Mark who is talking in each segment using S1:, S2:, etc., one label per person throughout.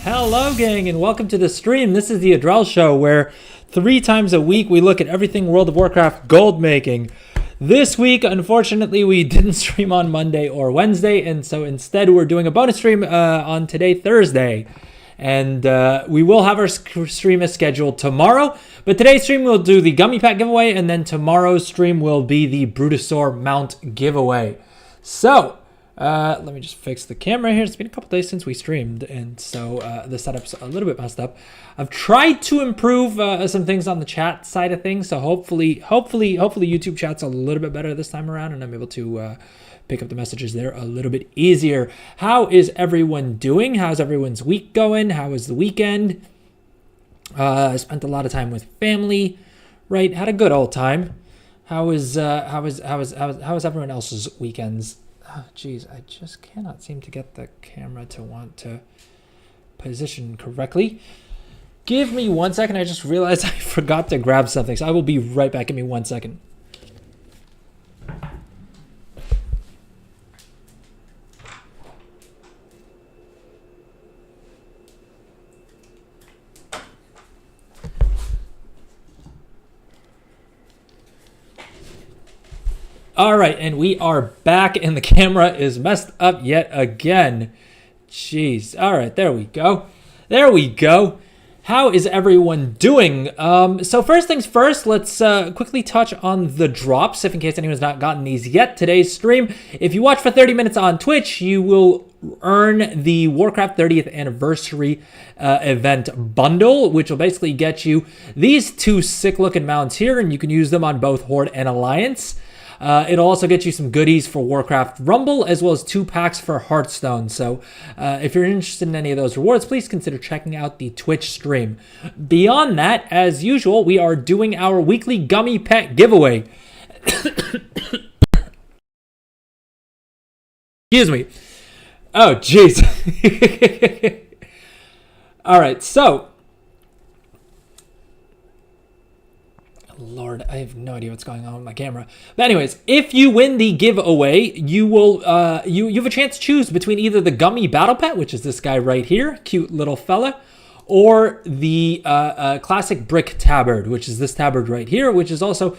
S1: Hello gang, and welcome to the stream. This is the Adrel Show, where 3 times a week we look at everything World of Warcraft gold making. This week, unfortunately, we didn't stream on Monday or Wednesday, and so instead we're doing a bonus stream on today, Thursday. And we will have our stream as scheduled tomorrow, but today's stream we'll do the Gummi pack giveaway, and then tomorrow's stream will be the Bruto mount giveaway. So let me just fix the camera here. It's been a couple days since we streamed, and so the setup's a little bit messed up. I've tried to improve some things on the chat side of things, so hopefully YouTube chat's a little bit better this time around, and I'm able to pick up the messages there a little bit easier. How is everyone doing? How's everyone's week going? How was the weekend? I spent a lot of time with family, right? Had a good old time. How was everyone else's weekends? Oh, geez, I just cannot seem to get the camera to want to position correctly. Give me 1 second. I just realized I forgot to grab something, so I will be right back. Give me 1 second. All right, and we are back, and the camera is messed up yet again. Jeez. All right, there we go. There we go. How is everyone doing? So first things first, let's quickly touch on the drops, if in case anyone's not gotten these yet. Today's stream, if you watch for 30 minutes on Twitch, you will earn the Warcraft 30th anniversary event bundle, which will basically get you these 2 sick-looking mounts here, and you can use them on both Horde and Alliance. It'll also get you some goodies for Warcraft Rumble, as well as 2 packs for Hearthstone. So if you're interested in any of those rewards, please consider checking out the Twitch stream. Beyond that, as usual, we are doing our weekly Gummi pet giveaway. Excuse me. Oh, jeez. All right, so Lord, I have no idea what's going on with my camera. But anyways, if you win the giveaway, you will you have a chance to choose between either the Gummi Battle Pet, which is this guy right here, cute little fella, or the classic Brick Tabard, which is this tabard right here, which is also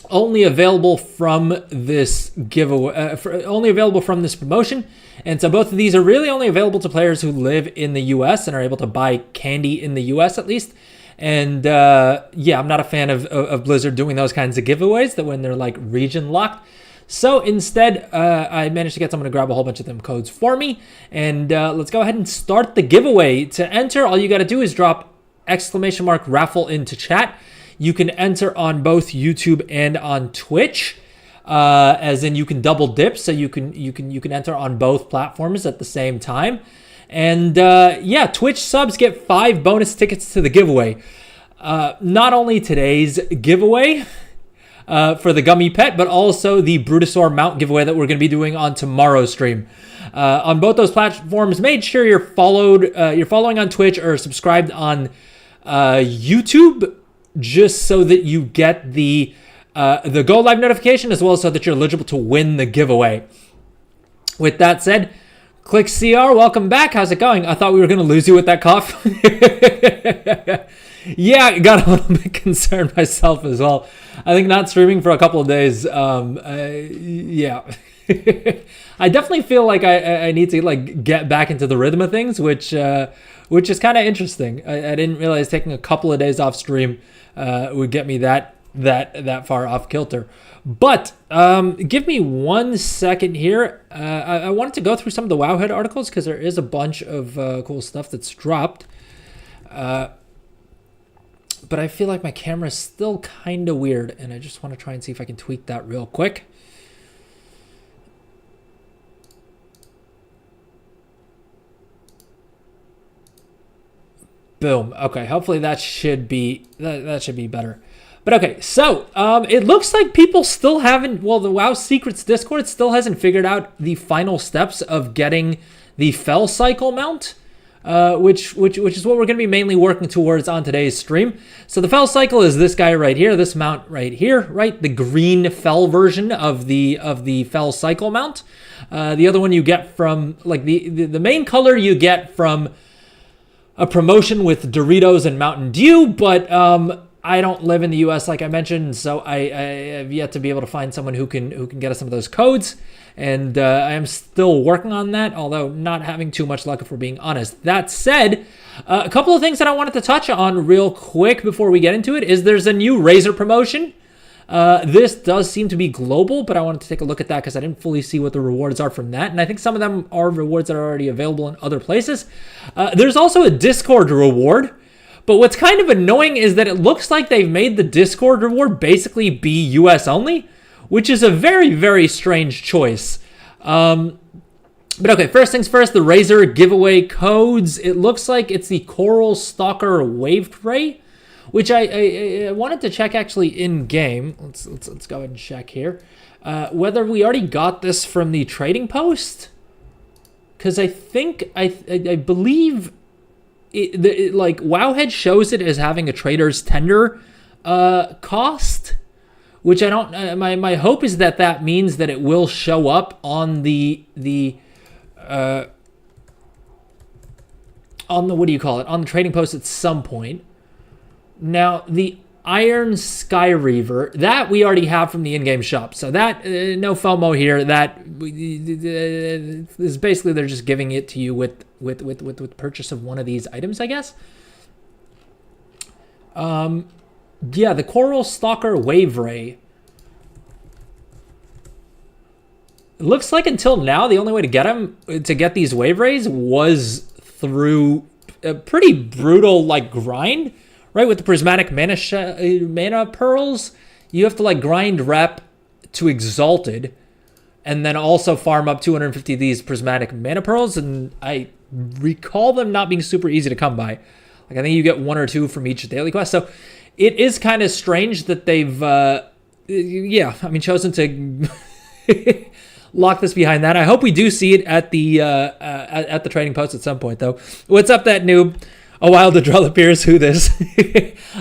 S1: only available from this giveaway, only available from this promotion. And so both of these are really only available to players who live in the US and are able to buy candy in the US at least. And yeah, I'm not a fan of Blizzard doing those kinds of giveaways that when they're like region locked. So instead, I managed to get someone to grab a whole bunch of them codes for me. And let's go ahead and start the giveaway. To enter, all you got to do is drop !raffle into chat. You can enter on both YouTube and on Twitch, as in you can double dip. So you can enter on both platforms at the same time. And yeah, Twitch subs get 5 bonus tickets to the giveaway. Not only today's giveaway for the Gummi Pet, but also the Bruto mount giveaway that we're going to be doing on tomorrow's stream. On both those platforms, make sure you're following on Twitch or subscribed on YouTube, just so that you get the Go Live notification, as well as so that you're eligible to win the giveaway. With that said, Click CR, welcome back. How's it going? I thought we were going to lose you with that cough. Yeah, I got a little bit concerned myself as well. I think not streaming for a couple of days. Yeah. I definitely feel like I need to like get back into the rhythm of things, which is kind of interesting. I didn't realize taking a couple of days off stream would get me that far off kilter. But give me 1 second here. I wanted to go through some of the Wowhead articles because there is a bunch of cool stuff that's dropped. But I feel like my camera is still kind of weird, and I just want to try and see if I can tweak that real quick. Boom. Okay, hopefully that should be better. But okay, so it looks like people still haven't, well, the WoW Secrets Discord still hasn't figured out the final steps of getting the Fell Cycle mount, which is what we're going to be mainly working towards on today's stream. So the Fell Cycle is this guy right here, this mount right here, right? The green Fell version of the Fell Cycle mount. The other one you get from, like the main color you get from a promotion with Doritos and Mountain Dew, but I don't live in the U.S. like I mentioned, so I have yet to be able to find someone who can get us some of those codes, and I am still working on that, although not having too much luck if we're being honest. That said, a couple of things that I wanted to touch on real quick before we get into it is there's a new Razor promotion. This does seem to be global, but I wanted to take a look at that because I didn't fully see what the rewards are from that. And I think some of them are rewards that are already available in other places. There's also a Discord reward, but what's kind of annoying is that it looks like they've made the Discord reward basically be US only, which is a very, very strange choice. But okay, first things first, the Razor giveaway codes. It looks like it's the Coral Stalker Waved Ray, which I wanted to check actually in game. Let's go ahead and check here whether we already got this from the trading post, because I think I believe like Wowhead shows it as having a trader's tender cost, which I don't. My hope is that means that it will show up on the what do you call it, on the trading post at some point. Now, the Iron Sky Reaver, that we already have from the in-game shop. So that, no FOMO here. That is basically they're just giving it to you with purchase of one of these items, I guess. Yeah, the Coral Stalker Wave Ray. It looks like until now, the only way to get these Wave Rays was through a pretty brutal, like, grind. Right, with the prismatic mana pearls, you have to like grind rep to exalted, and then also farm up 250 of these prismatic mana pearls. And I recall them not being super easy to come by. Like I think you get 1 or 2 from each daily quest. So it is kind of strange that they've, chosen to lock this behind that. I hope we do see it at the trading post at some point, though. What's up, that noob? A while to draw the peers. Who this?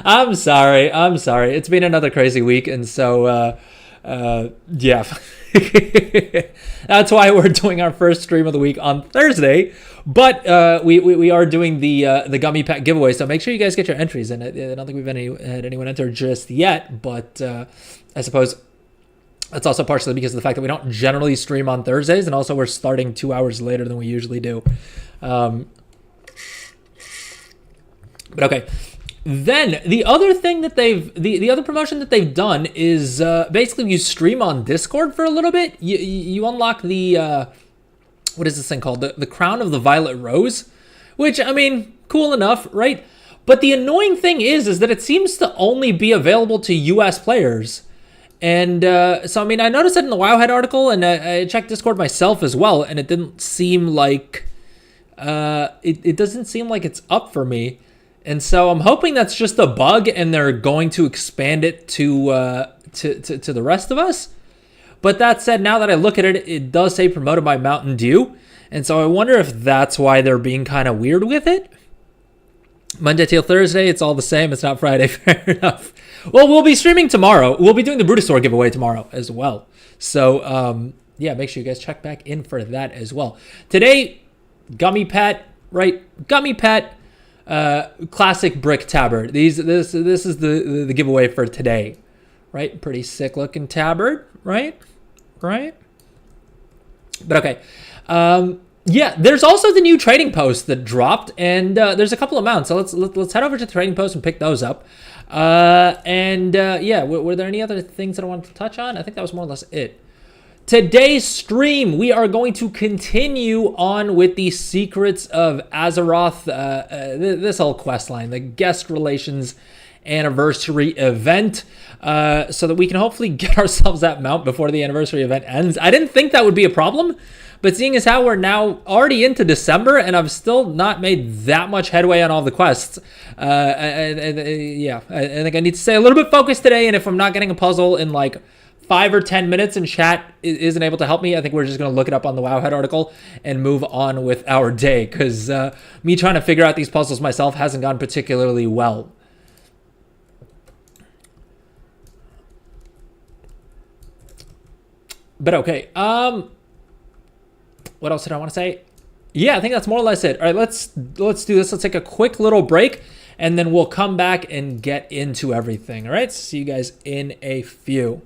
S1: I'm sorry. It's been another crazy week, and so yeah. That's why we're doing our first stream of the week on Thursday. But we are doing the Gummy Pack giveaway, so make sure you guys get your entries in it. I don't think we've had anyone enter just yet, but I suppose that's also partially because of the fact that we don't generally stream on Thursdays, and also we're starting 2 hours later than we usually do. But okay, then the other thing that the other promotion that they've done is basically you stream on Discord for a little bit. You unlock the what is this thing called? The Crown of the Violet Rose, which, I mean, cool enough, right? But the annoying thing is that it seems to only be available to US players. And so, I mean, I noticed that in the Wowhead article, and I checked Discord myself as well, and it didn't seem like it doesn't seem like it's up for me. And so I'm hoping that's just a bug and they're going to expand it to the rest of us. But that said, now that I look at it, it does say promoted by Mountain Dew. And so I wonder if that's why they're being kind of weird with it. Monday till Thursday, it's all the same. It's not Friday. Fair enough. Well, we'll be streaming tomorrow. We'll be doing the Bruto store giveaway tomorrow as well. So, yeah, make sure you guys check back in for that as well. Today, Gummy Pet, right? Gummy Pet. Classic brick tabard. This is the giveaway for today, right? Pretty sick looking tabard, right? But okay, yeah. There's also the new trading post that dropped, and there's a couple of mounts. So let's head over to the trading post and pick those up. Yeah, were there any other things that I wanted to touch on? I think that was more or less it. Today's stream, we are going to continue on with the Secrets of Azeroth, this whole quest line, the guest relations anniversary event, so that we can hopefully get ourselves that mount before the anniversary event ends. I didn't think that would be a problem, but seeing as how we're now already into December and I've still not made that much headway on all the quests, I think I need to stay a little bit focused today, and if I'm not getting a puzzle in like 5 or 10 minutes and chat isn't able to help me, I think we're just going to look it up on the Wowhead article and move on with our day, because me trying to figure out these puzzles myself hasn't gone particularly well. But okay, what else did I want to say? Yeah, I think that's more or less it. All right, let's do this. Let's take a quick little break, and then we'll come back and get into everything. All right, see you guys in a few.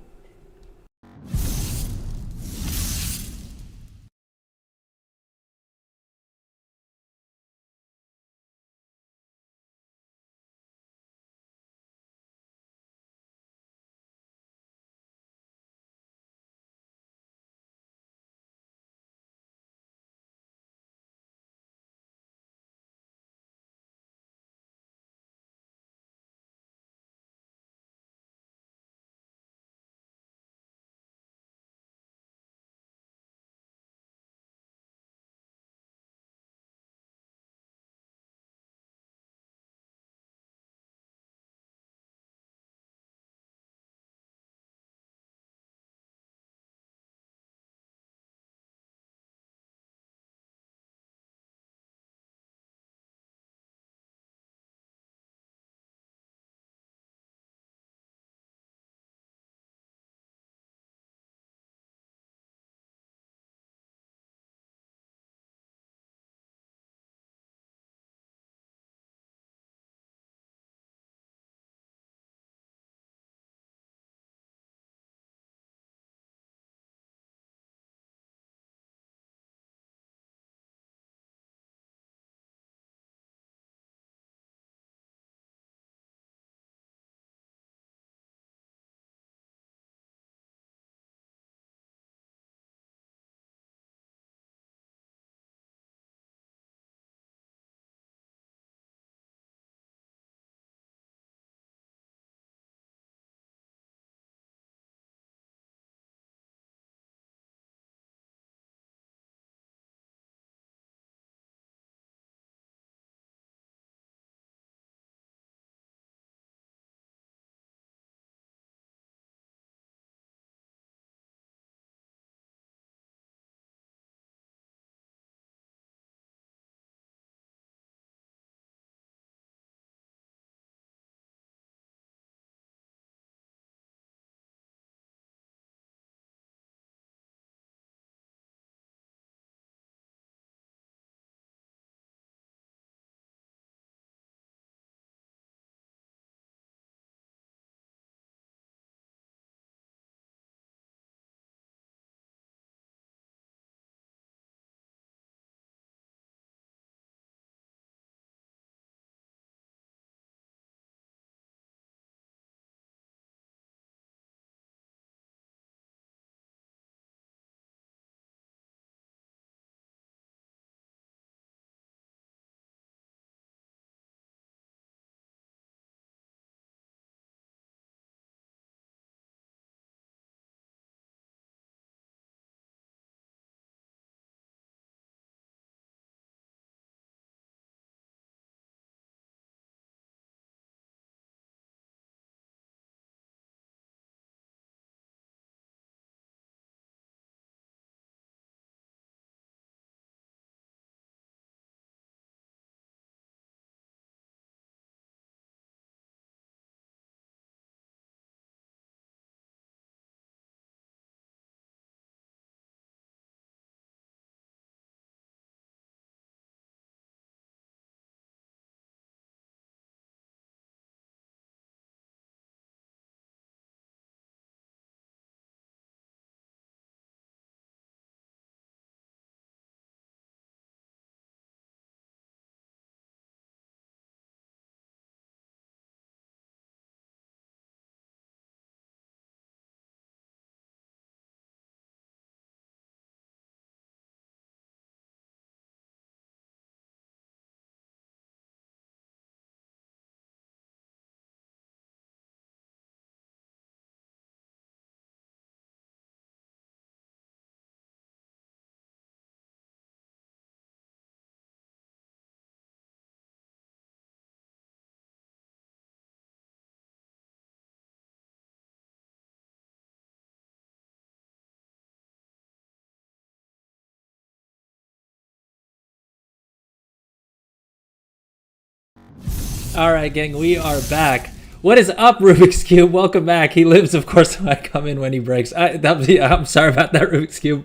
S1: All right, gang, we are back. What is up, Rubik's Cube? Welcome back. He lives, of course, when I come in when he breaks. I'm sorry about that, Rubik's Cube.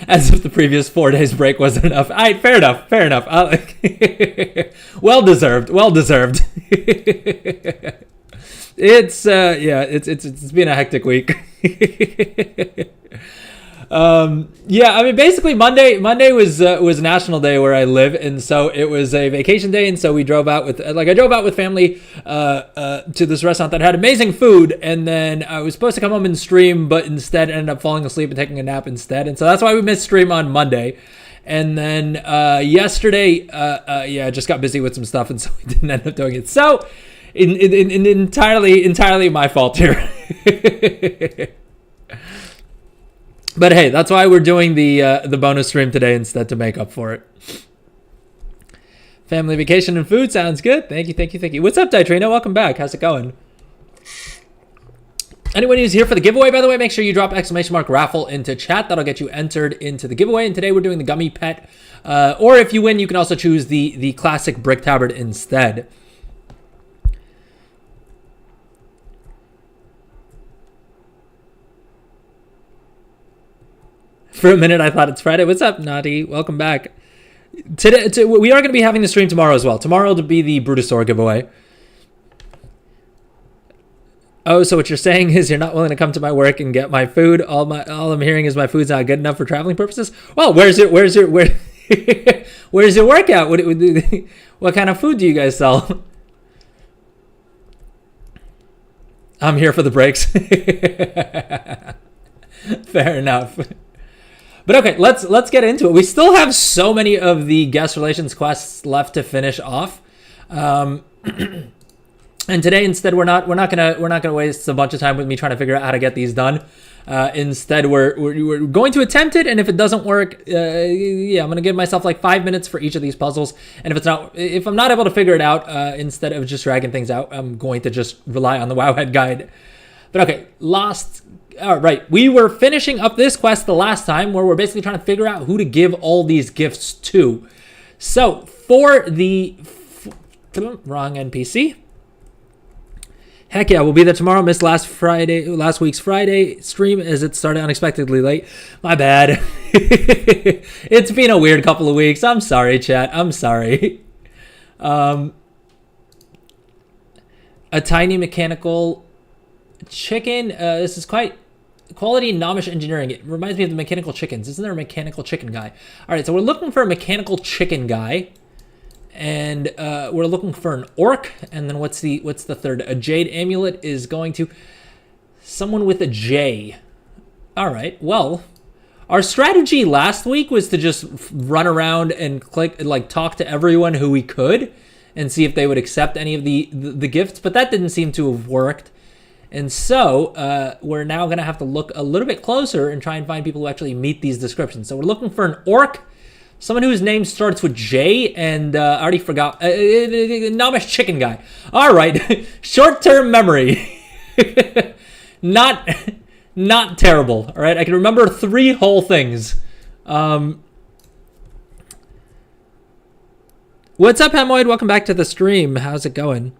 S1: As if the previous 4 days break wasn't enough. All right, fair enough. Well deserved. It's it's been a hectic week. Yeah, I mean, basically Monday was National Day where I live, and so it was a vacation day, and so we drove out with I drove out with family to this restaurant that had amazing food, and then I was supposed to come home and stream, but instead ended up falling asleep and taking a nap instead, and so that's why we missed stream on Monday. And then yesterday, I just got busy with some stuff, and so we didn't end up doing it. So, entirely my fault here. But hey, that's why we're doing the bonus stream today instead, to make up for it. Family vacation and food sounds good. Thank you. What's up, Ditrino? Welcome back. How's it going? Anyone who's here for the giveaway, by the way, make sure you drop !raffle into chat. That'll get you entered into the giveaway. And today we're doing the Gummi pet. Or if you win, you can also choose the classic brick tabard instead. For a minute, I thought it's Friday. What's up, Naughty? Welcome back. Today, we are going to be having the stream tomorrow as well. Tomorrow will be the Bruto giveaway. Oh, so what you're saying is you're not willing to come to my work and get my food. All I'm hearing is my food's not good enough for traveling purposes. Well, where's your workout? What kind of food do you guys sell? I'm here for the breaks. Fair enough. But okay, let's get into it. We still have so many of the guest relations quests left to finish off, and today instead we're not gonna waste a bunch of time with me trying to figure out how to get these done. Instead, we're going to attempt it, and if it doesn't work, I'm gonna give myself like 5 minutes for each of these puzzles. And if I'm not able to figure it out, instead of just dragging things out, I'm going to just rely on the Wowhead guide. But okay, all right, we were finishing up this quest the last time, where we're basically trying to figure out who to give all these gifts to. So for the wrong NPC. Heck yeah, we'll be there tomorrow. Missed last week's Friday stream as it started unexpectedly late. My bad. It's been a weird couple of weeks. I'm sorry, chat. I'm sorry. A tiny mechanical chicken. This is quite quality Nomish engineering. It reminds me of the mechanical chickens. Isn't there a mechanical chicken guy? All right, so we're looking for a mechanical chicken guy, and we're looking for an orc. And then what's the third? A jade amulet is going to someone with a J. All right. Well, our strategy last week was to just run around and talk to everyone who we could and see if they would accept any of the gifts, but that didn't seem to have worked. And so we're now going to have to look a little bit closer and try and find people who actually meet these descriptions. So we're looking for an orc, someone whose name starts with J, and I already forgot. Nomish chicken guy. All right. Short-term memory. Not terrible. All right. I can remember 3 whole things. What's up, Hemoid? Welcome back to the stream. How's it going?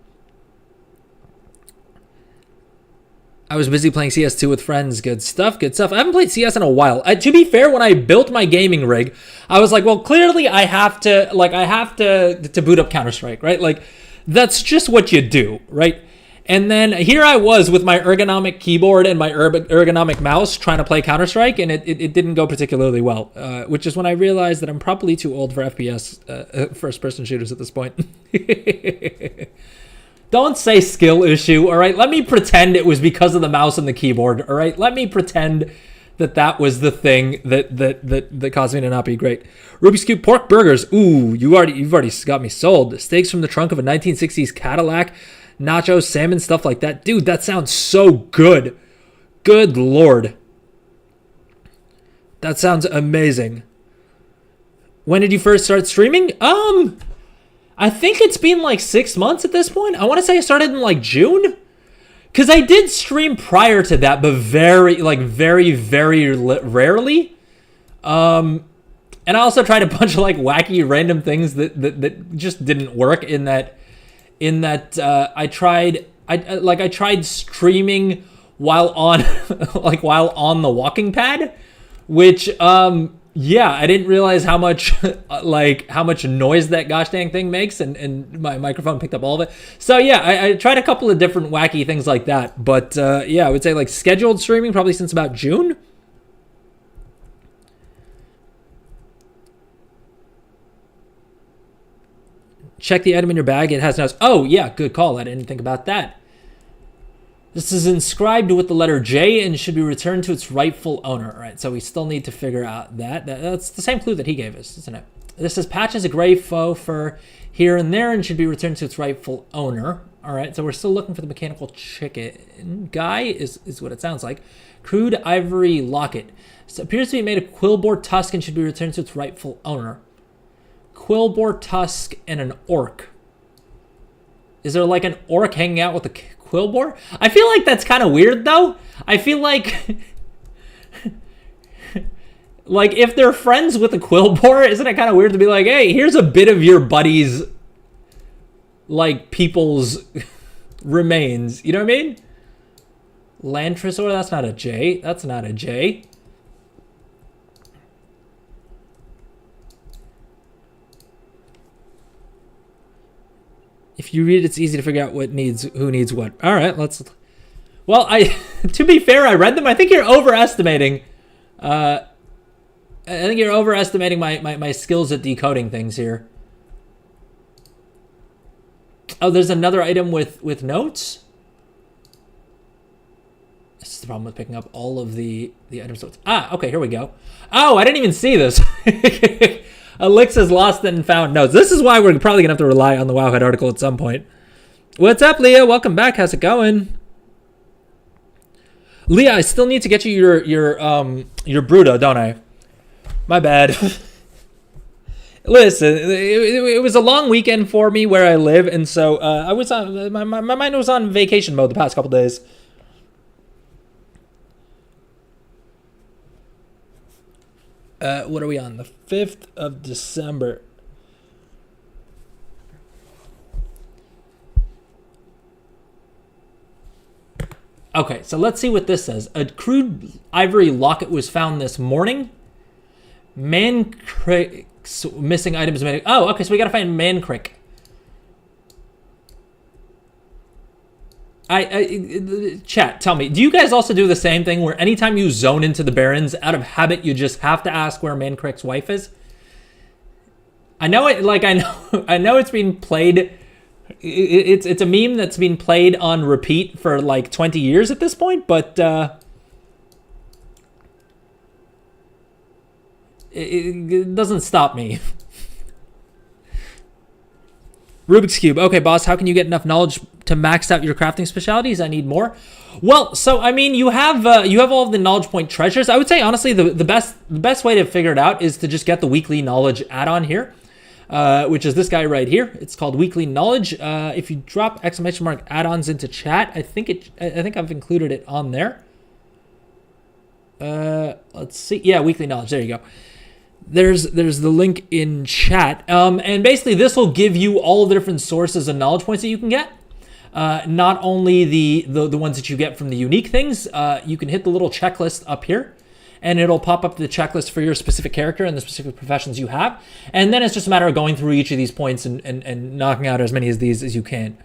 S1: I was busy playing CS2 with friends. Good stuff. I haven't played CS in a while. To be fair, when I built my gaming rig, I was like, well, clearly I have to boot up Counter-Strike, right? Like, that's just what you do, right? And then here I was with my ergonomic keyboard and my ergonomic mouse trying to play Counter-Strike, and it didn't go particularly well, which is when I realized that I'm probably too old for FPS first-person shooters at this point. Don't say skill issue, all right? Let me pretend it was because of the mouse and the keyboard, all right? Let me pretend that was the thing that caused me to not be great. Ruby's Cube pork burgers. Ooh, you've already got me sold. Steaks from the trunk of a 1960s Cadillac, nachos, salmon, stuff like that. Dude, that sounds so good. Good Lord. That sounds amazing. When did you first start streaming? I think it's been like 6 months at this point. I want to say I started in like June. Because I did stream prior to that, but very rarely. And I also tried a bunch of like wacky random things that just didn't work in that I tried streaming while on the walking pad, which yeah, I didn't realize how much like how much noise that gosh dang thing makes, and my microphone picked up all of it. So yeah, I tried a couple of different wacky things like that, but yeah, I would say like scheduled streaming probably since about June. Check the item in your bag. It has notes. Oh, yeah, good call. I didn't think about that. This is inscribed with the letter J and should be returned to its rightful owner. All right, so we still need to figure out that. That's the same clue that he gave us, isn't it? This says patches a gray faux fur here and there and should be returned to its rightful owner. All right, so we're still looking for the mechanical chicken guy, is what it sounds like. Crude ivory locket. So it appears to be made of quillboar tusk and should be returned to its rightful owner. Quillboar tusk and an orc. Is there like an orc hanging out with a quillboar? I feel like that's kind of weird though. I feel like like if they're friends with a quillboar, isn't it kind of weird to be like, hey, here's a bit of your buddy's like people's remains. You know what I mean? Lantrasaur, that's not a J. That's not a J. If you read it, it's easy to figure out what needs who needs what. All right, let's. Well, to be fair, I read them. I think you're overestimating. I think you're overestimating my skills at decoding things here. Oh, there's another item with notes. This is the problem with picking up all of the items. Ah, okay, here we go. Oh, I didn't even see this. Elixir's lost and found notes. This is why we're probably gonna have to rely on the Wowhead article at some point. What's up, Leah? Welcome back. How's it going? Leah, I still need to get you your Bruto, don't I? My bad. Listen, it was a long weekend for me where I live, and so I was on my mind was on vacation mode the past couple days. What are we on? The 5th of December. Okay, so let's see what this says. A crude ivory locket was found this morning. Mancrick's missing items. Oh, okay, so we gotta find Mancrick. Chat, tell me, do you guys also do the same thing where anytime you zone into the Barrens, out of habit, you just have to ask where Mancrick's wife is? I know it, like, I know it's being played. It's a meme that's been played on repeat for like 20 years at this point, but it doesn't stop me. Rubik's Cube. Okay, boss, how can you get enough knowledge to max out your crafting specialties? I need more. Well, so, I mean, you have all of the knowledge point treasures. I would say, honestly, the best way to figure it out is to just get the weekly knowledge add-on here, which is this guy right here. It's called Weekly Knowledge. If you drop !" add-ons into chat, I think I've included it on there. Let's see. Yeah, Weekly Knowledge. There you go. There's the link in chat. And basically this will give you all the different sources of knowledge points that you can get. Not only the ones that you get from the unique things, you can hit the little checklist up here and it'll pop up the checklist for your specific character and the specific professions you have. And then it's just a matter of going through each of these points and knocking out as many of these as you can.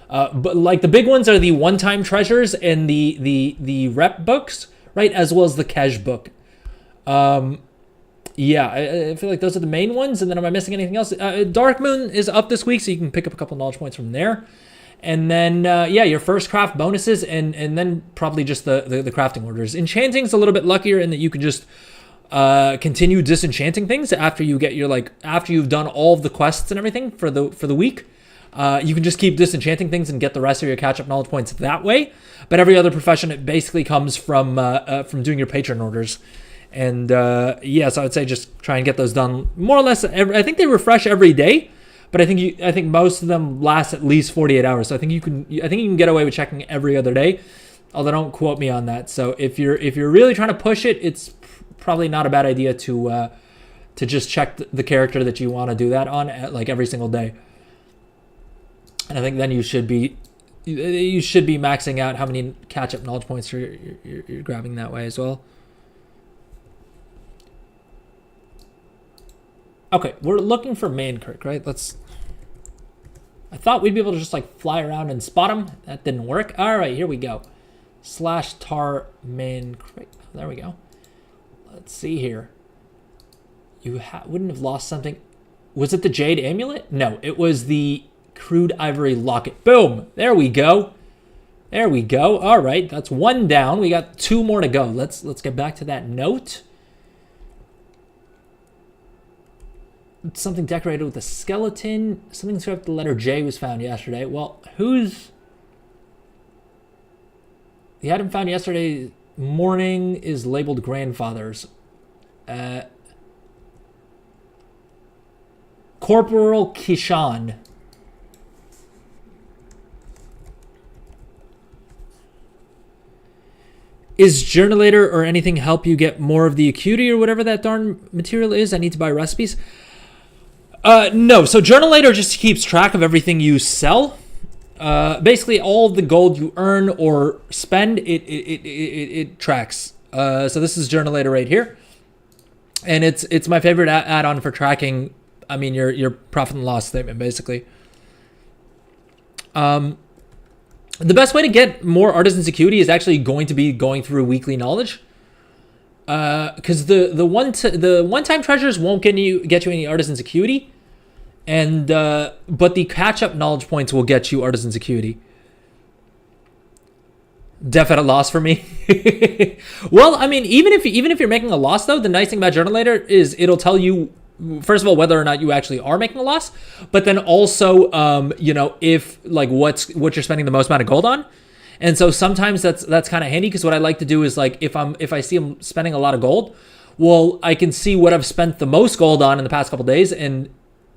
S1: But like the big ones are the one-time treasures and the rep books, right? As well as the cash book. Yeah, I feel like those are the main ones. And then am I missing anything else? Dark Moon is up this week, so you can pick up a couple knowledge points from there. And then, yeah, your first craft bonuses, and then probably just the crafting orders. Enchanting's a little bit luckier in that you can just continue disenchanting things after you get your, like, after you've done all of the quests and everything for the week. You can just keep disenchanting things and get the rest of your catch-up knowledge points that way. But every other profession, it basically comes from doing your patron orders. And yeah, so I would say just try and get those done more or less. I think they refresh every day, but I think most of them last at least 48 hours. So I think you can get away with checking every other day, although don't quote me on that. So if you're really trying to push it, it's probably not a bad idea to just check the character that you want to do that on at, like, every single day. And I think then you should be maxing out how many catch-up knowledge points you're grabbing that way as well. Okay, we're looking for Mankirk, right? I thought we'd be able to just like fly around and spot him. That didn't work. All right, here we go. /tar Mankirk. There we go. Let's see here. You wouldn't have lost something. Was it the Jade Amulet? No, it was the Crude Ivory Locket. Boom. There we go. There we go. All right, that's one down. We got 2 more to go. Let's get back to that note. Something decorated with a skeleton. Something inscribed with the letter J was found yesterday. Well, who's... The item found yesterday morning is labeled grandfather's. Corporal Kishan. Is Journalator or anything help you get more of the acuity or whatever that darn material is? I need to buy recipes. No, so Journalator just keeps track of everything you sell. Basically, all the gold you earn or spend, it tracks. So this is Journalator right here, and it's my favorite add-on for tracking. I mean, your profit and loss statement, basically. The best way to get more artisan acuity is actually going to be going through weekly knowledge. Because the one-time treasures won't get you any artisan's acuity, and but the catch-up knowledge points will get you artisan's acuity. Def at a loss for me. Well, I mean, even if you're making a loss, though, the nice thing about Journalator is it'll tell you, first of all, whether or not you actually are making a loss, but then also if like what you're spending the most amount of gold on. And so sometimes that's kind of handy, because what I like to do is, like, if I see I'm spending a lot of gold, well, I can see what I've spent the most gold on in the past couple days, and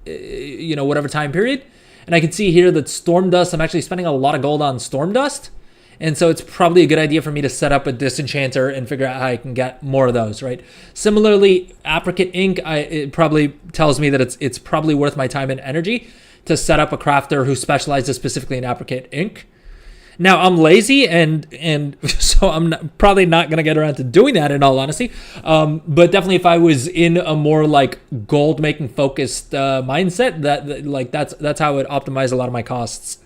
S1: whatever time period, and I can see here that Storm Dust, I'm actually spending a lot of gold on Storm Dust, and so it's probably a good idea for me to set up a disenchanter and figure out how I can get more of those, right? Similarly, Apricot ink, it probably tells me that it's probably worth my time and energy to set up a crafter who specializes specifically in Apricot ink. Now, I'm lazy, and so I'm probably not going to get around to doing that, in all honesty. But definitely, if I was in a more like gold making focused mindset, that's how I would optimize a lot of my costs.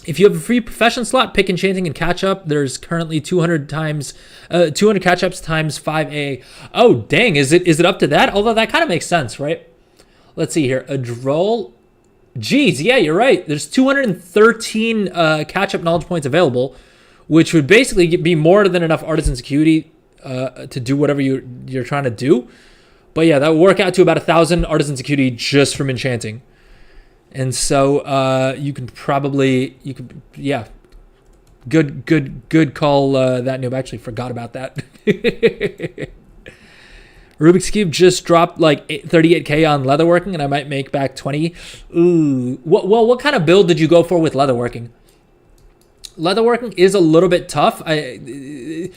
S1: If you have a free profession slot, pick enchanting and catch up. There's currently 200 catch ups times 5A. Oh, dang! Is it up to that? Although that kind of makes sense, right? Let's see here. A droll. Geez, yeah, you're right. There's 213 catch-up knowledge points available, which would basically be more than enough artisan's acuity to do whatever you're trying to do. But yeah, that would work out to about 1,000 artisan's acuity just from enchanting. And so you could good call that noob. I actually forgot about that. Rubik's Cube just dropped like 38k on leatherworking, and I might make back 20. Ooh. What kind of build did you go for with leatherworking? Leatherworking is a little bit tough. It's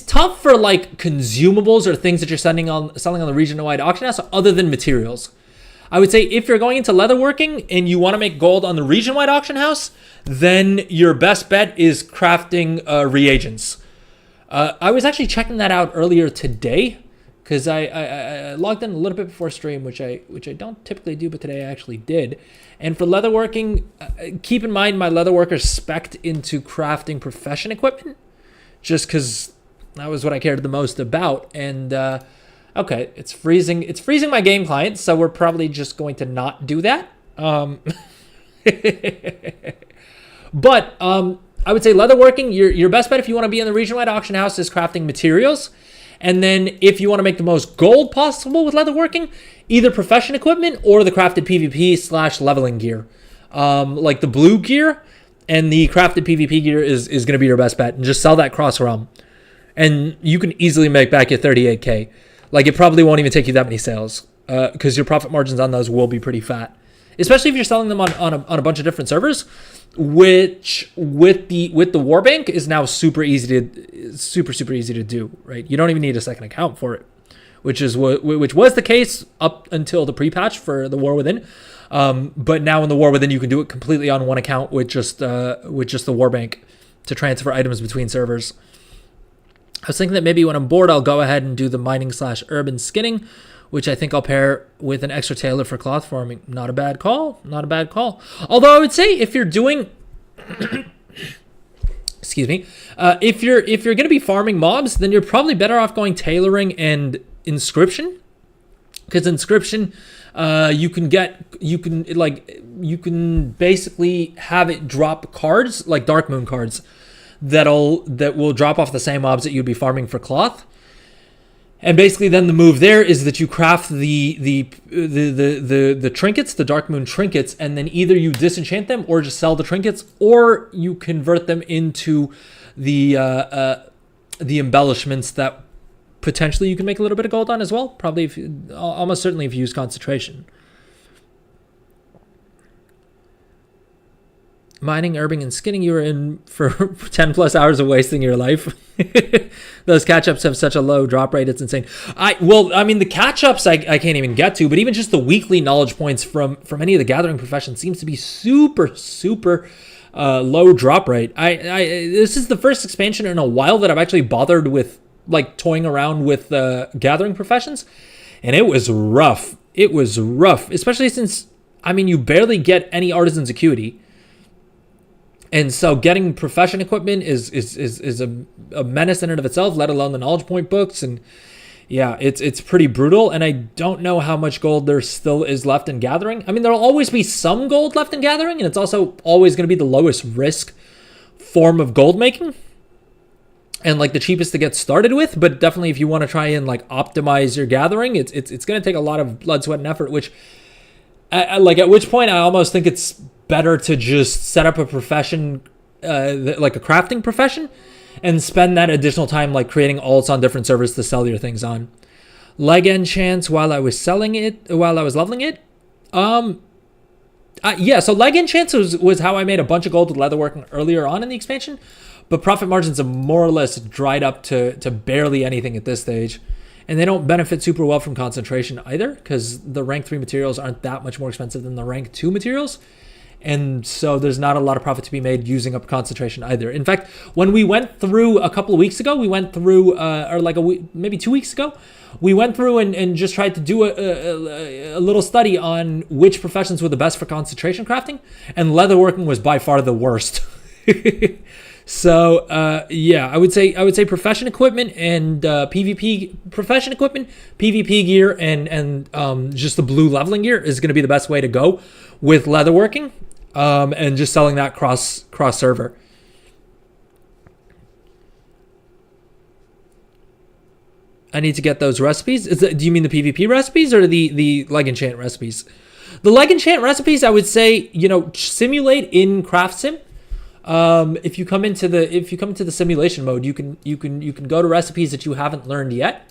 S1: tough for like consumables or things that you're selling on the region-wide auction house other than materials. I would say if you're going into leatherworking and you want to make gold on the region-wide auction house, then your best bet is crafting reagents. I was actually checking that out earlier today, because I logged in a little bit before stream, which I don't typically do, but today I actually did. And for leatherworking, keep in mind my leatherworkers spec'd into crafting profession equipment, just because that was what I cared the most about. And okay, it's freezing my game client, so we're probably just going to not do that. But I would say leatherworking, your best bet if you want to be in the region-wide auction house is crafting materials. And then if you want to make the most gold possible with leatherworking, either profession equipment or the crafted PvP / leveling gear. Like the blue gear and the crafted PvP gear is going to be your best bet. And just sell that cross realm. And you can easily make back your 38k. Like, it probably won't even take you that many sales, because your profit margins on those will be pretty fat. Especially if you're selling them on a bunch of different servers, which with the Warbank is now super easy to do, right? You don't even need a second account for it, which was the case up until the pre-patch for the War Within. But now in the War Within, you can do it completely on one account with just the Warbank to transfer items between servers. I was thinking that maybe when I'm bored, I'll go ahead and do the mining / urban skinning, which I think I'll pair with an extra tailor for cloth farming. Not a bad call. Not a bad call. Although I would say if you're doing, excuse me, if you're going to be farming mobs, then you're probably better off going tailoring and inscription, because inscription, you can basically have it drop cards like Dark Moon cards that will drop off the same mobs that you'd be farming for cloth. And basically then the move there is that you craft the trinkets, the Dark Moon trinkets, and then either you disenchant them or just sell the trinkets, or you convert them into the embellishments that potentially you can make a little bit of gold on as well. Probably, almost certainly if you use concentration. Mining, herbing, and skinning, you were in for 10 plus hours of wasting your life. Those catch-ups have such a low drop rate, it's insane. The catch-ups I can't even get to, but even just the weekly knowledge points from any of the gathering professions seems to be super, super low drop rate. This is the first expansion in a while that I've actually bothered with toying around with gathering professions, and it was rough. It was rough, especially since, you barely get any artisan's acuity. And so getting profession equipment is a menace in and of itself, let alone the knowledge point books. And yeah, it's pretty brutal. And I don't know how much gold there still is left in gathering. There'll always be some gold left in gathering, and it's also always going to be the lowest risk form of gold making and the cheapest to get started with. But definitely if you want to try and optimize your gathering, it's going to take a lot of blood, sweat, and effort, which at which point I almost think it's better to just set up a profession, like a crafting profession, and spend that additional time creating alts on different servers to sell your things on. Leg enchants while I was leveling it. So leg enchants was how I made a bunch of gold with leatherworking earlier on in the expansion, but profit margins have more or less dried up to barely anything at this stage. And they don't benefit super well from concentration either, because the rank 3 materials aren't that much more expensive than the rank 2 materials. And so there's not a lot of profit to be made using up concentration either. In fact, when we went through a couple of weeks ago, maybe 2 weeks ago, we went through and just tried to do a little study on which professions were the best for concentration crafting, and leatherworking was by far the worst. So I would say profession equipment and PvP profession equipment, PvP gear, and just the blue leveling gear is going to be the best way to go with leatherworking, and just selling that cross server. I need to get those recipes. Do you mean the PvP recipes or the leg enchant recipes? The leg enchant recipes, I would say, simulate in Craft Sim. If you come into the simulation mode, you can go to recipes that you haven't learned yet,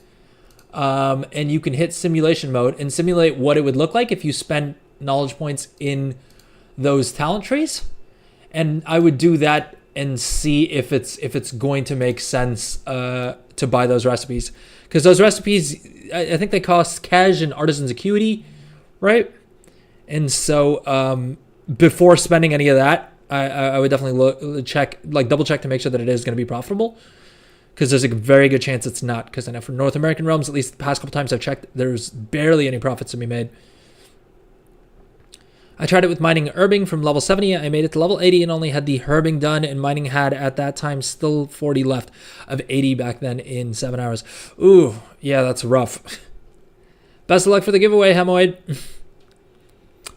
S1: and you can hit simulation mode and simulate what it would look like if you spend knowledge points in those talent trees. And I would do that and see if it's going to make sense to buy those recipes, because those recipes, I think they cost cash and artisan's acuity, right? And so before spending any of that, I would definitely double check to make sure that it is going to be profitable, because there's a very good chance it's not. Because I know for North American realms, at least the past couple times I've checked, there's barely any profits to be made. I tried it with mining and herbing from level 70. I made it to level 80 and only had the herbing done, and mining had at that time still 40 left of 80 back then in 7 hours. Ooh, yeah, that's rough. Best of luck for the giveaway, Hemoid.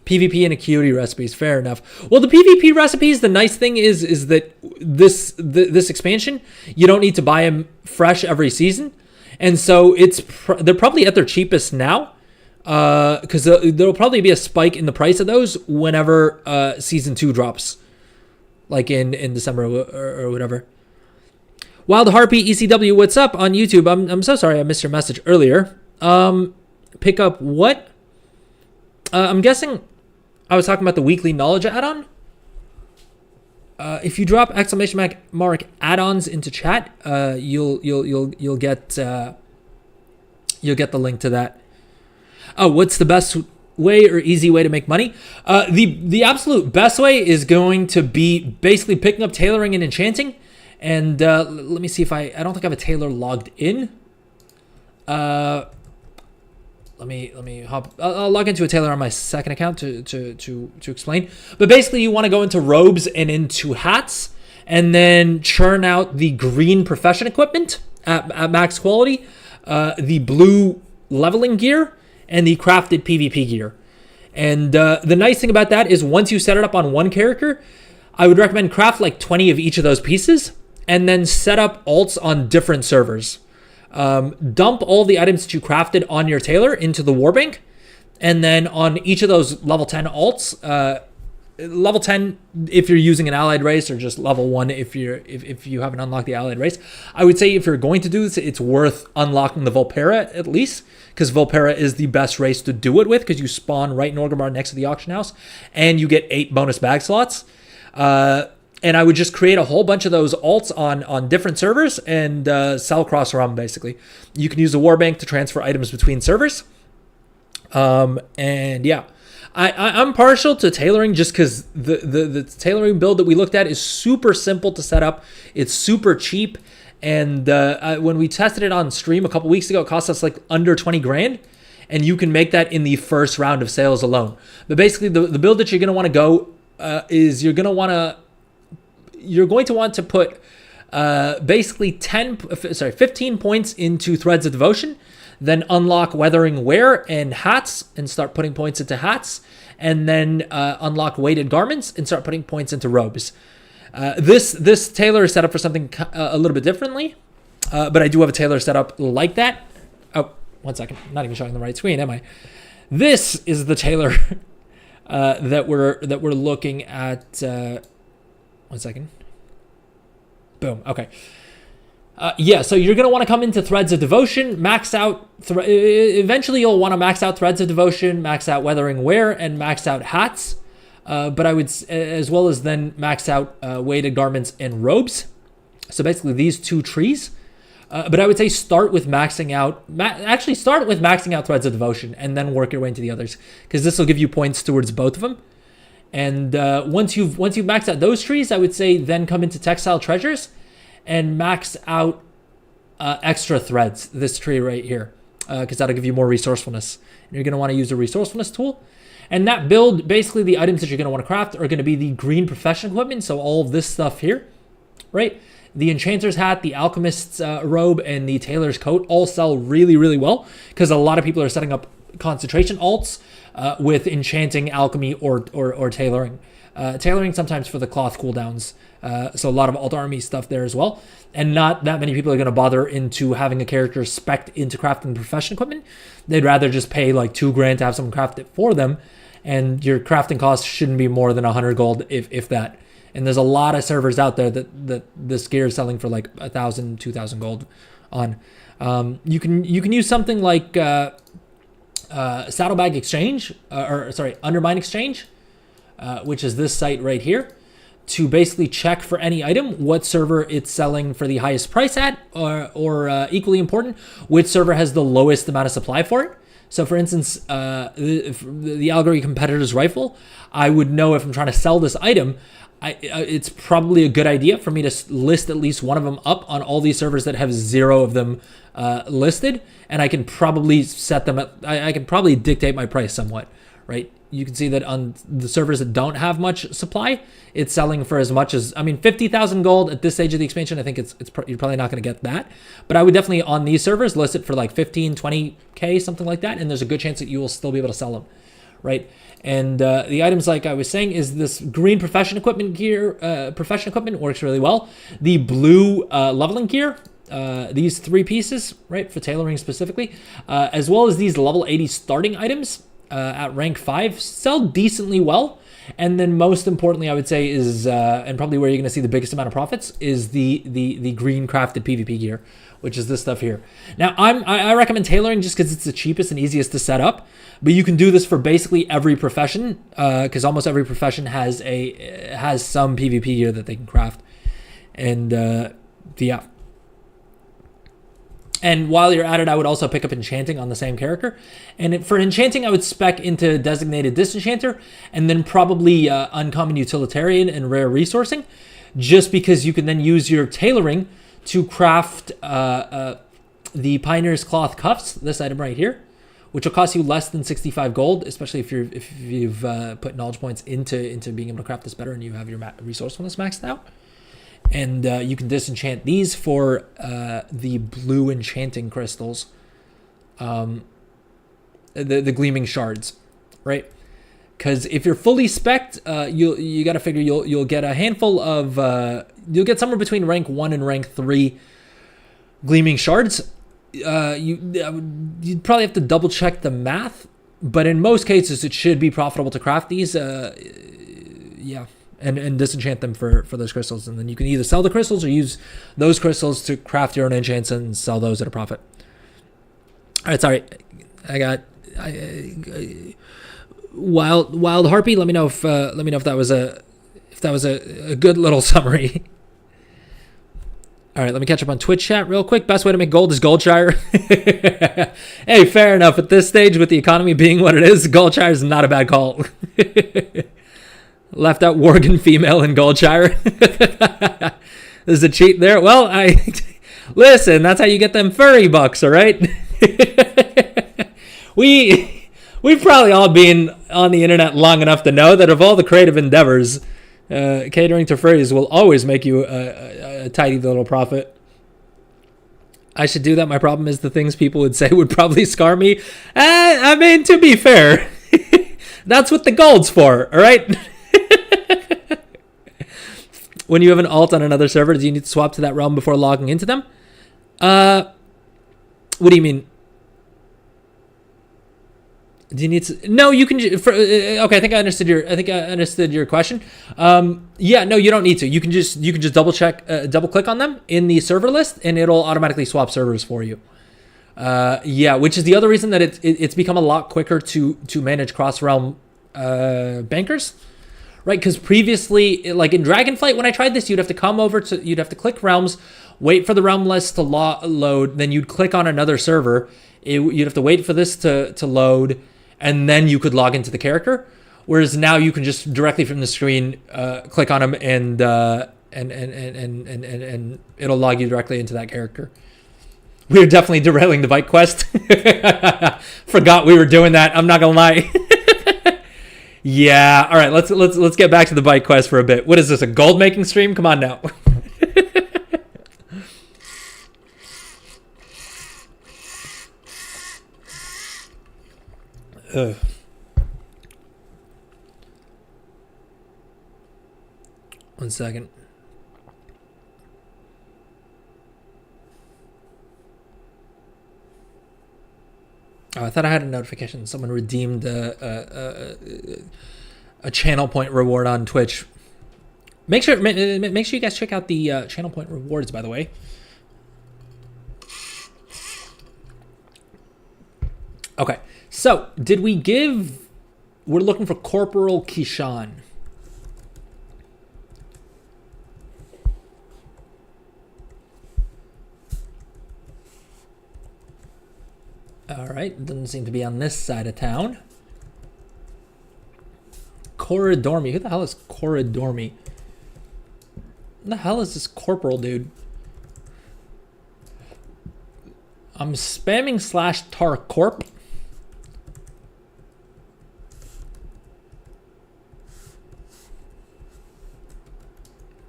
S1: PvP and acuity recipes, fair enough. Well, the PvP recipes, the nice thing is that this expansion, you don't need to buy them fresh every season, and so they're probably at their cheapest now, because there'll probably be a spike in the price of those whenever season 2 drops, like in December or whatever. Wild Harpy ECW, what's up on YouTube? I'm so sorry I missed your message earlier. Pick up what? I'm guessing I was talking about the weekly knowledge add-on. If you drop exclamation mark add-ons into chat, you'll get the link to that. Oh, what's the best way or easy way to make money? The absolute best way is going to be basically picking up tailoring and enchanting. And let me see if I don't think I have a tailor logged in. Let let me hop. I'll log into a tailor on my second account to explain. But basically, you want to go into robes and into hats, and then churn out the green profession equipment at max quality, the blue leveling gear, and the crafted PvP gear. And the nice thing about that is once you set it up on one character, I would recommend craft like 20 of each of those pieces, and then set up alts on different servers. Dump all the items that you crafted on your tailor into the warbank, and then on each of those level 10 alts, level 10 if you're using an allied race, or just level 1 if you haven't unlocked the allied race. I would say if you're going to do this, it's worth unlocking the Vulpera at least, because Vulpera is the best race to do it with, because you spawn right in Orgrimmar next to the auction house, and you get 8 bonus bag slots. And I would just create a whole bunch of those alts on different servers and sell cross-rum, basically. You can use the warbank to transfer items between servers. And yeah, I'm partial to tailoring just because the tailoring build that we looked at is super simple to set up. It's super cheap. And when we tested it on stream a couple weeks ago, it cost us like under 20 grand. And you can make that in the first round of sales alone. But basically, the build that you're going to want to go is you're going to want to put basically 15 points into Threads of Devotion, then unlock Weathering Wear and hats and start putting points into hats, and then unlock Weighted Garments and start putting points into robes. This tailor is set up for something a little bit differently, but I do have a tailor set up like that. Oh, 1 second. I'm not even showing the right screen, am I? This is the tailor that we're looking at. 1 second. Boom. Okay. Yeah, so you're going to want to come into Threads of Devotion, max out. Eventually, you'll want to max out Threads of Devotion, max out Weathering Wear, and max out hats. But I would, as well as then max out Weighted Garments and robes. So basically, these 2 trees. But I would say start with maxing out. Start with maxing out Threads of Devotion, and then work your way into the others, because this will give you points towards both of them. And once you've maxed out those trees, I would say then come into Textile Treasures and max out extra threads, this tree right here, because that'll give you more resourcefulness. And you're going to want to use the resourcefulness tool. And that build, basically the items that you're going to want to craft are going to be the green profession equipment, so all of this stuff here, right? The Enchanter's hat, the Alchemist's robe, and the Tailor's coat all sell really, really well, because a lot of people are setting up concentration alts with enchanting, alchemy, or tailoring. Tailoring sometimes for the cloth cooldowns. So a lot of alt army stuff there as well. And not that many people are going to bother into having a character spec'd into crafting profession equipment. They'd rather just pay like 2 grand to have someone craft it for them. And your crafting cost shouldn't be more than 100 gold, if that. And there's a lot of servers out there that this gear is selling for like 1,000, 2,000 gold on. You can use something like Saddlebag Exchange, Undermine Exchange, which is this site right here, to basically check for any item what server it's selling for the highest price at, or equally important, which server has the lowest amount of supply for it. So for instance, the Algary Competitor's Rifle, I would know if I'm trying to sell this item, it's probably a good idea for me to list at least one of them up on all these servers that have 0 of them listed, and I can probably set them at, I can probably dictate my price somewhat, right? You can see that on the servers that don't have much supply, it's selling for as much as, 50,000 gold at this stage of the expansion. I think you're probably not going to get that, but I would definitely on these servers list it for like 15, 20K, something like that, and there's a good chance that you will still be able to sell them, right? And the items, like I was saying, is this green profession equipment gear. Profession equipment works really well. The blue leveling gear, these 3 pieces, right, for tailoring specifically, as well as these level 80 starting items at rank 5, sell decently well. And then most importantly, I would say is, and probably where you're going to see the biggest amount of profits, is the green crafted PvP gear, which is this stuff here. Now, I recommend tailoring just because it's the cheapest and easiest to set up. But you can do this for basically every profession, because almost every profession has some PvP gear that they can craft. And yeah. And while you're at it, I would also pick up enchanting on the same character. And for enchanting, I would spec into designated disenchanter, and then probably uncommon utilitarian and rare resourcing, just because you can then use your tailoring to craft the Pioneer's Cloth Cuffs, this item right here, which will cost you less than 65 gold, especially if you've put knowledge points into being able to craft this better and you have your resourcefulness maxed out. And you can disenchant these for the blue enchanting crystals, the gleaming shards, right? Because if you're fully spec'd, you got to figure you'll get a handful of you'll get somewhere between rank 1 and rank 3 gleaming shards. You'd probably have to double check the math, but in most cases it should be profitable to craft these. Yeah, and disenchant them for those crystals, and then you can either sell the crystals or use those crystals to craft your own enchants and sell those at a profit. All right, sorry, Wild Harpy. Let me know if that was a good little summary. All right, let me catch up on Twitch chat real quick. Best way to make gold is Goldshire. Hey, fair enough. At this stage, with the economy being what it is, Goldshire is not a bad call. Left out Worgen female in Goldshire. There's a cheat there. Well, listen. That's how you get them furry bucks, all right? We've probably all been on the internet long enough to know that of all the creative endeavors, catering to furries will always make you a tidy little profit. I should do that. My problem is the things people would say would probably scar me. I mean, to be fair, that's what the gold's for, all right? When you have an alt on another server, do you need to swap to that realm before logging into them? What do you mean? Do you need to? No, you can. Okay, I think I understood your question. Yeah, no, you don't need to. You can just double click on them in the server list, and it'll automatically swap servers for you. Yeah, which is the other reason that it's become a lot quicker to manage cross realm bankers, right? Because previously, like in Dragonflight, when I tried this, you'd have to click realms, wait for the realm list to load, then you'd click on another server. You'd have to wait for this to load, and then you could log into the character. Whereas now you can just directly from the screen click on them and it'll log you directly into that character. We are definitely derailing the bike quest. Forgot we were doing that. I'm not gonna lie. Yeah. All right. Let's get back to the bike quest for a bit. What is this? A gold making stream? Come on now. Ugh. One second. Oh, I thought I had a notification. Someone redeemed a channel point reward on Twitch. Make sure you guys check out the channel point rewards, by the way. Okay. So, we're looking for Corporal Kishan. All right, doesn't seem to be on this side of town. Corridormi. Who the hell is Corridormi? What the hell is this corporal dude? I'm spamming /tar corp.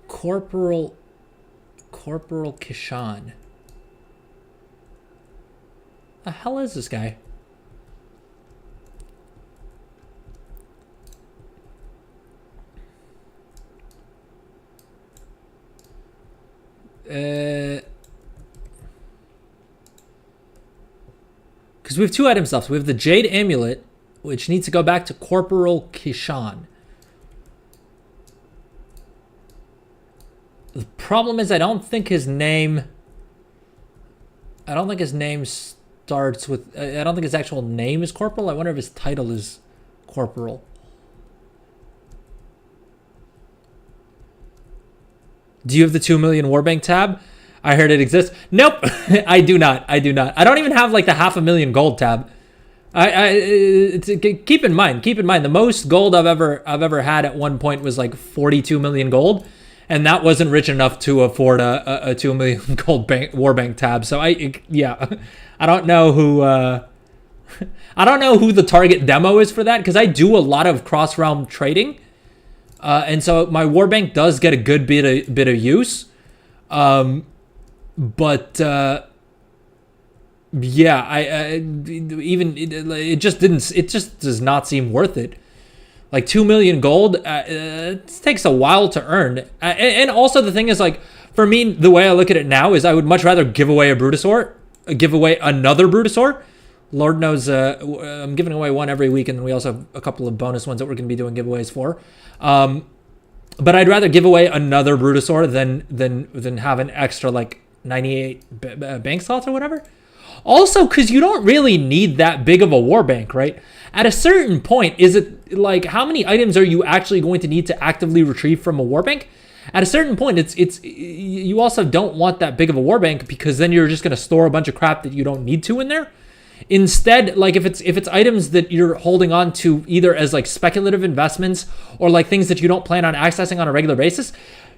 S1: Corporal Kishan. The hell is this guy? Because we have two items left. We have the Jade Amulet, which needs to go back to Corporal Kishan. The problem is I don't think his name starts with... I don't think his actual name is Corporal. I wonder if his title is Corporal. Do you have the 2 million Warbank tab? I heard it exists. Nope, I do not. I don't even have like the 500,000 gold tab. Keep in mind, the most gold I've ever had at one point was like 42 million gold. And that wasn't rich enough to afford a 2 million gold Warbank tab. So I don't know I don't know who the target demo is for that, because I do a lot of cross-realm trading. And so my warbank does get a good bit of use. But yeah, it just does not seem worth it. Like 2 million gold, it takes a while to earn. And also the thing is, like, for me, the way I look at it now is I would much rather give away a Brutosaur, give away another Brutosaur. Lord knows I'm giving away one every week, and then we also have a couple of bonus ones that we're going to be doing giveaways for. But I'd rather give away another Brutosaur than have an extra, like, 98 bank slots or whatever. Also, because you don't really need that big of a war bank, right? At a certain point, is it like, how many items are you actually going to need to actively retrieve from a war bank? At a certain point, it's you also don't want that big of a war bank, because then you're just going to store a bunch of crap that you don't need to in there. Instead, like, if it's items that you're holding on to either as like speculative investments or like things that you don't plan on accessing on a regular basis,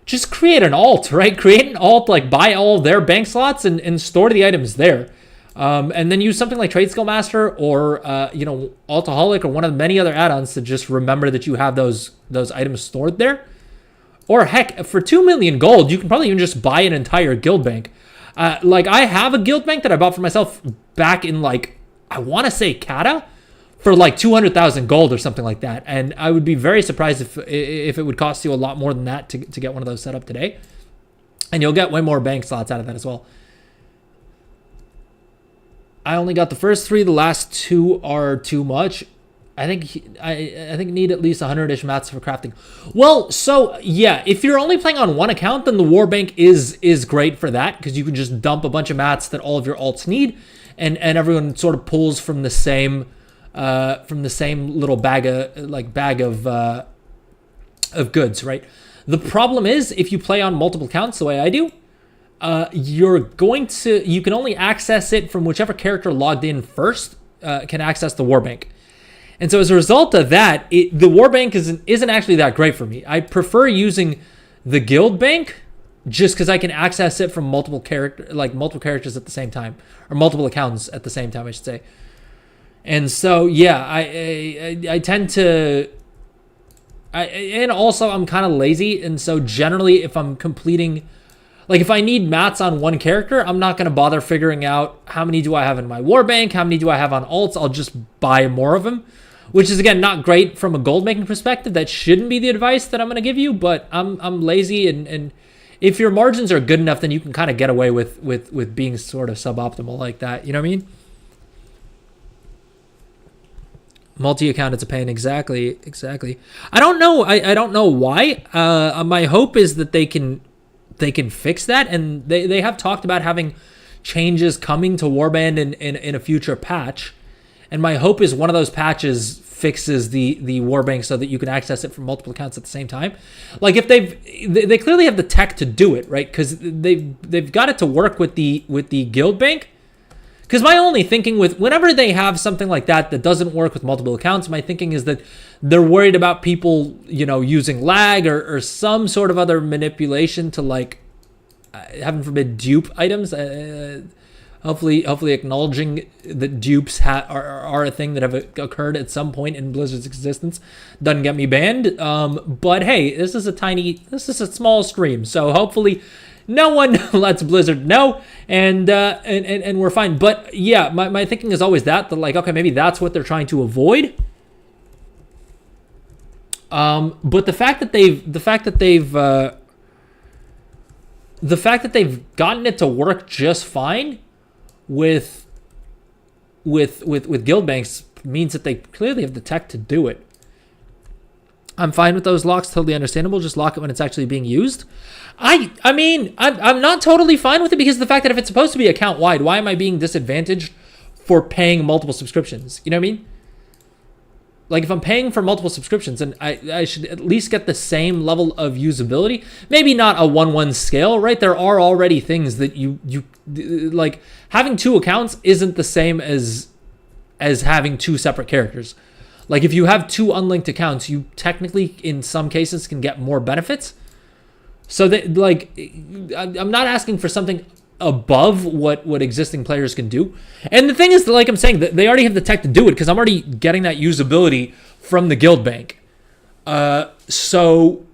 S1: just create an alt, right? Create an alt, like buy all their bank slots and store the items there. And then use something like Trade Skill Master or, Altaholic or one of the many other add-ons to just remember that you have those items stored there. Or heck, for 2 million gold, you can probably even just buy an entire guild bank. Like, I have a guild bank that I bought for myself back in, like, I want to say Kata for like 200,000 gold or something like that. And I would be very surprised if it would cost you a lot more than that to get one of those set up today. And you'll get way more bank slots out of that as well. I only got the first 3. The last 2 are too much. I think need at least 100-ish mats for crafting. Well, so yeah, if you're only playing on one account, then the warbank is great for that, because you can just dump a bunch of mats that all of your alts need, and everyone sort of pulls from the same little bag of goods, right? The problem is, if you play on multiple accounts the way I do, you can only access it from whichever character logged in first can access the warbank. And so as a result of that, the warbank isn't actually that great for me. I prefer the guild bank just because I can access it from multiple characters at the same time, or multiple accounts at the same time, I should say. And so yeah, I tend to. And also I'm kind of lazy, and so generally if I'm completing, like if I need mats on one character, I'm not going to bother figuring out how many do I have in my warbank, how many do I have on alts. I'll just buy more of them, which is again not great from a gold making perspective. That shouldn't be the advice that I'm going to give you, but I'm lazy, and if your margins are good enough, then you can kind of get away with being sort of suboptimal like that. You know what I mean? Multi-account, it's a pain. Exactly. I don't know. I don't know why. My hope is that they can fix that, and they have talked about having changes coming to Warband in a future patch, and my hope is one of those patches fixes the warbank so that you can access it from multiple accounts at the same time. Like if they clearly have the tech to do it, right? Because they've got it to work with the guild bank. Because my only thinking whenever they have something like that doesn't work with multiple accounts, my thinking is that they're worried about people, using lag or some sort of other manipulation to, like, heaven forbid, dupe items. Hopefully acknowledging that dupes are a thing that have occurred at some point in Blizzard's existence doesn't get me banned. But hey, this is a small stream, so hopefully no one lets Blizzard know, and we're fine. But yeah, my thinking is always that like, okay, maybe that's what they're trying to avoid. But the fact that they've gotten it to work just fine with guild banks means that they clearly have the tech to do it. I'm fine with those locks, totally understandable. Just lock it when it's actually being used. I mean, I'm not totally fine with it, because of the fact that if it's supposed to be account wide, why am I being disadvantaged for paying multiple subscriptions? You know what I mean? Like if I'm paying for multiple subscriptions, and I should at least get the same level of usability. Maybe not a 1-1 scale, right? There are already things that you like. Having 2 accounts isn't the same as having 2 separate characters. Like if you have 2 unlinked accounts, you technically in some cases can get more benefits. So that, like, I'm not asking for something above what existing players can do. And the thing is, like I'm saying, that they already have the tech to do it because I'm already getting that usability from the guild bank. So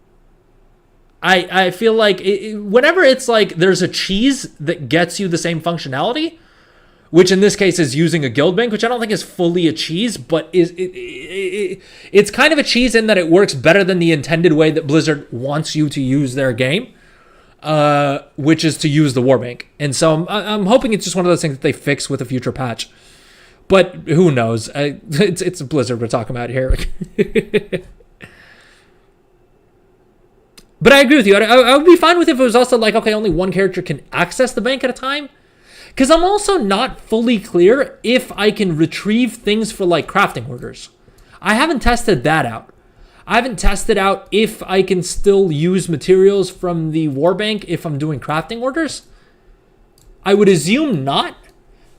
S1: I feel like whenever it's like there's a cheese that gets you the same functionality, which in this case is using a guild bank, which I don't think is fully a cheese, but it's kind of a cheese in that it works better than the intended way that Blizzard wants you to use their game, which is to use the warbank. And so I'm hoping it's just one of those things that they fix with a future patch. But who knows? It's Blizzard we're talking about here. But I agree with you. I would be fine with it if it was also like, okay, only one character can access the bank at a time. Because I'm also not fully clear if I can retrieve things for like crafting orders. I haven't tested that out. I haven't tested out if I can still use materials from the warbank if I'm doing crafting orders. I would assume not.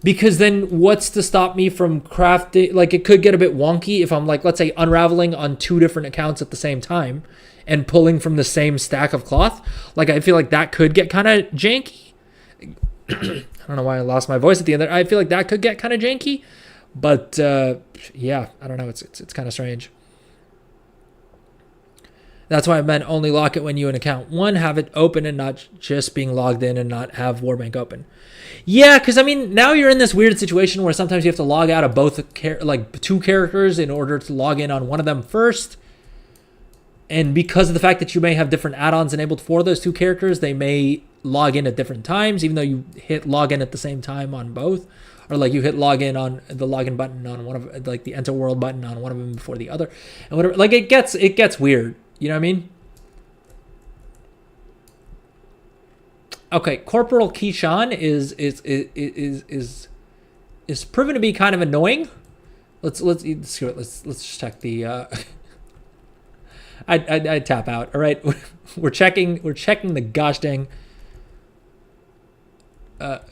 S1: Because then what's to stop me from crafting? Like, it could get a bit wonky if I'm like, let's say, unraveling on 2 different accounts at the same time and pulling from the same stack of cloth. Like, I feel like that could get kind of janky. I don't know why I lost my voice at the end there. I feel like that could get kind of janky. But, yeah, I don't know. It's kind of strange. That's why I meant only lock it when you in account 1, have it open and not just being logged in and not have Warbank open. Yeah, because I mean, now you're in this weird situation where sometimes you have to log out of both, like 2 characters in order to log in on one of them first. And because of the fact that you may have different add-ons enabled for those 2 characters, they may log in at different times, even though you hit login at the same time on both. Or like you hit login on the login button on one of, like the enter world button on one of them before the other. And whatever, like it gets weird. You know what I mean? Okay, Corporal Keyshawn is proven to be kind of annoying. Let's just check the. I tap out. All right, we're checking the gosh dang.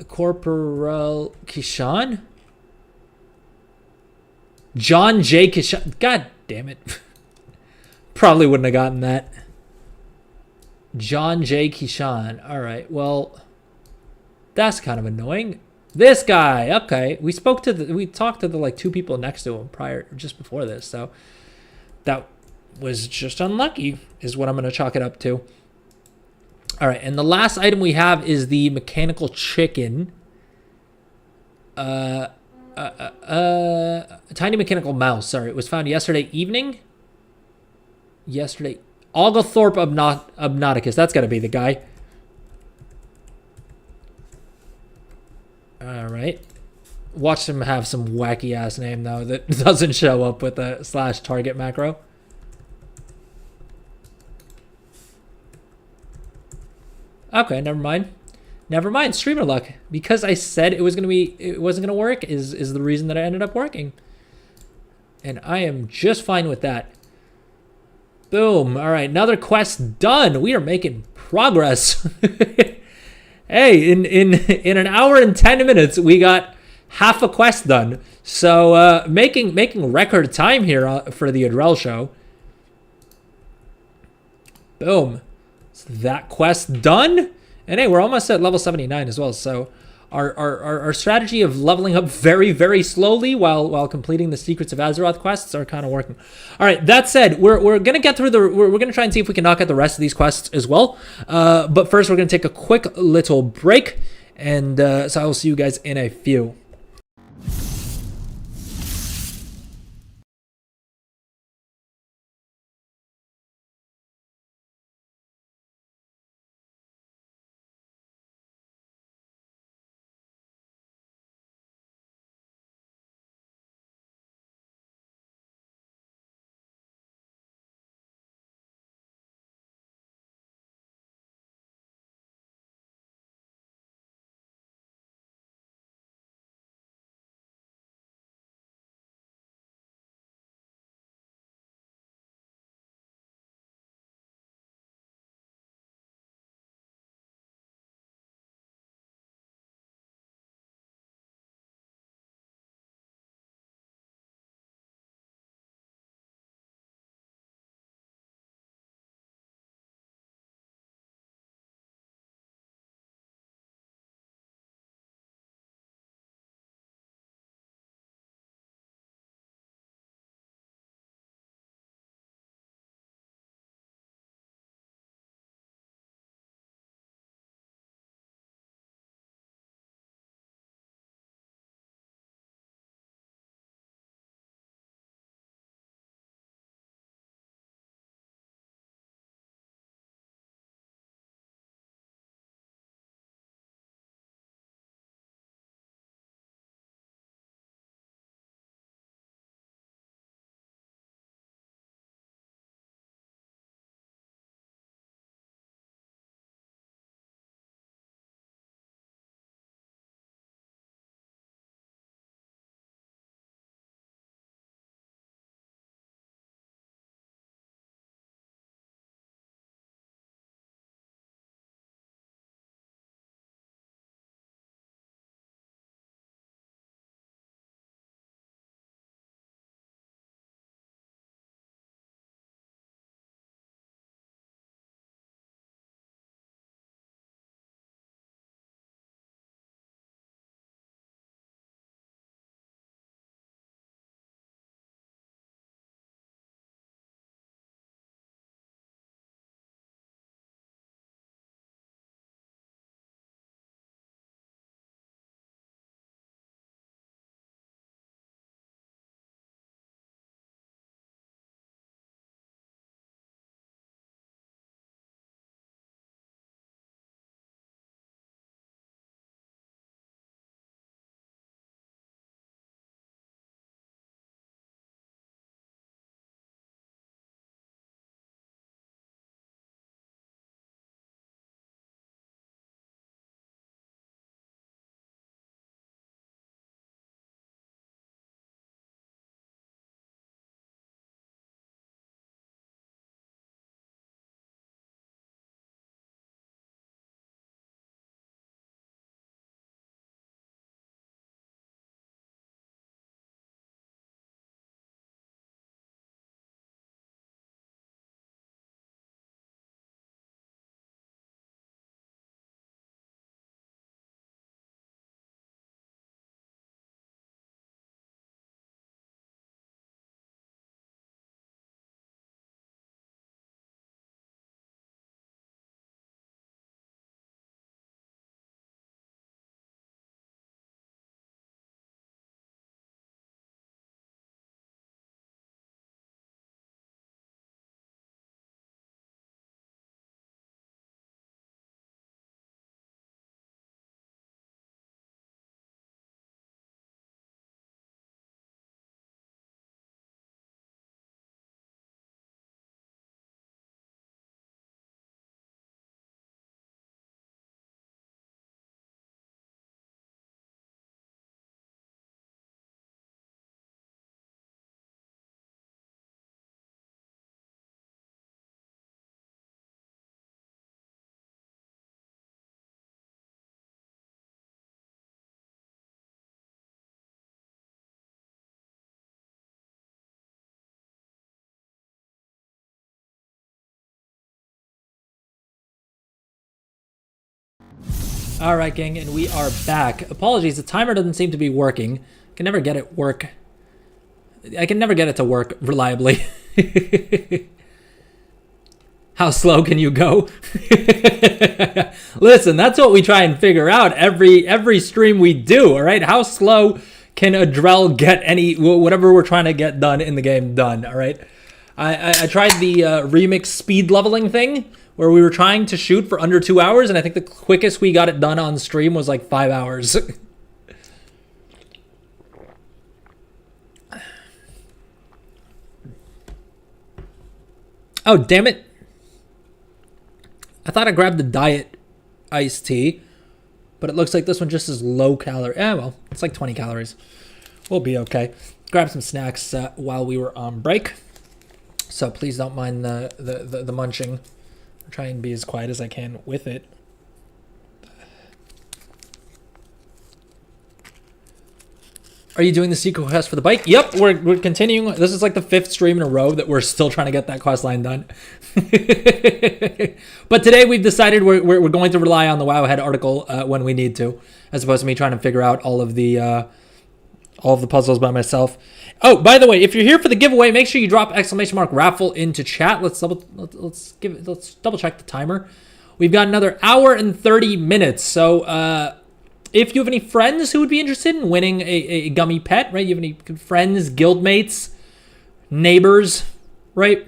S1: Corporal Keyshawn. John J. Keyshawn. God damn it. Probably wouldn't have gotten that. John J. Keyshawn. All right. Well, that's kind of annoying. This guy. Okay. We talked to the like 2 people next to him just before this. So that was just unlucky is what I'm going to chalk it up to. All right. And the last item we have is the mechanical chicken. Tiny mechanical mouse. Sorry. It was found yesterday evening. Oglethorpe Obnoticus. That's got to be the guy. All right. Watch him have some wacky ass name though that doesn't show up with a /target macro. Okay, never mind. Streamer luck, because I said it wasn't gonna work is the reason that it ended up working, and I am just fine with that. Boom. All right, another quest done. We are making progress. Hey, in an hour and 10 minutes, we got half a quest done. So making record time here for the Adrel show. Boom. So that quest done. And hey, we're almost at level 79 as well. So our strategy of leveling up very, very slowly while completing the Secrets of Azeroth quests are kind of working. All right, that said, we're going to get through we're going to try and see if we can knock out the rest of these quests as well. But first, we're going to take a quick little break. And so I will see you guys in a few. All right, gang, and we are back. Apologies, the timer doesn't seem to be working. I can never get it to work reliably. How slow can you go? Listen, that's what we try and figure out every stream we do, all right? How slow can a Drell get whatever we're trying to get done in the game done, all right? I tried the remix speed leveling thing where we were trying to shoot for under 2 hours, and I think the quickest we got it done on stream was like 5 hours. Oh, damn it. I thought I grabbed the diet iced tea, but it looks like this one just is low calorie. Well, it's like 20 calories. We'll be okay. Grab some snacks while we were on break. So please don't mind the munching. I'll try and be as quiet as I can with it. Are you doing the secret quest for the bike? Yep, we're continuing. This is like the 5th stream in a row that we're still trying to get that quest line done. But today we've decided we're going to rely on the Wowhead article when we need to, as opposed to me trying to figure out all of the puzzles by myself. Oh, by the way, if you're here for the giveaway, make sure you drop !raffle into chat. Let's double check the timer. We've got another hour and 30 minutes. So if you have any friends who would be interested in winning a gummy pet, right? You have any friends, guildmates, neighbors, right?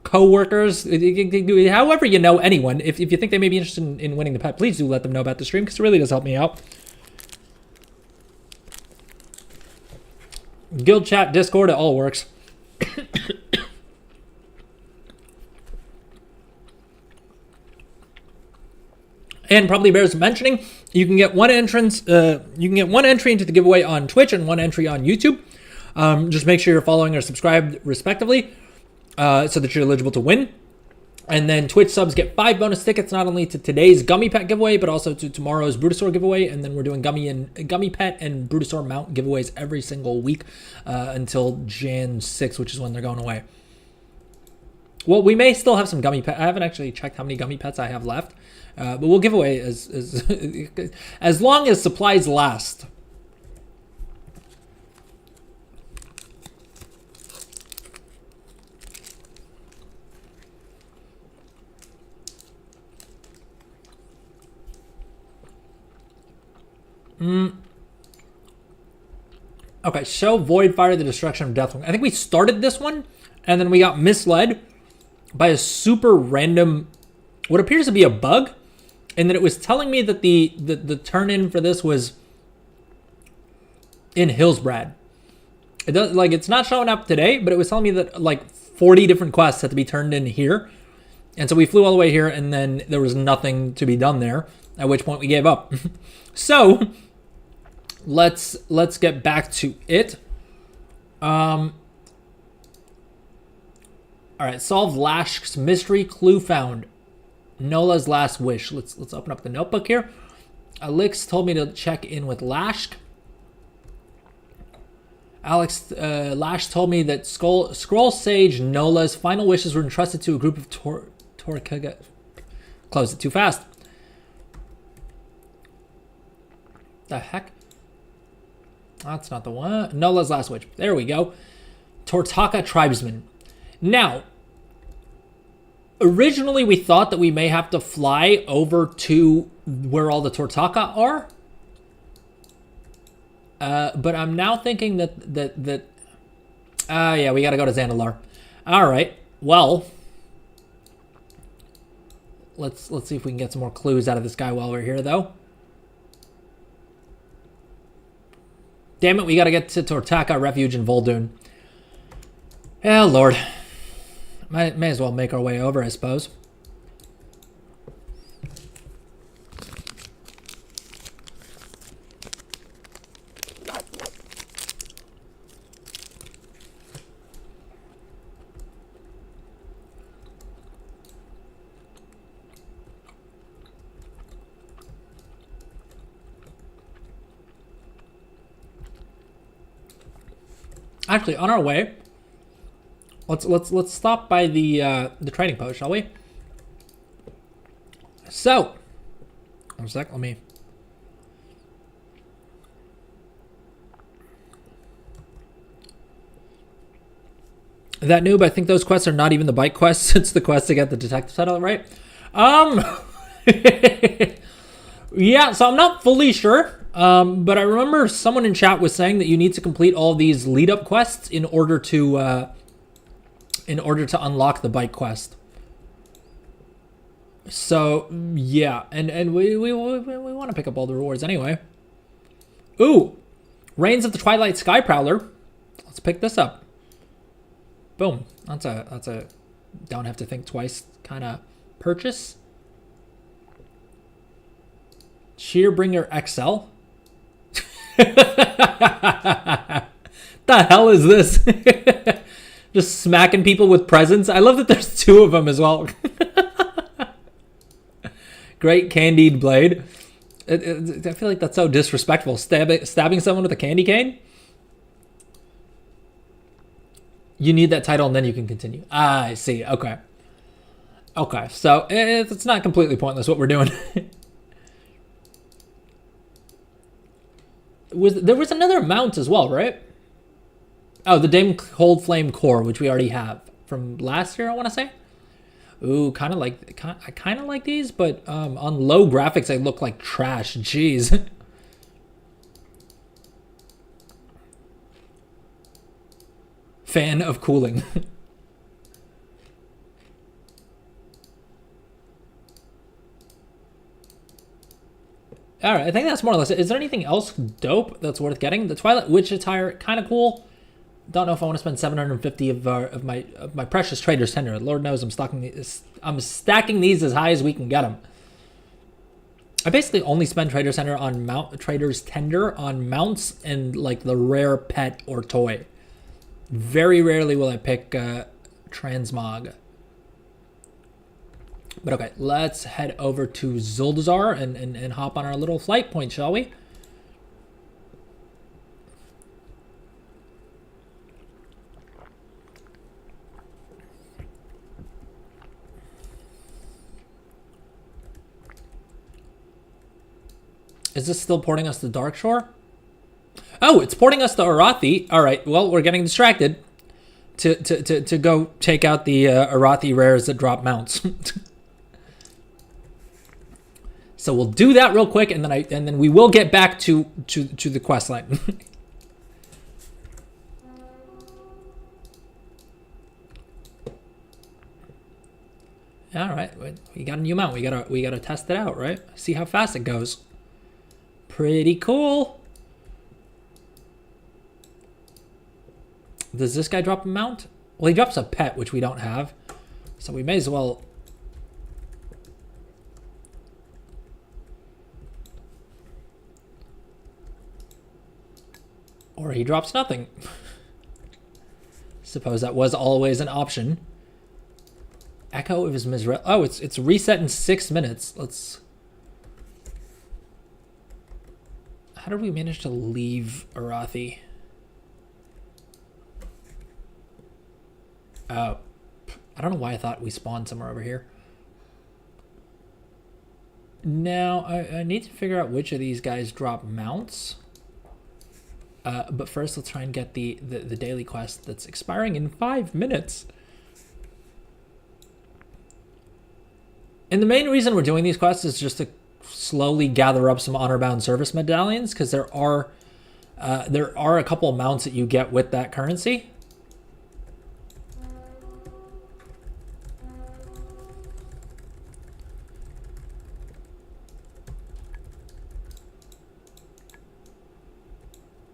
S1: Co-workers, however you know anyone. If you think they may be interested in winning the pet, please do let them know about the stream, because it really does help me out. Guild chat, Discord, it all works. And probably bears mentioning, you can get one entrance. You can get one entry into the giveaway on Twitch and one entry on YouTube. Just make sure you're following or subscribed respectively, so that you're eligible to win. And then Twitch subs get 5 bonus tickets, not only to today's Gummy Pet giveaway, but also to tomorrow's Brutosaur giveaway. And then we're doing Gummy Pet and Brutosaur mount giveaways every single week until Jan 6th, which is when they're going away. Well, we may still have some Gummy Pet. I haven't actually checked how many Gummy Pets I have left, but we'll give away as long as supplies last. Okay, show Void Fire the Destruction of Deathwing. I think we started this one, and then we got misled by a super random, what appears to be a bug, and then it was telling me that the turn-in for this was in Hillsbrad. It does, like, it's not showing up today, but it was telling me that like 40 different quests had to be turned in here, and so we flew all the way here, and then there was nothing to be done there, at which point we gave up. So let's get back to it. All right, solve Lashk's mystery, clue found. Nola's last wish. Let's open up the notebook here. Alex told me to check in with Lashk. Lash told me that Scroll Sage Nola's final wishes were entrusted to a group of Torkaga. Closed it too fast. The heck? That's not the one. Nola's last wish. There we go. Tortaka tribesmen. Now, originally we thought that we may have to fly over to where all the Tortaka are. But I'm now thinking that yeah, we got to go to Zandalar. All right. Well, let's see if we can get some more clues out of this guy while we're here, though. Damn it, we got to get to Tortaka Refuge in Vol'dun. Oh, Lord. May as well make our way over, I suppose. Actually, on our way, let's stop by the trading post, shall we? So, One sec, let me... That noob, I think those quests are not even the bike quests. It's the quest to get the detective title, right? Yeah, so I'm not fully sure. But I remember someone in chat was saying that you need to complete all these lead-up quests in order to unlock the bike quest. So yeah, and we want to pick up all the rewards anyway. Ooh, Reigns of the Twilight Sky Prowler. Let's pick this up. Boom. That's a don't have to think twice kind of purchase. Shearbringer XL. The hell is this? Just smacking people with presents. I love that there's two of them as well. Great candied blade. I feel like that's so disrespectful. Stabbing someone with a candy cane? You need that title and then you can continue. Ah, I see. Okay. Okay, so it's not completely pointless what we're doing. There was another mount as well, right? Oh, the Dame Cold Flame Core, which we already have from last year, I want to say. Ooh, I kind of like these, but on low graphics, they look like trash. Jeez. Fan of cooling. All right, I think that's more or less it. Is there anything else dope that's worth getting? The Twilight Witch attire, kind of cool. Don't know if I want to spend 750 of my precious Trader's Tender. Lord knows I'm stacking these as high as we can get them. I basically only spend Trader's Tender on mounts and like the rare pet or toy. Very rarely will I pick Transmog. But okay, let's head over to Zuldazar and hop on our little flight point, shall we? Is this still porting us to Darkshore? Oh, it's porting us to Arathi. All right, well, we're getting distracted to go take out the Arathi rares that drop mounts. So we'll do that real quick, and then we will get back to the quest line. All right, we got a new mount. We gotta test it out, right? See how fast it goes. Pretty cool. Does this guy drop a mount? Well, he drops a pet, which we don't have, so we may as well. Or he drops nothing. Suppose that was always an option. Echo of his Mizrael. Oh, it's reset in 6 minutes. Let's. How did we manage to leave Arathi? Oh, I don't know why I thought we spawned somewhere over here. Now I need to figure out which of these guys drop mounts. But first, let's try and get the daily quest that's expiring in 5 minutes. And the main reason we're doing these quests is just to slowly gather up some honor-bound service medallions, because there are a couple of mounts that you get with that currency.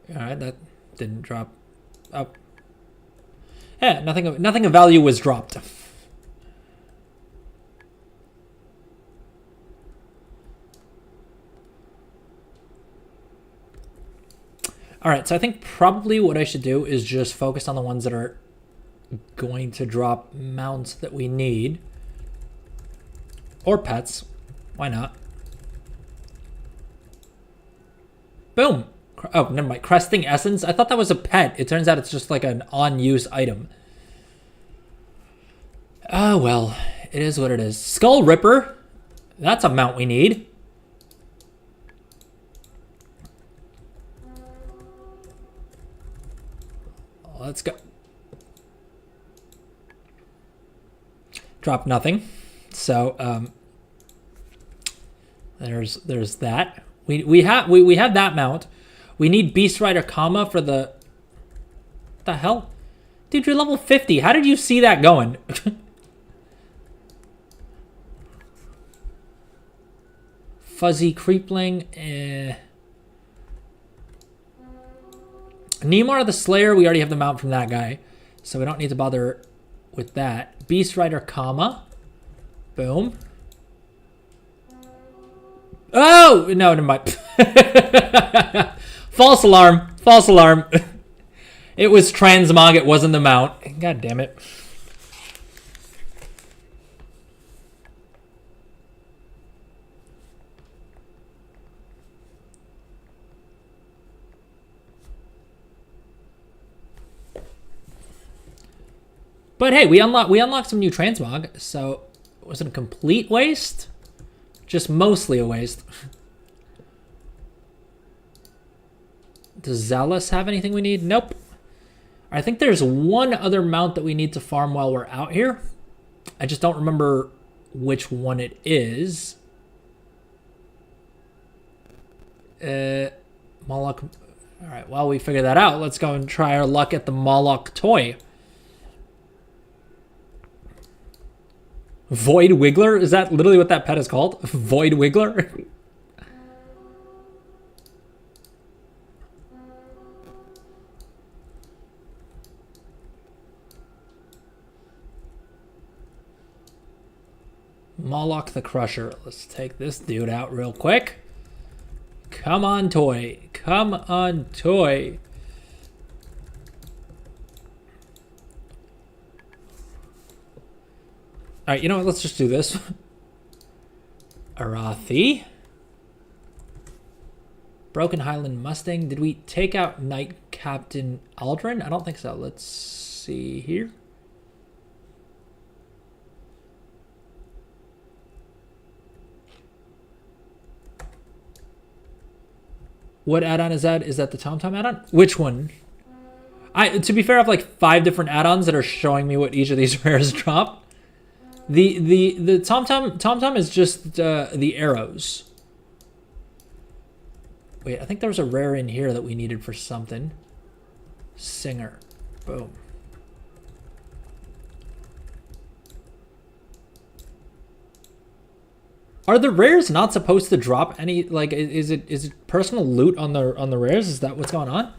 S1: All right, that didn't drop up. Yeah, nothing of value was dropped. All right, so I think probably what I should do is just focus on the ones that are going to drop mounts that we need. Or pets. Why not? Boom. Oh, never mind. Cresting Essence. I thought that was a pet. It turns out it's just like an on-use item. Oh, well. It is what it is. Skull Ripper. That's a mount we need. let's go. Drop nothing. So there's that. We have that mount. We need Beast Rider comma for the... What the hell? Dude, you're level 50. How did you see that going? Fuzzy Creepling. Neymar the Slayer, we already have the mount from that guy. So we don't need to bother with that. Beast Rider comma. Boom. Oh! No, never mind. False alarm. False alarm. It was transmog, it wasn't the mount. God damn it. But hey, we unlocked some new transmog, so it wasn't a complete waste. Just mostly a waste. Does Zealous have anything we need? Nope. I think there's one other mount that we need to farm while we're out here. I just don't remember which one it is. Moloch. All right, while we figure that out, let's go and try our luck at the Moloch toy. Void Wiggler? Is that literally what that pet is called? Void Wiggler? Moloch the Crusher. Let's take this dude out real quick. Come on, toy. Come on, toy. All right, you know what? Let's just do this. Arathi. Broken Highland Mustang. Did we take out Knight Captain Aldrin? I don't think so. Let's see here. What add-on is that? Is that the TomTom add-on? Which one? To be fair, I have like 5 different add-ons that are showing me what each of these rares drop. The TomTom is just the arrows. Wait, I think there was a rare in here that we needed for something. Singer. Boom. Are the rares not supposed to drop any, like, is it personal loot on the rares? Is that what's going on?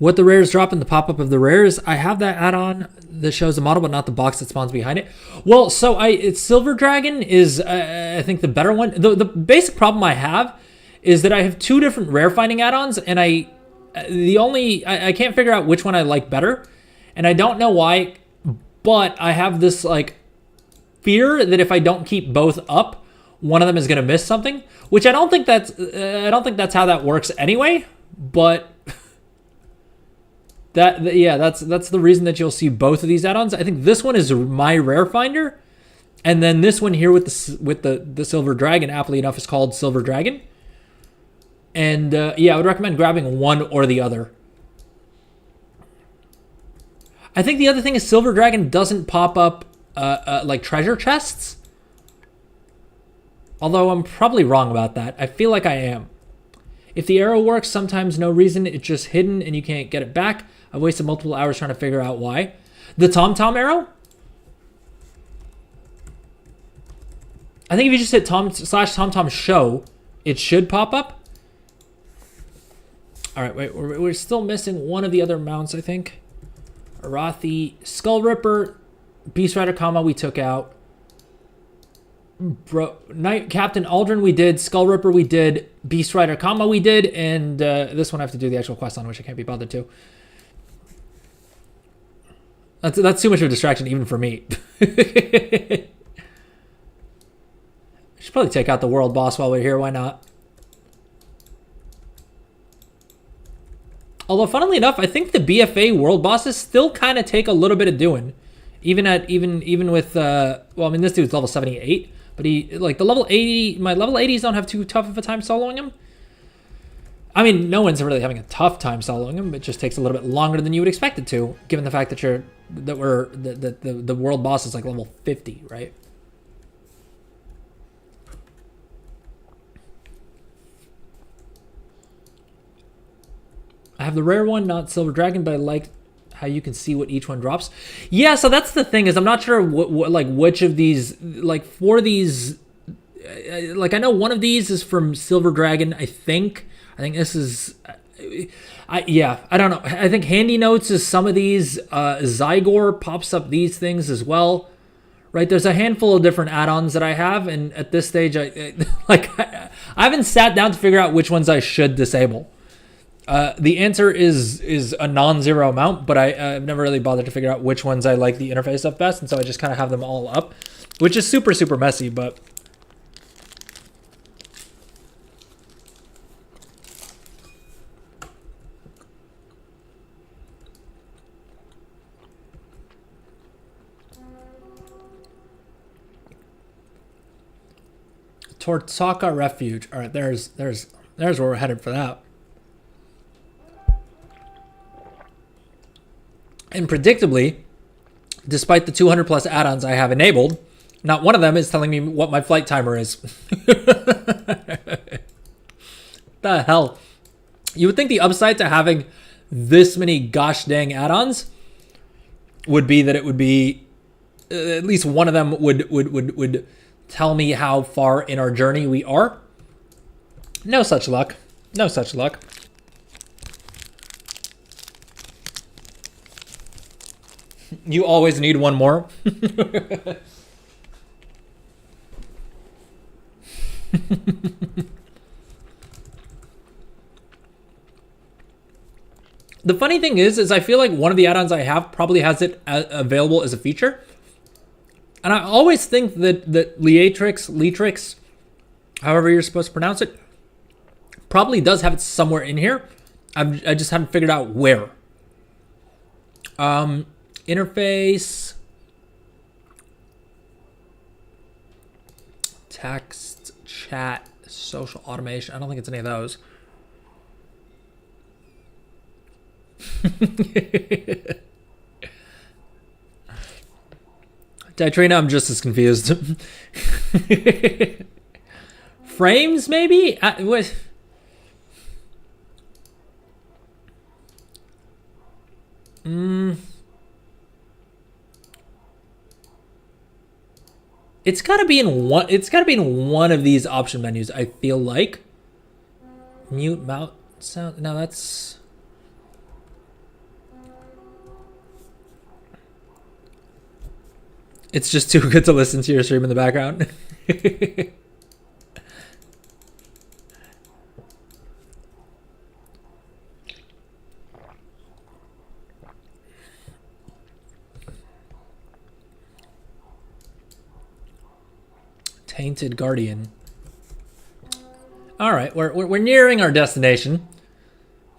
S1: What the rares drop in the pop-up of the rares. I have that add-on that shows the model, but not the box that spawns behind it. Well, so it's Silver Dragon is, I think, the better one. The basic problem I have is that I have 2 different rare finding add-ons, and I can't figure out which one I like better, and I don't know why, but I have this like fear that if I don't keep both up, one of them is gonna miss something, which I don't think that's how that works anyway, but. That's the reason that you'll see both of these add-ons. I think this one is my rare finder, and then this one here with the Silver Dragon, aptly enough, is called Silver Dragon. And yeah, I would recommend grabbing one or the other. I think the other thing is Silver Dragon doesn't pop up like treasure chests. Although I'm probably wrong about that. I feel like I am. If the arrow works, sometimes no reason, it's just hidden and you can't get it back. I've wasted multiple hours trying to figure out why. The TomTom arrow? I think if you just hit /TomTom show, it should pop up. All right, wait, we're still missing one of the other mounts, I think. Arathi, Skull Ripper, Beast Rider comma we took out. Knight Captain Aldrin we did, Skull Ripper we did, Beast Rider comma we did, and this one I have to do the actual quest on, which I can't be bothered to. That's too much of a distraction even for me. Should probably take out the world boss while we're here. Why not? Although, funnily enough, I think the BFA world bosses still kind of take a little bit of doing. Even with, well, I mean, this dude's level 78. But he, like, the level 80, my level 80s don't have too tough of a time soloing him. I mean, no one's really having a tough time soloing him. It just takes a little bit longer than you would expect it to, given the fact that the world boss is like level 50, right? I have the rare one, not Silver Dragon, but I like how you can see what each one drops. Yeah, so that's the thing, is I'm not sure what like which of these, like for these, like I know one of these is from Silver Dragon, I think this is, I don't know. I think Handy Notes is some of these. Zygor pops up these things as well, right? There's a handful of different add-ons that I have, and at this stage, I haven't sat down to figure out which ones I should disable. The answer is a non-zero amount, but I've never really bothered to figure out which ones I like the interface of best, and so I just kind of have them all up, which is super, super messy, but... Tortaka Refuge. All right, there's where we're headed for that. And predictably, despite the 200 plus add-ons I have enabled, not one of them is telling me what my flight timer is. The hell? You would think the upside to having this many gosh dang add-ons would be that it would be at least one of them would tell me how far in our journey we are. No such luck. No such luck. You always need one more. The funny thing is I feel like one of the add-ons I have probably has it available as a feature. And I always think that Leatrix, however you're supposed to pronounce it, probably does have it somewhere in here. I just haven't figured out where. Interface, text, chat, social automation. I don't think it's any of those. Titrina, I'm just as confused. Frames, maybe? What? It's gotta be in one. It's gotta be in one of these option menus. I feel like mute mount sound. No, that's. It's just too good to listen to your stream in the background. Tainted Guardian. All right, we're nearing our destination.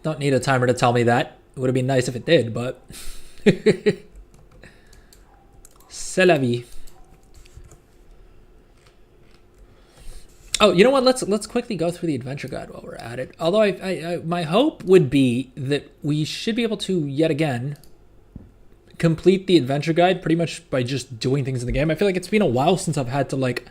S1: Don't need a timer to tell me that. It would have been nice if it did, but c'est la vie. Oh, you know what? Let's quickly go through the adventure guide while we're at it. Although I my hope would be that we should be able to yet again complete the adventure guide pretty much by just doing things in the game. I feel like it's been a while since I've had to like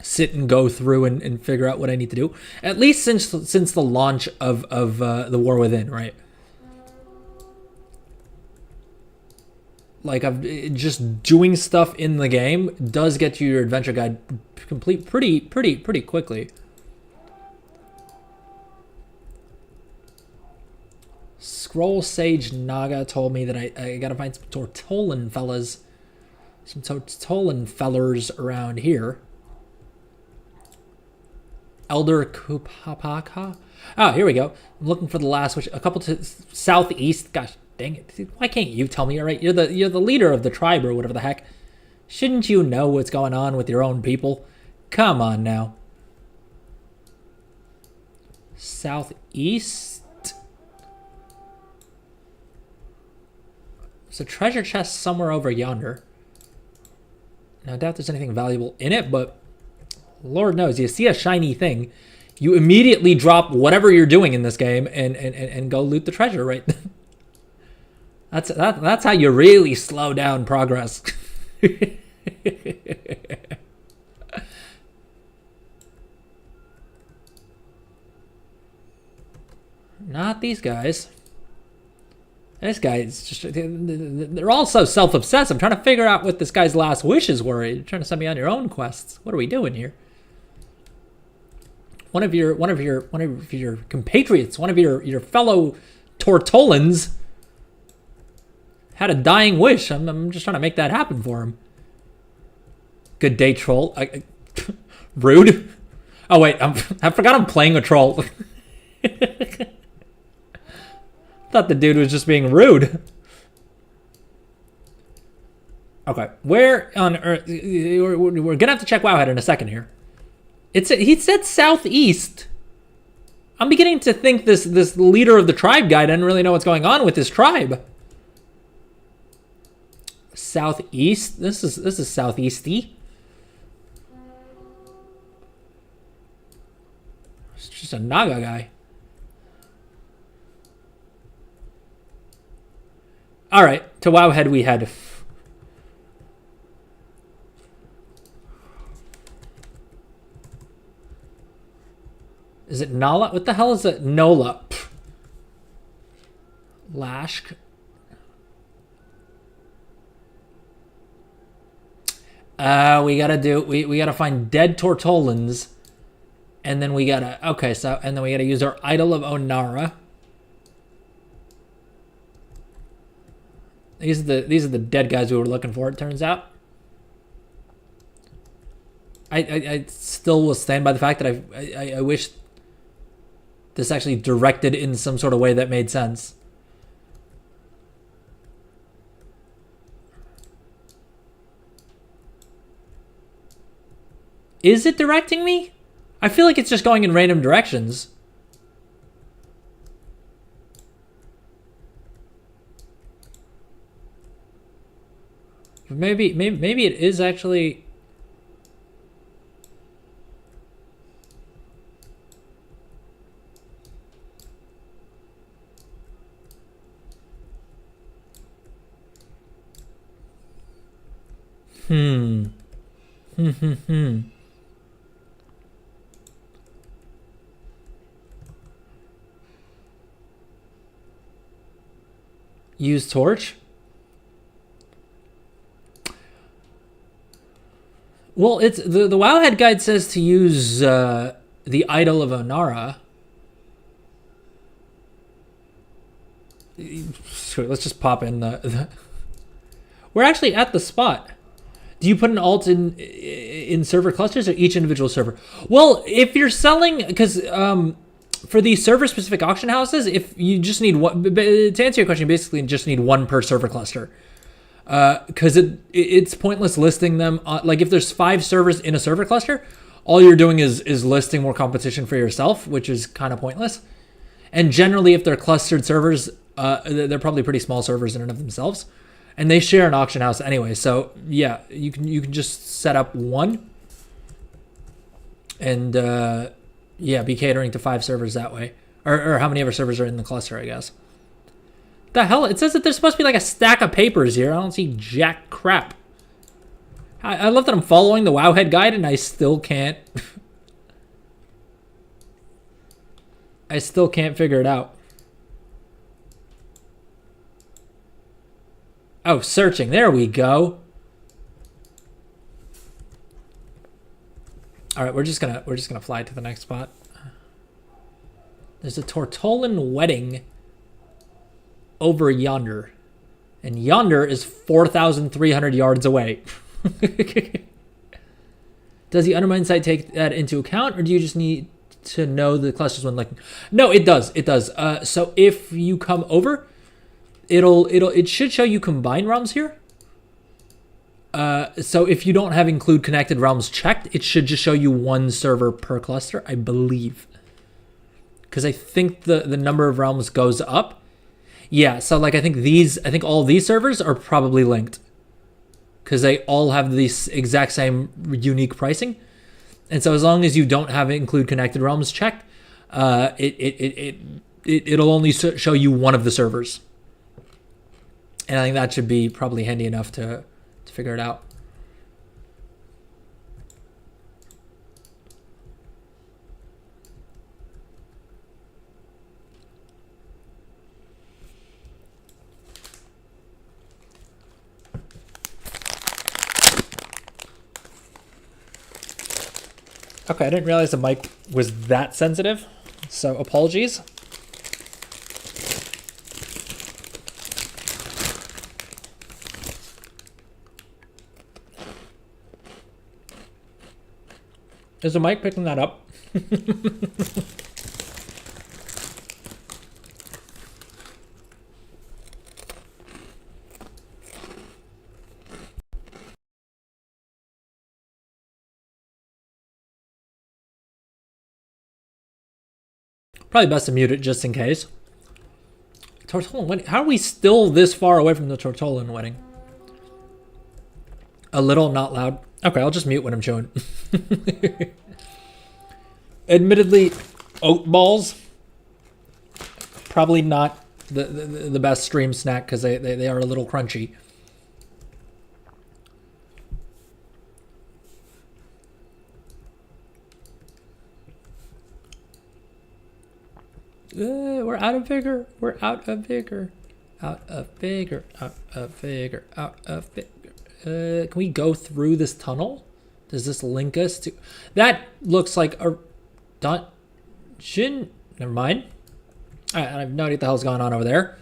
S1: sit and go through and figure out what I need to do. At least since the launch of the War Within, right? Like just doing stuff in the game does get you your adventure guide complete pretty quickly. Scroll Sage Naga told me that I gotta find some Tortolan fellas. Some Tortolan fellers around here. Elder Kupapaka. Oh, here we go. I'm looking for the last, which a couple to southeast. Gosh dang it! Why can't you tell me? All right, you're the leader of the tribe or whatever the heck. Shouldn't you know what's going on with your own people? Come on now. Southeast? There's a treasure chest somewhere over yonder. Now, I doubt there's anything valuable in it, but Lord knows, you see a shiny thing, you immediately drop whatever you're doing in this game and go loot the treasure, right? That's how you really slow down progress. Not these guys. This guy is just, they're all so self-obsessed. I'm trying to figure out what this guy's last wishes were. You're trying to send me on your own quests. What are we doing here? One of your compatriots, one of your fellow Tortolans had a dying wish. I'm just trying to make that happen for him. Good day, troll. Rude. Oh wait, I forgot I'm playing a troll. Thought the dude was just being rude. Okay, where on earth? We're gonna have to check Wowhead in a second here. He said southeast. I'm beginning to think this leader of the tribe guy doesn't really know what's going on with his tribe. Southeast. This is southeasty. It's just a Naga guy. All right, to Wowhead we head. Is it Nala? What the hell is it? Nola. Lashk. We gotta find dead Tortolans, and then we gotta use our Idol of Onara. These are the dead guys we were looking for, it turns out. I still will stand by the fact that I wish this actually directed in some sort of way that made sense. Is it directing me? I feel like it's just going in random directions. Maybe it is actually. Use torch? Well, it's the Wowhead guide says to use the Idol of Onara. Sure, let's just pop in the. We're actually at the spot. Do you put an alt in server clusters or each individual server? Well, if you're selling, because for these server-specific auction houses, if you just need one, to answer your question, you basically just need one per server cluster. Because it's pointless listing them. Like if there's 5 servers in a server cluster, all you're doing is listing more competition for yourself, which is kind of pointless. And generally, if they're clustered servers, they're probably pretty small servers in and of themselves. And they share an auction house anyway, so yeah, you can just set up one, and yeah, be catering to 5 servers that way, or how many other servers are in the cluster, I guess. The hell? It says that there's supposed to be like a stack of papers here. I don't see jack crap. I love that I'm following the Wowhead guide and I still can't. I still can't figure it out. Oh, searching. There we go. All right, we're just gonna fly to the next spot. There's a Tortolan wedding over yonder, and yonder is 4,300 yards away. Does the Undermine site take that into account, or do you just need to know the clusters when looking? No, it does. It does. So if you come over, it should show you combined realms here. So if you don't have include connected realms checked, it should just show you one server per cluster, I believe. Because I think the number of realms goes up. Yeah, so like I think all of these servers are probably linked. Because they all have this exact same unique pricing. And so as long as you don't have include connected realms checked, it'll only show you one of the servers. And I think that should be probably handy enough to figure it out. Okay, I didn't realize the mic was that sensitive, so apologies. Is the mic picking that up? Probably best to mute it just in case. Tortollan wedding. How are we still this far away from the Tortollan wedding? A little, not loud. Okay, I'll just mute when I'm chewing. Admittedly, oat balls, probably not the best stream snack because they are a little crunchy. We're out of vigor. We're out of vigor. Out of vigor. Out of vigor. Out of vigor. Can we go through this tunnel? Does this link us to... That looks like a dungeon. Never mind. I have no idea what the hell's going on over there.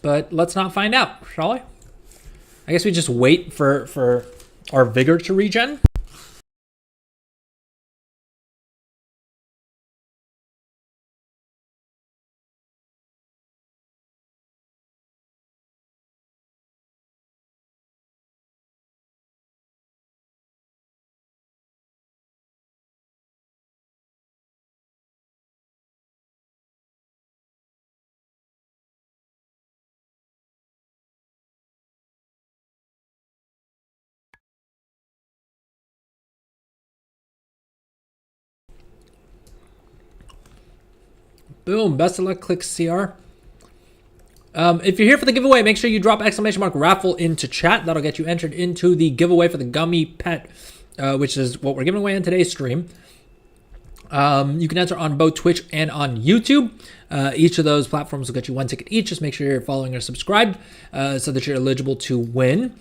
S1: But let's not find out, shall we? I guess we just wait for our vigor to regen. Boom, best of luck, click CR. If you're here for the giveaway, make sure you drop ! raffle into chat. That'll get you entered into the giveaway for the Gummi pet, which is what we're giving away on today's stream. You can enter on both Twitch and on YouTube. Each of those platforms will get you one ticket each. Just make sure you're following or subscribed so that you're eligible to win.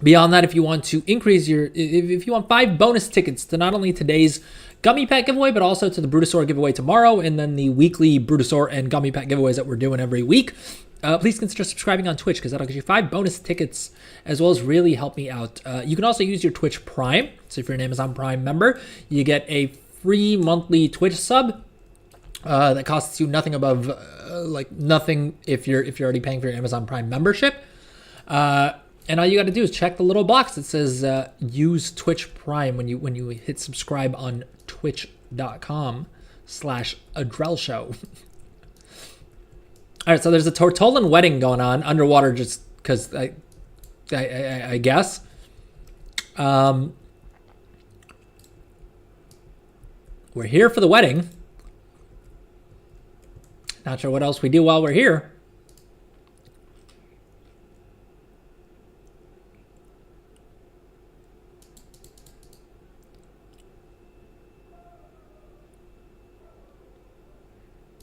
S1: Beyond that, if you want to increase if you want 5 bonus tickets to not only today's Gummi Pet giveaway, but also to the Brutosaur giveaway tomorrow, and then the weekly Brutosaur and Gummi Pet giveaways that we're doing every week, please consider subscribing on Twitch because that'll get you 5 bonus tickets as well as really help me out. You can also use your Twitch Prime. So if you're an Amazon Prime member, you get a free monthly Twitch sub that costs you nothing above nothing if you're already paying for your Amazon Prime membership. And all you got to do is check the little box that says use Twitch Prime when you hit subscribe on twitch.com/adrelshow. All right, so there's a Tortollan wedding going on underwater just because I guess. We're here for the wedding. Not sure what else we do while we're here.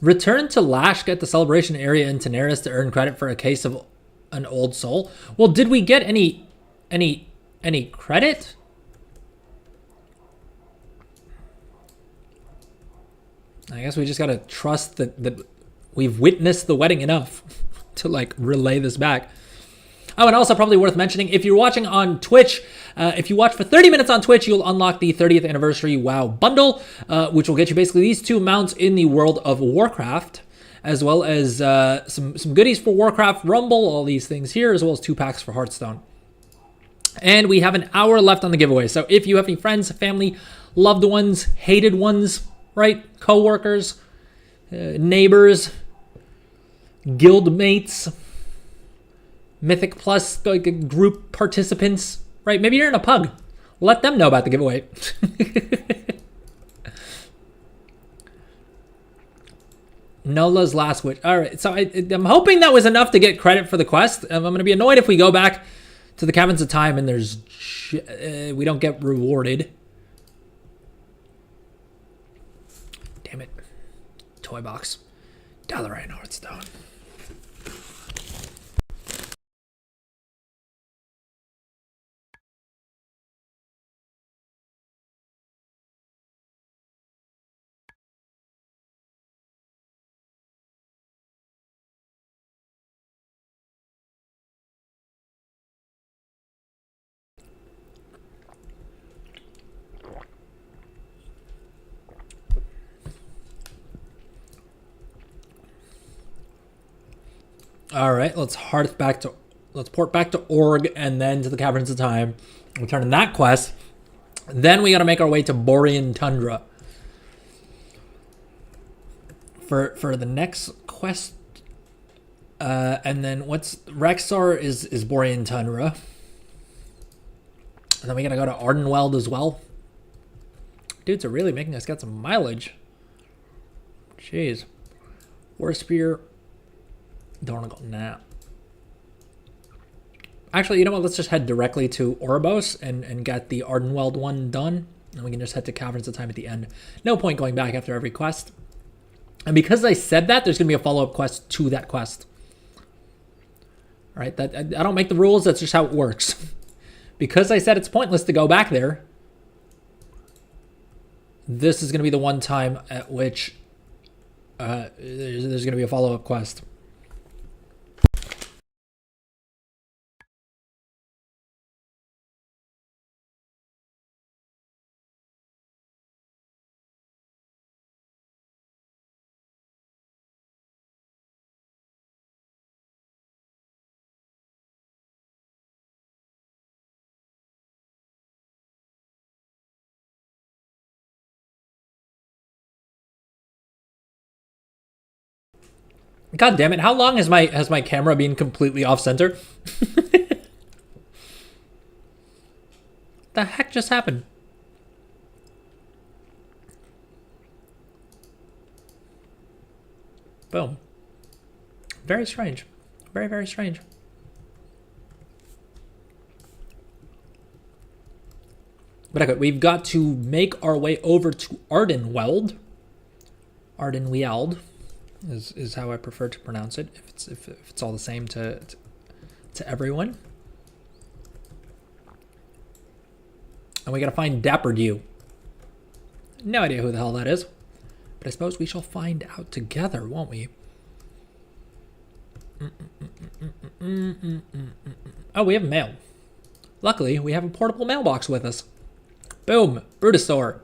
S1: Return to Lashk at the celebration area in Tenaris to earn credit for a case of an old soul. Well, did we get any credit? I guess we just gotta trust that we've witnessed the wedding enough to relay this back. Oh, and also probably worth mentioning, if you're watching on Twitch, if you watch for 30 minutes on Twitch, you'll unlock the 30th anniversary WoW bundle, which will get you basically these 2 mounts in the world of Warcraft, as well as some goodies for Warcraft Rumble, all these things here, as well as 2 packs for Hearthstone. And we have an hour left on the giveaway. So if you have any friends, family, loved ones, hated ones, right? Co-workers, neighbors, guild mates, Mythic Plus like, group participants, right? Maybe you're in a pug. Let them know about the giveaway. Nola's last wish. All right, so I'm hoping that was enough to get credit for the quest. I'm going to be annoyed if we go back to the Caverns of Time and we don't get rewarded. Damn it. Toy box. Dollarine Hearthstone. All right, let's port back to Org and then to the Caverns of Time. Return that quest. Then we got to make our way to Borean Tundra. For the next quest, and then what's Rexar is Borean Tundra. And then we gotta go to Ardenweld as well. Dudes are really making us get some mileage. Jeez. War Spear. Don't want to go now. Actually, you know what? Let's just head directly to Oribos and get the Ardenweld one done. And we can just head to Caverns of Time at the end. No point going back after every quest. And because I said that, there's going to be a follow-up quest to that quest. All right? I don't make the rules. That's just how it works. Because I said it's pointless to go back there, this is going to be the one time at which there's going to be a follow-up quest. God damn it! How long has my camera been completely off center? The heck just happened? Boom. Very strange. Very, very strange. But okay, we've got to make our way over to Ardenweld. Ardenweld is how I prefer to pronounce it. If it's all the same to everyone. And we gotta find Dapper Dew. No idea who the hell that is. But I suppose we shall find out together, won't we? Oh, we have mail. Luckily, we have a portable mailbox with us. Boom. Brutosaur.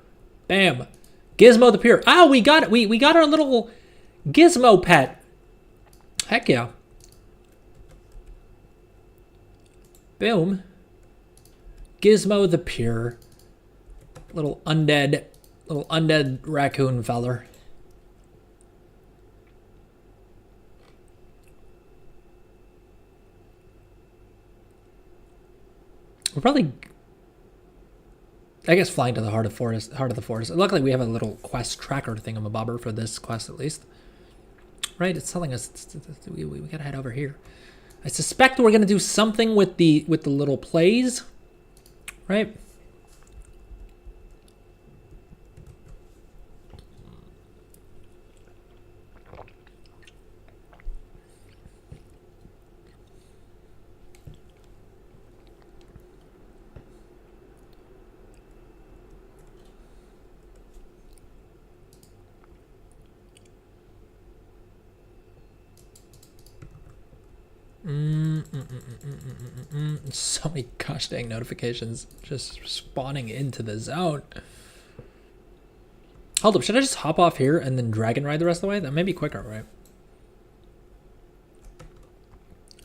S1: Bam. Gizmo the Pure. Oh, we got it. We got our little Gizmo pet. Heck yeah. Boom. Gizmo the Pure. Little undead raccoon feller. We're probably, I guess, flying to the heart of the forest. Luckily, we have a little quest tracker thingamabobber for this quest, at least. Right? It's telling us we gotta head over here. I suspect we're gonna do something with the little plays, right? So many gosh dang notifications just spawning into the zone. Hold up, should I just hop off here and then dragon ride the rest of the way? That may be quicker, right?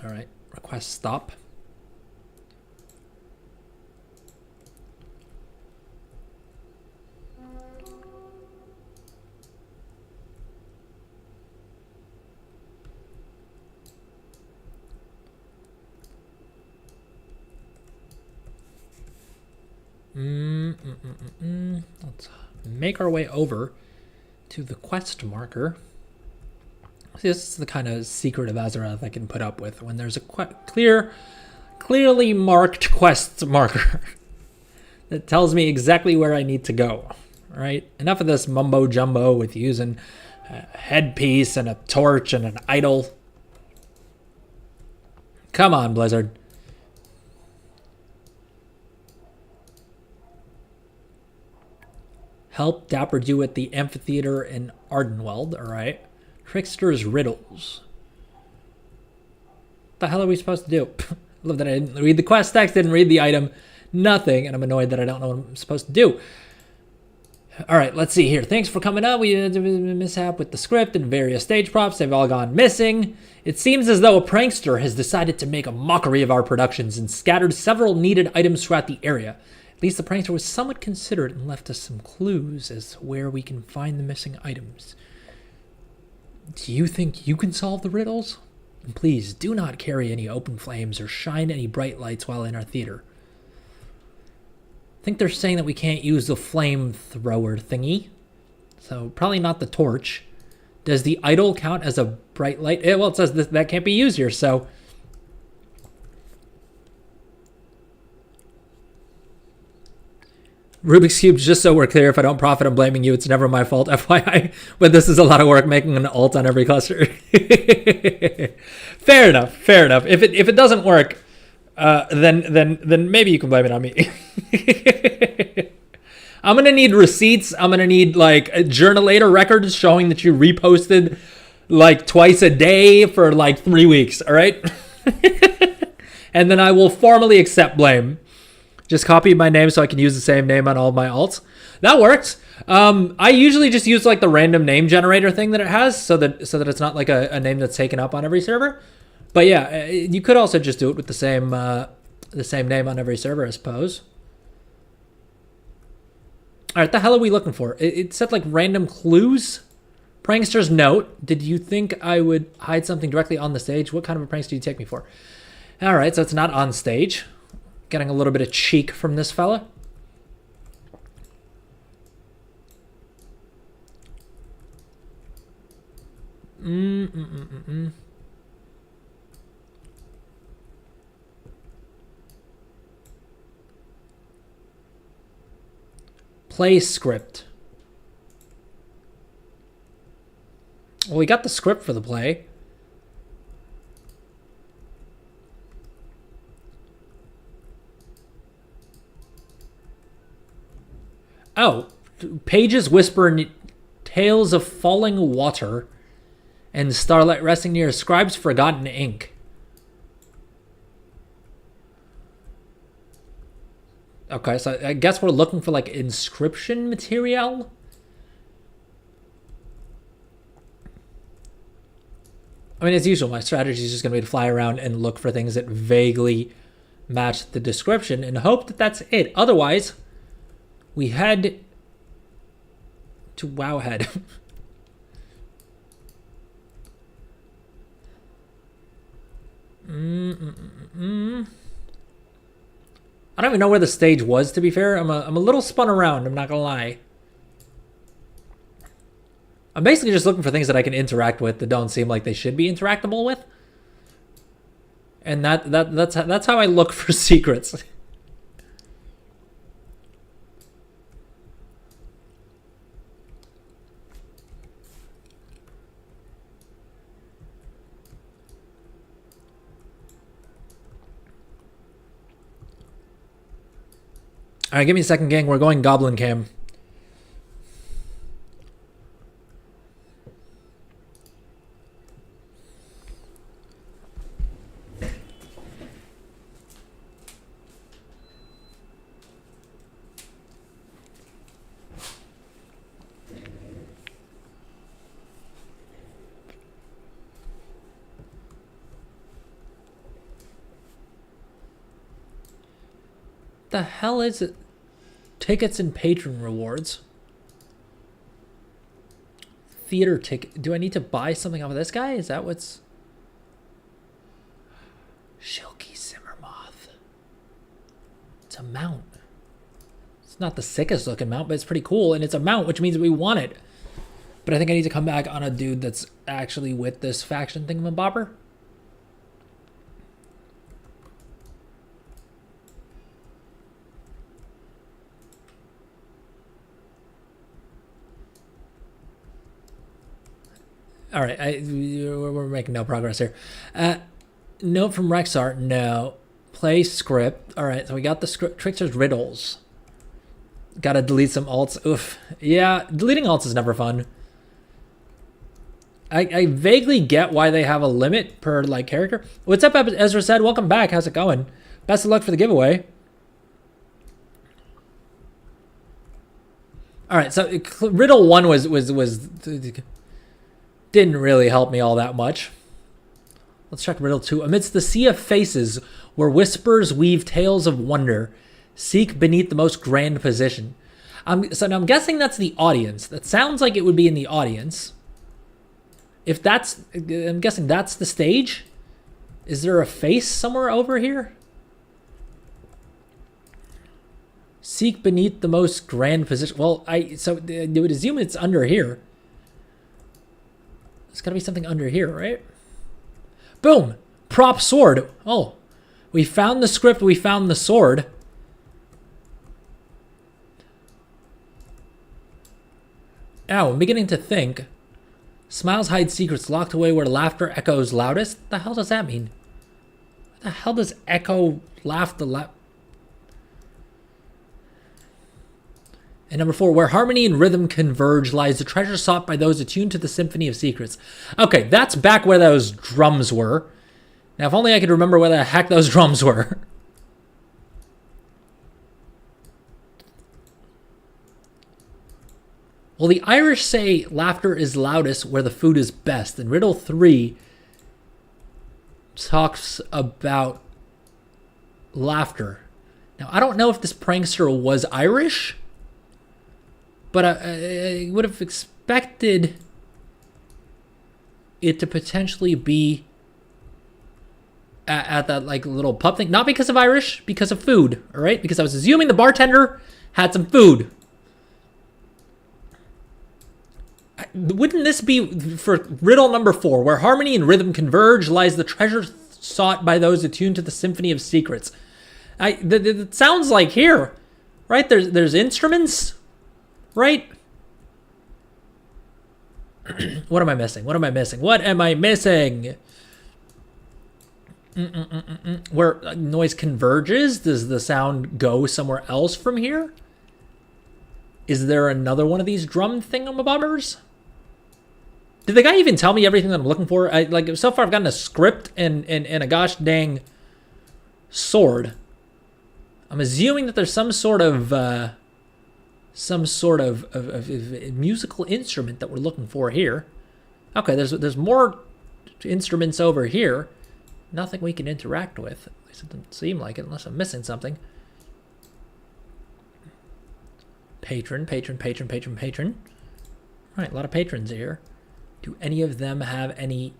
S1: All right, request stop. Let's make our way over to the quest marker. See, this is the kind of secret of Azeroth I can put up with when there's a clearly marked quest marker that tells me exactly where I need to go. All right, enough of this mumbo jumbo with using a headpiece and a torch and an idol. Come on, Blizzard. Help Dapper do at the amphitheater in Ardenweld. All right. Trickster's riddles. What the hell are we supposed to do? Love that I didn't read the quest text, didn't read the item, nothing, and I'm annoyed that I don't know what I'm supposed to do. All right, let's see here. Thanks for coming up. We had a mishap with the script and various stage props. They've all gone missing. It seems as though a prankster has decided to make a mockery of our productions and scattered several needed items throughout the area. At least the prankster was somewhat considerate and left us some clues as to where we can find the missing items. Do you think you can solve the riddles? And please do not carry any open flames or shine any bright lights while in our theater. I think they're saying that we can't use the flamethrower thingy. So probably not the torch. Does the idol count as a bright light? Well, it says that can't be used here, so... Rubik's Cube, just so we're clear, if I don't profit, I'm blaming you. It's never my fault, FYI. But this is a lot of work making an alt on every cluster. Fair enough, fair enough. If it doesn't work, then maybe you can blame it on me. I'm gonna need receipts. I'm gonna need like journalator records showing that you reposted like twice a day for like 3 weeks. All right, and then I will formally accept blame. Just copy my name so I can use the same name on all of my alts. That works. I usually just use like the random name generator thing that it has, so that it's not like a name that's taken up on every server. But yeah, you could also just do it with the same name on every server, I suppose. All right, the hell are we looking for? It said like random clues. Prankster's note. Did you think I would hide something directly on the stage? What kind of a prankster do you take me for? All right, so it's not on stage. Getting a little bit of cheek from this fella. Play script. Well, we got the script for the play. Oh, pages whisper tales of falling water and starlight resting near a scribe's forgotten ink. Okay, so I guess we're looking for like inscription material. I mean, as usual, my strategy is just going to be to fly around and look for things that vaguely match the description and hope that that's it. Otherwise, we head to Wowhead. I don't even know where the stage was, to be fair. I'm a little spun around, I'm not gonna lie. I'm basically just looking for things that I can interact with that don't seem like they should be interactable with. And that's how I look for secrets. All right, give me a second, gang. We're going Goblin Cam. The hell is it? Tickets and patron rewards. Theater ticket. Do I need to buy something off of this guy? Is that what's... Shilky Simmermoth. It's a mount. It's not the sickest looking mount, but it's pretty cool, and it's a mount, which means we want it. But I think I need to come back on a dude that's actually with this faction thingamabobber. All right, we're making no progress here. Note from Rexar, no. Play script. All right, so we got the script. Trickster's riddles. Got to delete some alts. Oof. Yeah, deleting alts is never fun. I vaguely get why they have a limit per like character. What's up, Ezra said? Welcome back. How's it going? Best of luck for the giveaway. All right, so riddle 1 was didn't really help me all that much. Let's check riddle 2. Amidst the sea of faces, where whispers weave tales of wonder, seek beneath the most grand position. So now I'm guessing that's the audience. That sounds like it would be in the audience. If that's, I'm guessing that's the stage. Is there a face somewhere over here? Seek beneath the most grand position. Well, so I would assume it's under here. There's got to be something under here, right? Boom! Prop sword. Oh, we found the script. We found the sword. Now, I'm beginning to think. Smiles hide secrets locked away where laughter echoes loudest. What the hell does that mean? What the hell does echo laugh the loud? And number 4, where harmony and rhythm converge lies the treasure sought by those attuned to the symphony of secrets. Okay, that's back where those drums were. Now, if only I could remember where the heck those drums were. Well, the Irish say laughter is loudest where the food is best. And riddle 3 talks about laughter. Now, I don't know if this prankster was Irish, but I would have expected it to potentially be at that like little pub thing. Not because of Irish, because of food, all right? Because I was assuming the bartender had some food. Wouldn't this be for riddle number 4, where harmony and rhythm converge lies the treasure sought by those attuned to the symphony of secrets? It sounds like here, right? There's instruments. Right? What am I missing? What am I missing? What am I missing? Where noise converges, does the sound go somewhere else from here? Is there another one of these drum thingamabobbers? Did the guy even tell me everything that I'm looking for? Like so far I've gotten a script and a gosh dang sword. I'm assuming that there's some sort of musical instrument that we're looking for here. Okay, there's more instruments over here. Nothing we can interact with. At least it doesn't seem like it, unless I'm missing something. Patron. All right, a lot of patrons here. Do any of them have any...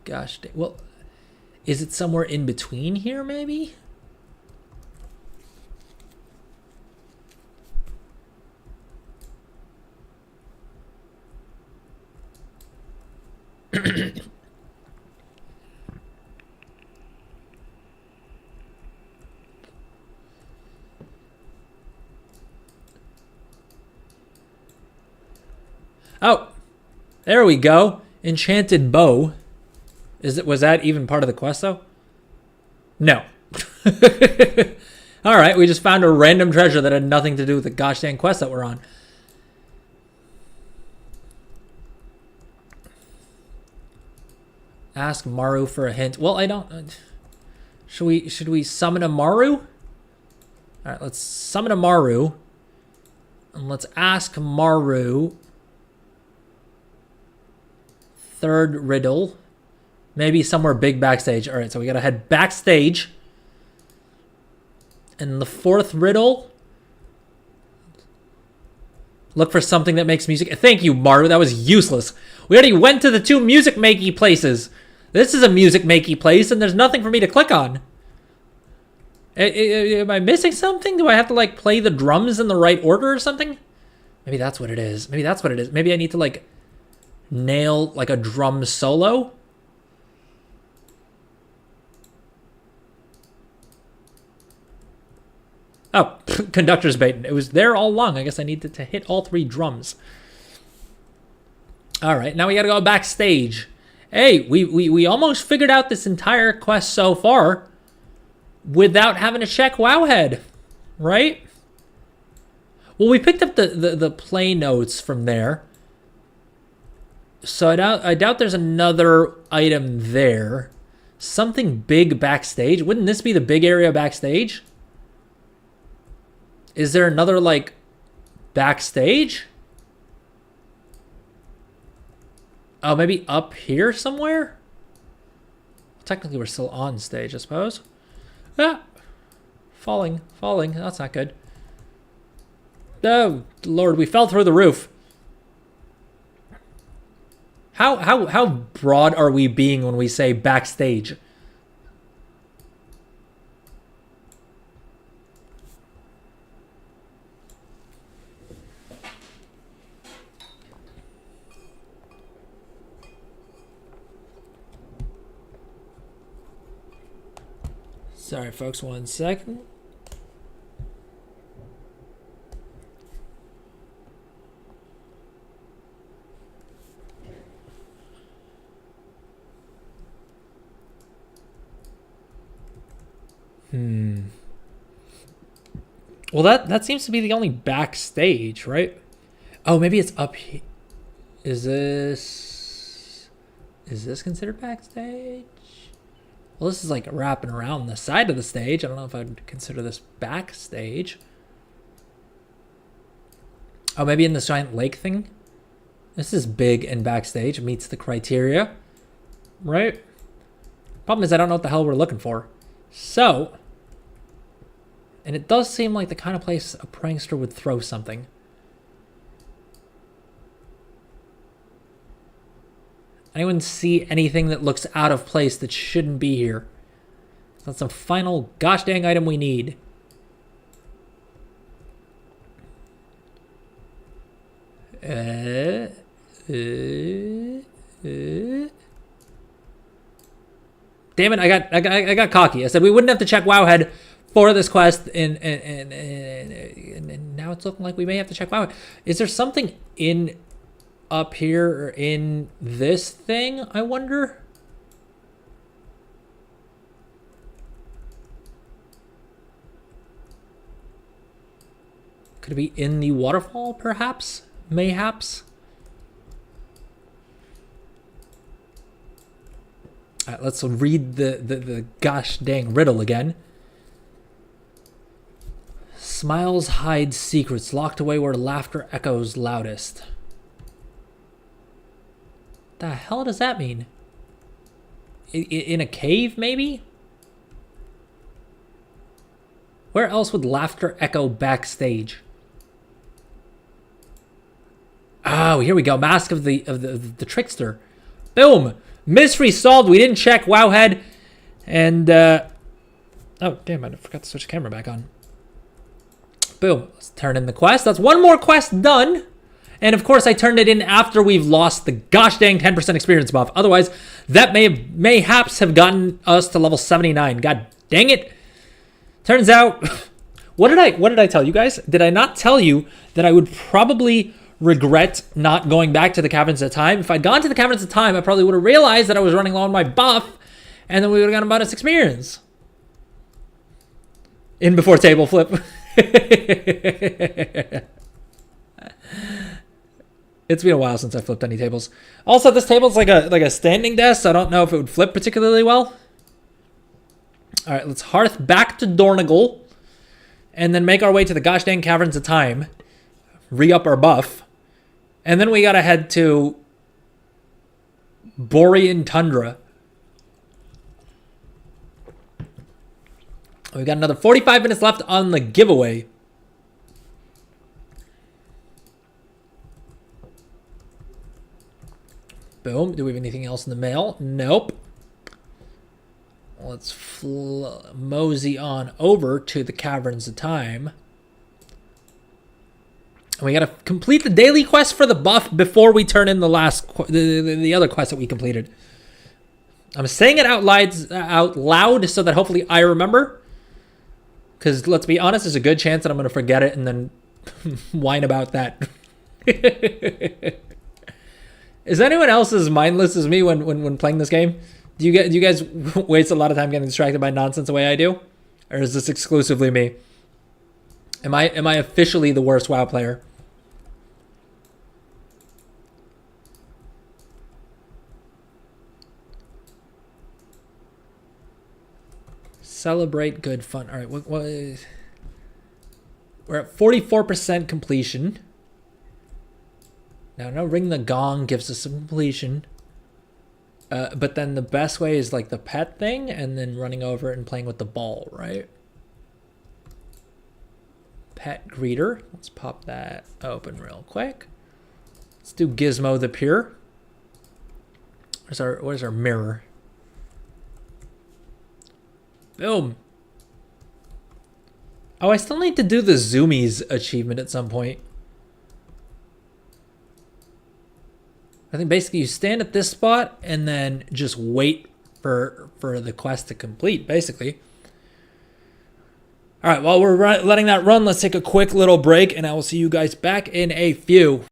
S1: Gosh, well, is it somewhere in between here, maybe? Oh, there we go. Enchanted bow. Was that even part of the quest though? No. All right, we just found a random treasure that had nothing to do with the gosh dang quest that we're on. Ask Maru for a hint. Well, I don't. Should we summon a Maru? All right, let's summon a Maru, and let's ask Maru. Third riddle, maybe somewhere big backstage. All right, so we gotta head backstage. And the 4th riddle, look for something that makes music. Thank you, Maru. That was useless. We already went to the 2 music makey places. This is a music makey place, and there's nothing for me to click on. Am I missing something? Do I have to like play the drums in the right order or something? Maybe that's what it is. Maybe that's what it is. Maybe I need to like nail like a drum solo. Oh, conductor's bait. It was there all along. I guess I needed to hit all 3 drums. All right, now we got to go backstage. Hey, we almost figured out this entire quest so far without having to check Wowhead, right? Well, we picked up the play notes from there. So I doubt there's another item there. Something big backstage. Wouldn't this be the big area backstage? Is there another, like, backstage? Oh, maybe up here somewhere? Technically, we're still on stage, I suppose. Ah! Falling. That's not good. Oh, Lord, we fell through the roof. How broad are we being when we say backstage? Sorry, folks, 1 second. Well, that seems to be the only backstage, right? Oh, maybe it's up here. Is this considered backstage? Well, this is like wrapping around the side of the stage. I don't know if I'd consider this backstage. Oh, maybe in this giant lake thing? This is big and backstage. Meets the criteria, right? Problem is I don't know what the hell we're looking for. So, and it does seem like the kind of place a prankster would throw something. Anyone see anything that looks out of place that shouldn't be here? That's the final gosh dang item we need. Damn it, I got cocky. I said we wouldn't have to check Wowhead for this quest, and now it's looking like we may have to check Wowhead. Is there something in up here or in this thing, I wonder? Could it be in the waterfall, perhaps? Mayhaps? All right, let's read the gosh dang riddle again. Smiles hide secrets, locked away where laughter echoes loudest. The hell does that mean? In a cave, maybe? Where else would laughter echo backstage? Oh, here we go. Mask of the trickster. Boom! Mystery solved. We didn't check Wowhead. And, oh, damn, I forgot to switch the camera back on. Boom. Let's turn in the quest. That's one more quest done. And, of course, I turned it in after we've lost the gosh dang 10% experience buff. Otherwise, that mayhaps have gotten us to level 79. God dang it. Turns out, what did I tell you guys? Did I not tell you that I would probably regret not going back to the caverns at time? If I'd gone to the caverns at time, I probably would have realized that I was running low on my buff, and then we would have gotten a bonus experience. In before table flip. It's been a while since I flipped any tables. Also, this table's like a standing desk, so I don't know if it would flip particularly well. All right, let's hearth back to Dornagle, and then make our way to the gosh dang caverns of time. Re-up our buff. And then we gotta head to Borean Tundra. We got another 45 minutes left on the giveaway. Boom. Do we have anything else in the mail? Nope. let's mosey on over to the Caverns of Time. And we got to complete the daily quest for the buff before we turn in the last the other quest that we completed. I'm saying it out loud so that hopefully I remember. Because let's be honest, there's a good chance that I'm going to forget it and then whine about that. Is anyone else as mindless as me when playing this game? Do you guys waste a lot of time getting distracted by nonsense the way I do? Or is this exclusively me? Am I officially the worst WoW player? Celebrate good fun. All right, what is... We're at 44% completion. Now, no, ring the gong gives us some completion. But then the best way is like the pet thing and then running over and playing with the ball, right? Pet greeter. Let's pop that open real quick. Let's do Gizmo the Pure. Where's our mirror? Boom. Oh, I still need to do the Zoomies achievement at some point. I think basically you stand at this spot and then just wait for the quest to complete, basically. All right, while we're letting that run, let's take a quick little break, and I will see you guys back in a few.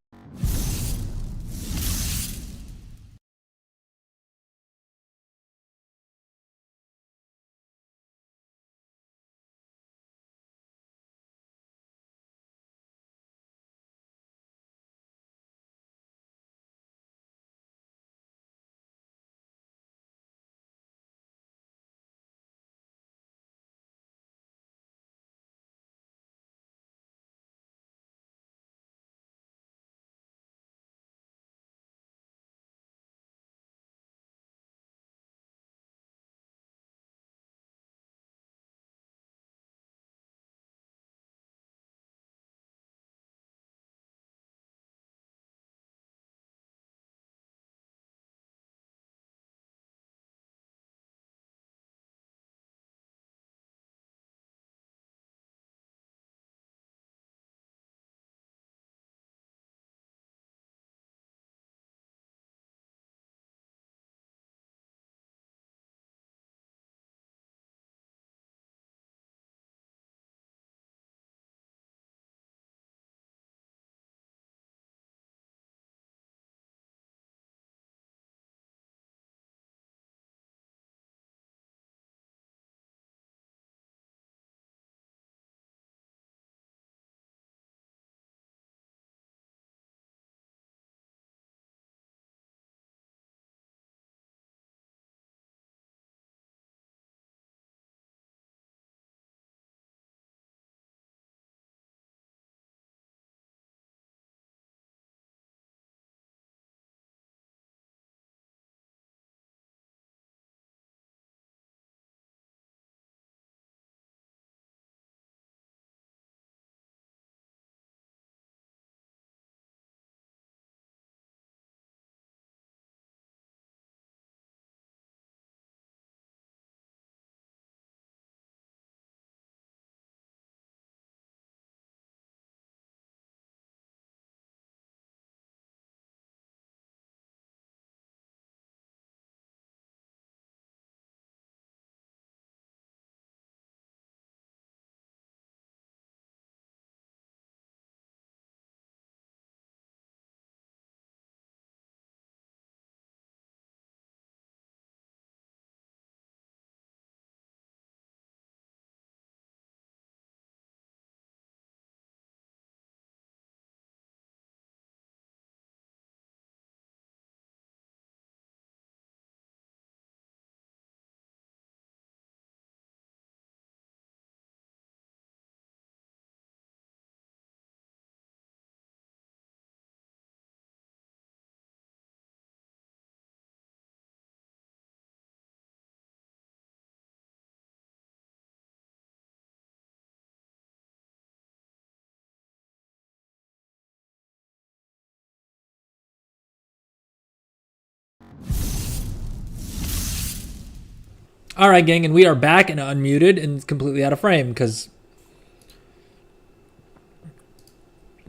S1: All right, gang, and we are back and unmuted and completely out of frame because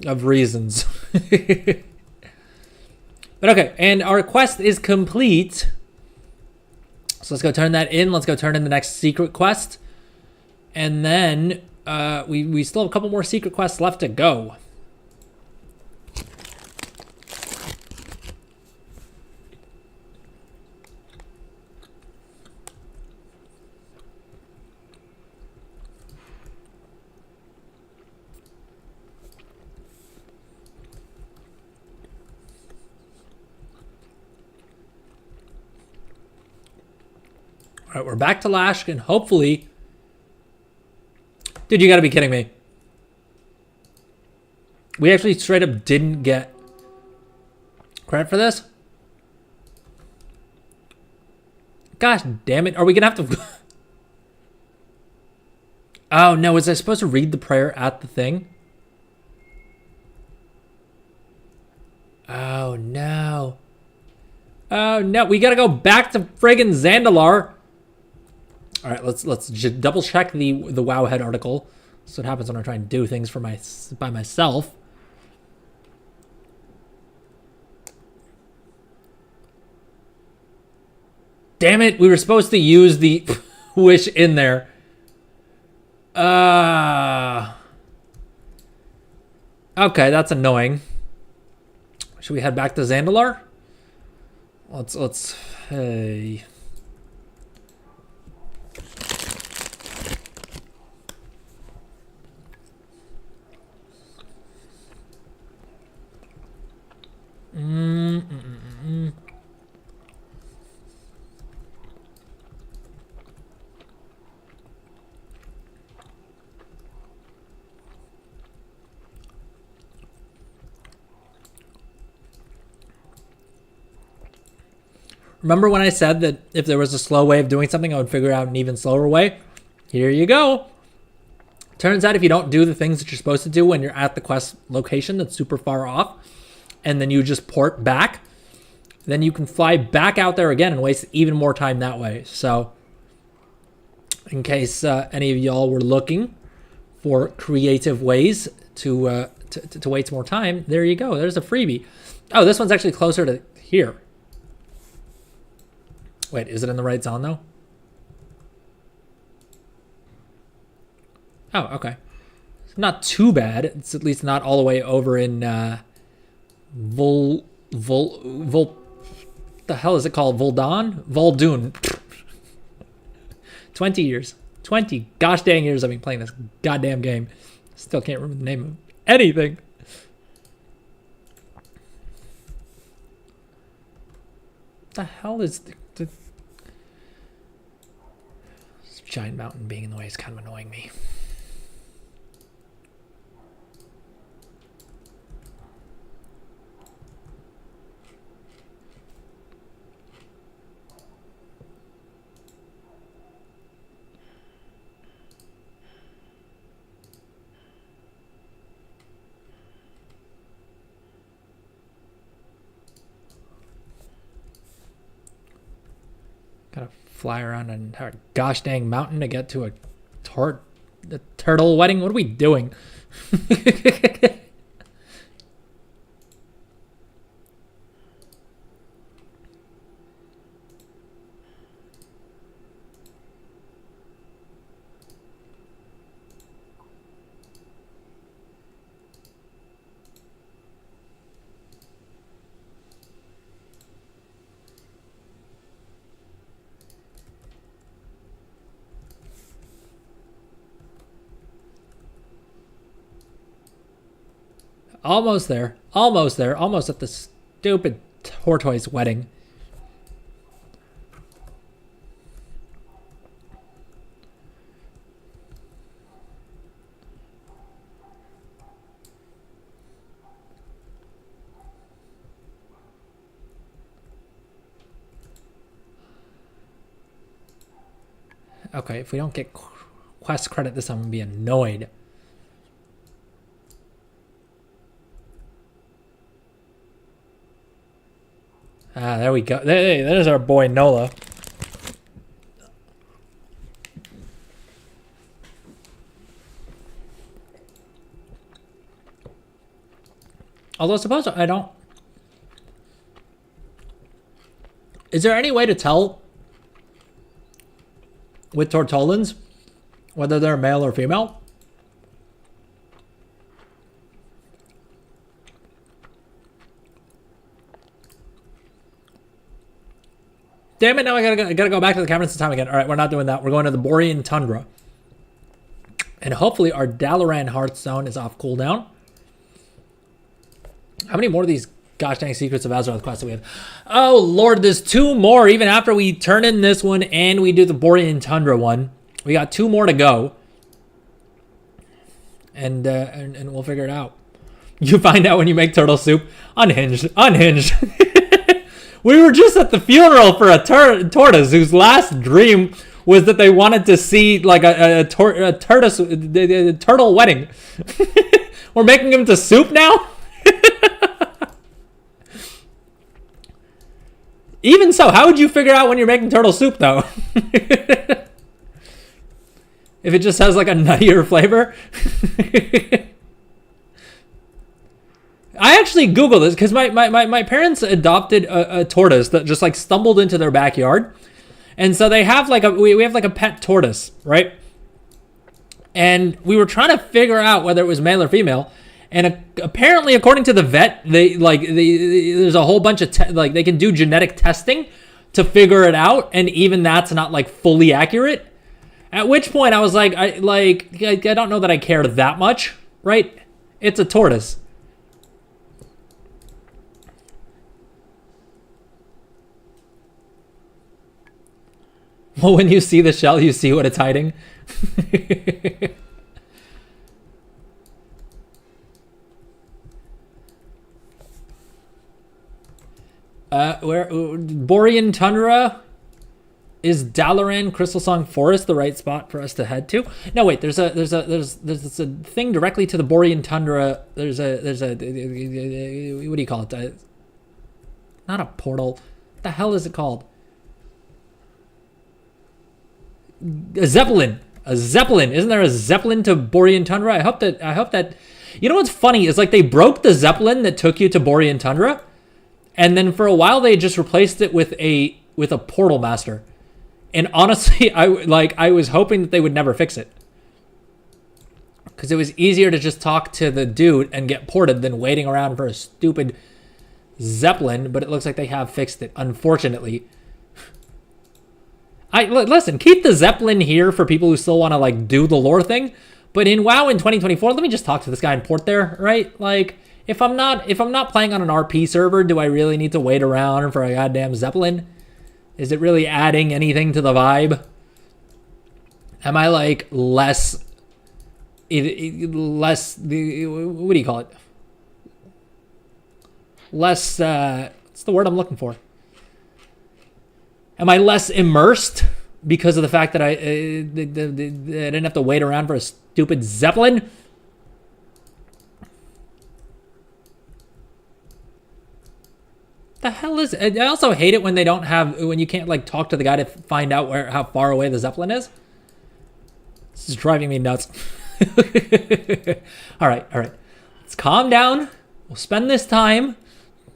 S1: of reasons. But okay, and our quest is complete. So let's go turn that in. Let's go turn in the next secret quest. And then we still have a couple more secret quests left to go. All right, we're back to Lash, and hopefully... Dude, you gotta be kidding me. We actually straight up didn't get credit for this? Gosh damn it. Are we gonna have to... Oh, no. Was I supposed to read the prayer at the thing? Oh, no. Oh, no. We gotta go back to friggin' Zandalar. All right, let's double check the Wowhead article. That's what happens when I try and do things for by myself. Damn it, we were supposed to use the wish in there. Okay, that's annoying. Should we head back to Zandalar? Let's hey. Remember when I said that if there was a slow way of doing something, I would figure out an even slower way? Here you go. Turns out if you don't do the things that you're supposed to do when you're at the quest location that's super far off, and then you just port back, then you can fly back out there again and waste even more time that way. So in case any of y'all were looking for creative ways to waste more time, there you go. There's a freebie. Oh, this one's actually closer to here. Wait, is it in the right zone though? Oh, okay. It's not too bad. It's at least not all the way over in the hell is it called? Voldoon. 20 years. 20 gosh dang years I've been playing this goddamn game. Still can't remember the name of anything. What the hell is this giant mountain being in the way is kind of annoying me. Gotta fly around a gosh dang mountain to get to a turtle wedding. What are we doing? Almost there. Almost there. Almost at the stupid tortoise wedding. Okay, if we don't get quest credit this time, I'm going to be annoyed. Ah, there we go. There's our boy Nola. Although suppose I don't. Is there any way to tell with Tortolans whether they're male or female? Damn it, now I gotta go back to the caverns of time again. All right, we're not doing that. We're going to the Borean Tundra. And hopefully our Dalaran Hearthstone is off cooldown. How many more of these gosh dang Secrets of Azeroth quests do we have? Oh, Lord, there's 2 more. Even after we turn in this one and we do the Borean Tundra one. We got 2 more to go. And we'll figure it out. You find out when you make turtle soup. Unhinged. Unhinged. We were just at the funeral for a tortoise whose last dream was that they wanted to see like a turtle wedding. We're making him to soup now? Even so, how would you figure out when you're making turtle soup though? If it just has like a nuttier flavor? I actually Googled this because my parents adopted a tortoise that just like stumbled into their backyard. And so they have like we have like a pet tortoise, right? And we were trying to figure out whether it was male or female. And apparently, according to the vet, there's a whole bunch of they can do genetic testing to figure it out, and even that's not like fully accurate. At which point I was like, I don't know that I care that much, right? It's a tortoise. Well, when you see the shell, you see what it's hiding. Where Borean Tundra, is Dalaran Crystal Song Forest the right spot for us to head to? No, wait. There's a thing directly to the Borean Tundra. There's a what do you call it? Not a portal. What the hell is it called? A Zeppelin. A Zeppelin. Isn't there a Zeppelin to Borean Tundra? I hope that. You know what's funny is like they broke the Zeppelin that took you to Borean Tundra, and then for a while they just replaced it with a portal master. And honestly, I was hoping that they would never fix it, because it was easier to just talk to the dude and get ported than waiting around for a stupid Zeppelin. But it looks like they have fixed it, unfortunately. Listen, keep the Zeppelin here for people who still want to like do the lore thing. But in WoW in 2024, let me just talk to this guy and port there, right? Like, if I'm not playing on an RP server, do I really need to wait around for a goddamn Zeppelin? Is it really adding anything to the vibe? Am I like less? What do you call it? Less. What's the word I'm looking for? Am I less immersed because of the fact that I didn't have to wait around for a stupid Zeppelin? The hell is it? I also hate it when they don't have, when you can't like talk to the guy to find out how far away the Zeppelin is. This is driving me nuts. All right. Let's calm down. We'll spend this time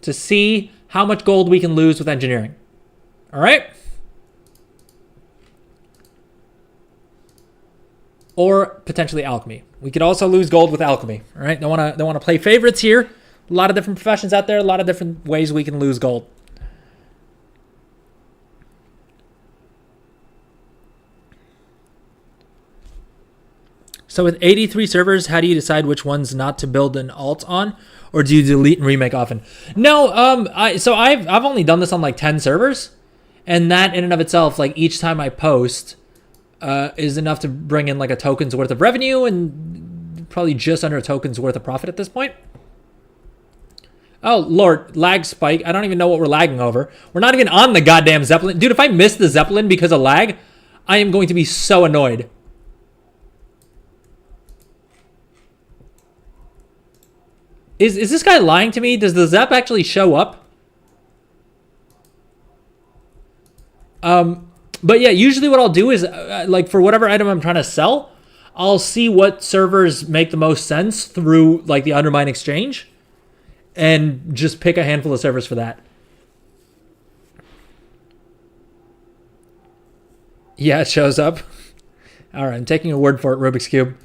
S1: to see how much gold we can lose with engineering. All right. Or potentially alchemy. We could also lose gold with alchemy. All right. Don't want to play favorites here. A lot of different professions out there. A lot of different ways we can lose gold. So with 83 servers, how do you decide which ones not to build an alt on, or do you delete and remake often? No. I've only done this on like 10 servers. And that in and of itself, like each time I post, is enough to bring in like a token's worth of revenue and probably just under a token's worth of profit at this point. Oh, Lord, lag spike. I don't even know what we're lagging over. We're not even on the goddamn Zeppelin. Dude, if I miss the Zeppelin because of lag, I am going to be so annoyed. Is this guy lying to me? Does the Zepp actually show up? But yeah, usually what I'll do is like for whatever item I'm trying to sell, I'll see what servers make the most sense through like the Undermine exchange. and just pick a handful of servers for that. Yeah, it shows up. All right, I'm taking a word for it, Rubik's Cube.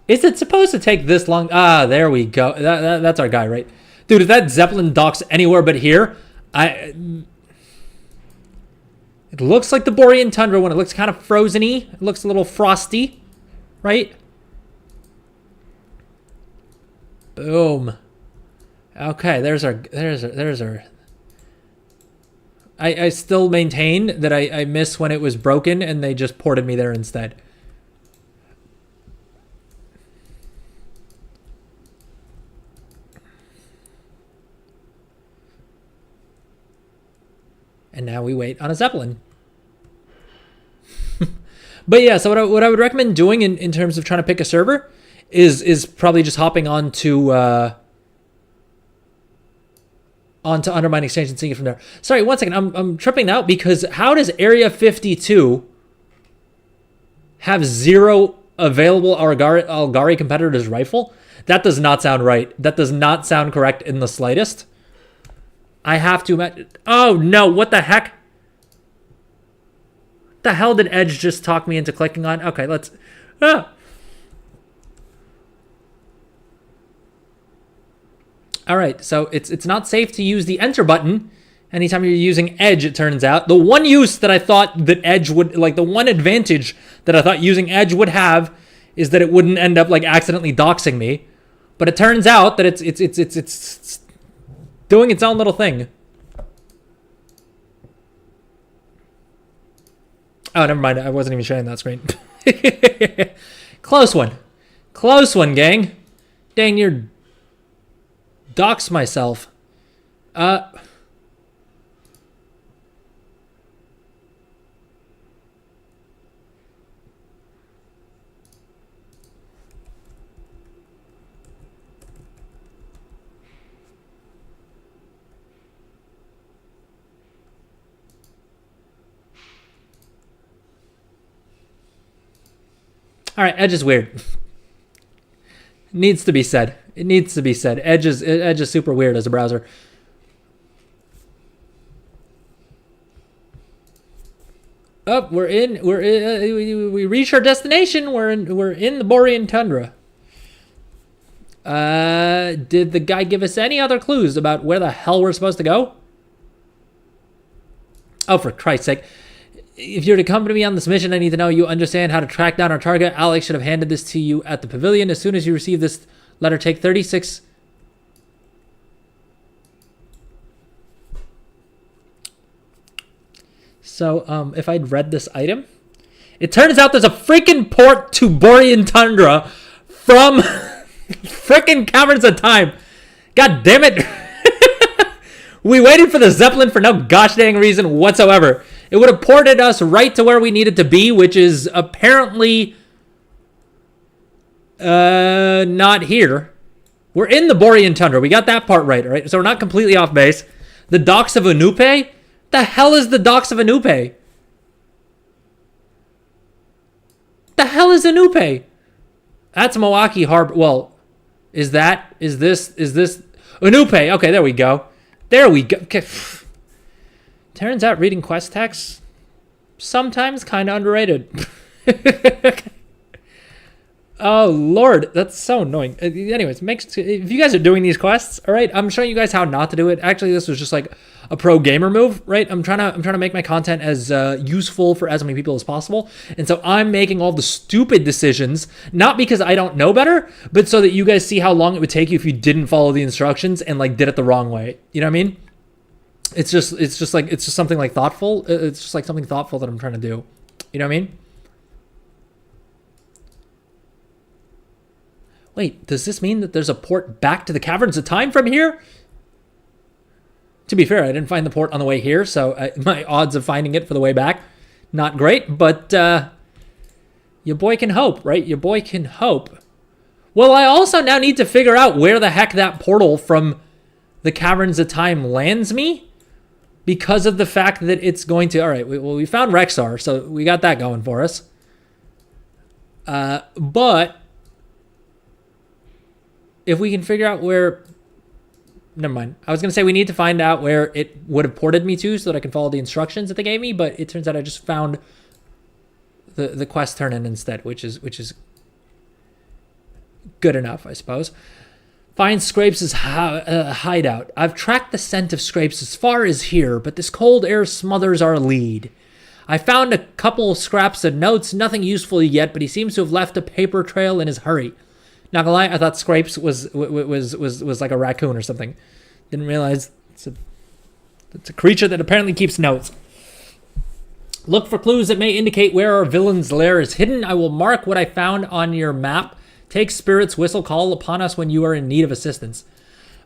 S1: Is it supposed to take this long? Ah, there we go. That's our guy, right? Dude, if that Zeppelin docks anywhere but here, it looks like the Borean Tundra when it looks kind of frozen-y. It looks a little frosty, right? Boom. Okay, there's our. I still maintain that I miss when it was broken and they just ported me there instead. And now we wait on a Zeppelin. But yeah, so what I would recommend doing in terms of trying to pick a server is probably just hopping onto Undermine Exchange and seeing it from there. Sorry, one second. I'm tripping out because how does Area 52 have 0 available Algari competitor's rifle? That does not sound right. That does not sound correct in the slightest. I have to imagine. Oh no! What the heck? The hell did Edge just talk me into clicking on? Okay, let's. Ah. All right, so it's not safe to use the enter button anytime you're using Edge. It turns out the one use that I thought that Edge would like, the one advantage that I thought using Edge would have is that it wouldn't end up like accidentally doxing me, but it turns out that it's doing its own little thing. Oh, never mind. I wasn't even sharing that screen. Close one. Close one, gang. Dang, you're... Dox myself. All right, Edge is weird. Needs to be said. It needs to be said. Edge is super weird as a browser. Oh, we reached our destination. We're in the Borean Tundra. Did the guy give us any other clues about where the hell we're supposed to go? Oh, for Christ's sake. If you're to come to me on this mission, I need to know you understand how to track down our target. Alex should have handed this to you at the pavilion. As soon as you receive this letter, take 36... So, if I'd read this item, it turns out there's a freaking port to Borean Tundra from freaking Caverns of Time. God damn it. We waited for the Zeppelin for no gosh dang reason whatsoever. It would have ported us right to where we needed to be, which is apparently not here. We're in the Borean Tundra. We got that part right? So we're not completely off base. The docks of Unupe? The hell is the docks of Unupe? The hell is Unupe? That's Milwaukee Harbor. Well, is this Unupe? Okay, there we go. There we go. Okay. Turns out reading quest text sometimes kind of underrated. Oh Lord, that's so annoying. Anyways, if you guys are doing these quests, all right, I'm showing you guys how not to do it. Actually, this was just like a pro gamer move, right? I'm trying to make my content as useful for as many people as possible, and so I'm making all the stupid decisions, not because I don't know better, but so that you guys see how long it would take you if you didn't follow the instructions and like did it the wrong way. You know what I mean? It's just something like thoughtful. It's just like something thoughtful that I'm trying to do. You know what I mean? Wait, does this mean that there's a port back to the Caverns of Time from here? To be fair, I didn't find the port on the way here, so my odds of finding it for the way back, not great, but your boy can hope, right? Your boy can hope. Well, I also now need to figure out where the heck that portal from the Caverns of Time lands me, because of the fact that it's going to... All right, we found Rexar, so we got that going for us. But... if we can figure out where... Never mind. I was going to say we need to find out where it would have ported me to so that I can follow the instructions that they gave me, but it turns out I just found the quest turn-in instead, which is good enough, I suppose. Find Scrapes' hideout. I've tracked the scent of Scrapes as far as here, but this cold air smothers our lead. I found a couple scraps of notes, nothing useful yet, but he seems to have left a paper trail in his hurry. Not gonna lie, I thought Scrapes was like a raccoon or something. Didn't realize it's a creature that apparently keeps notes. Look for clues that may indicate where our villain's lair is hidden. I will mark what I found on your map. Take Spirit's whistle, call upon us when you are in need of assistance.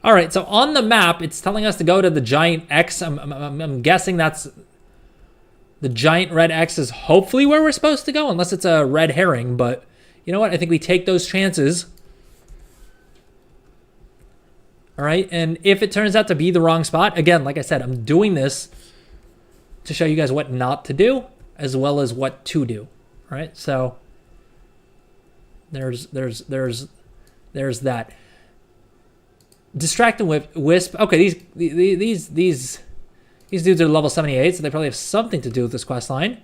S1: All right, so on the map, it's telling us to go to the giant X. I'm guessing that's the giant red X is hopefully where we're supposed to go, unless it's a red herring. But you know what? I think we take those chances. All right, and if it turns out to be the wrong spot, again, like I said, I'm doing this to show you guys what not to do, as well as what to do. All right, so there's that. Distract and Wisp. Okay, these dudes are level 78, so they probably have something to do with this quest line.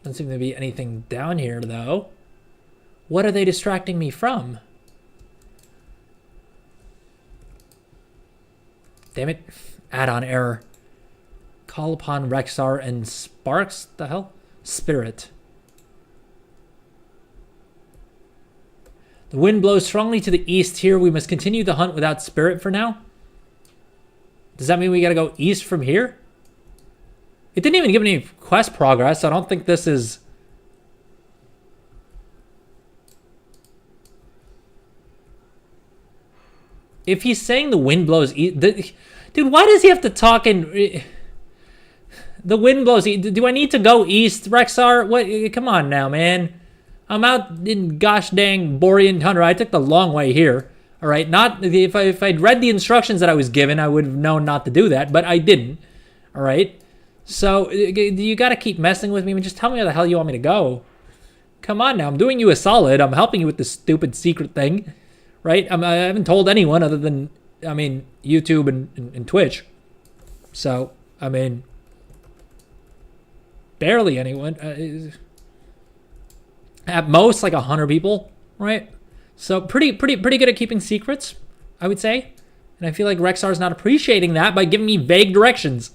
S1: Doesn't seem to be anything down here, though. What are they distracting me from? Damn it. Add-on error. Call upon Rexar and Sparks? The hell? Spirit. The wind blows strongly to the east here. We must continue the hunt without Spirit for now. Does that mean we gotta go east from here? It didn't even give any quest progress, so I don't think this is... If he's saying the wind blows east... Dude, why does he have to talk in... The wind blows east. Do I need to go east, Rexar? What? Come on now, man. I'm out in gosh dang Borean Tundra. I took the long way here. All right, not if I'd read the instructions that I was given, I would have known not to do that, but I didn't. All right, so you got to keep messing with me. I mean, just tell me where the hell you want me to go. Come on now, I'm doing you a solid. I'm helping you with this stupid secret thing, right? I haven't told anyone other than, I mean, YouTube and Twitch. So, I mean, barely anyone. At most, like 100 people, right? So pretty good at keeping secrets, I would say. And I feel like Rexar's not appreciating that by giving me vague directions.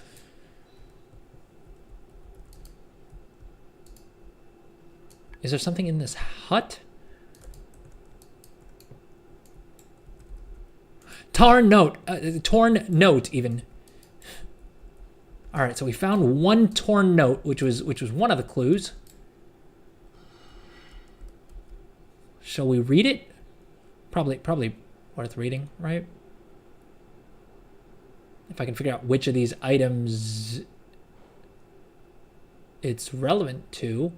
S1: Is there something in this hut? Torn note, even. All right, so we found one torn note, which was one of the clues. Shall we read it? Probably worth reading, right? If I can figure out which of these items it's relevant to.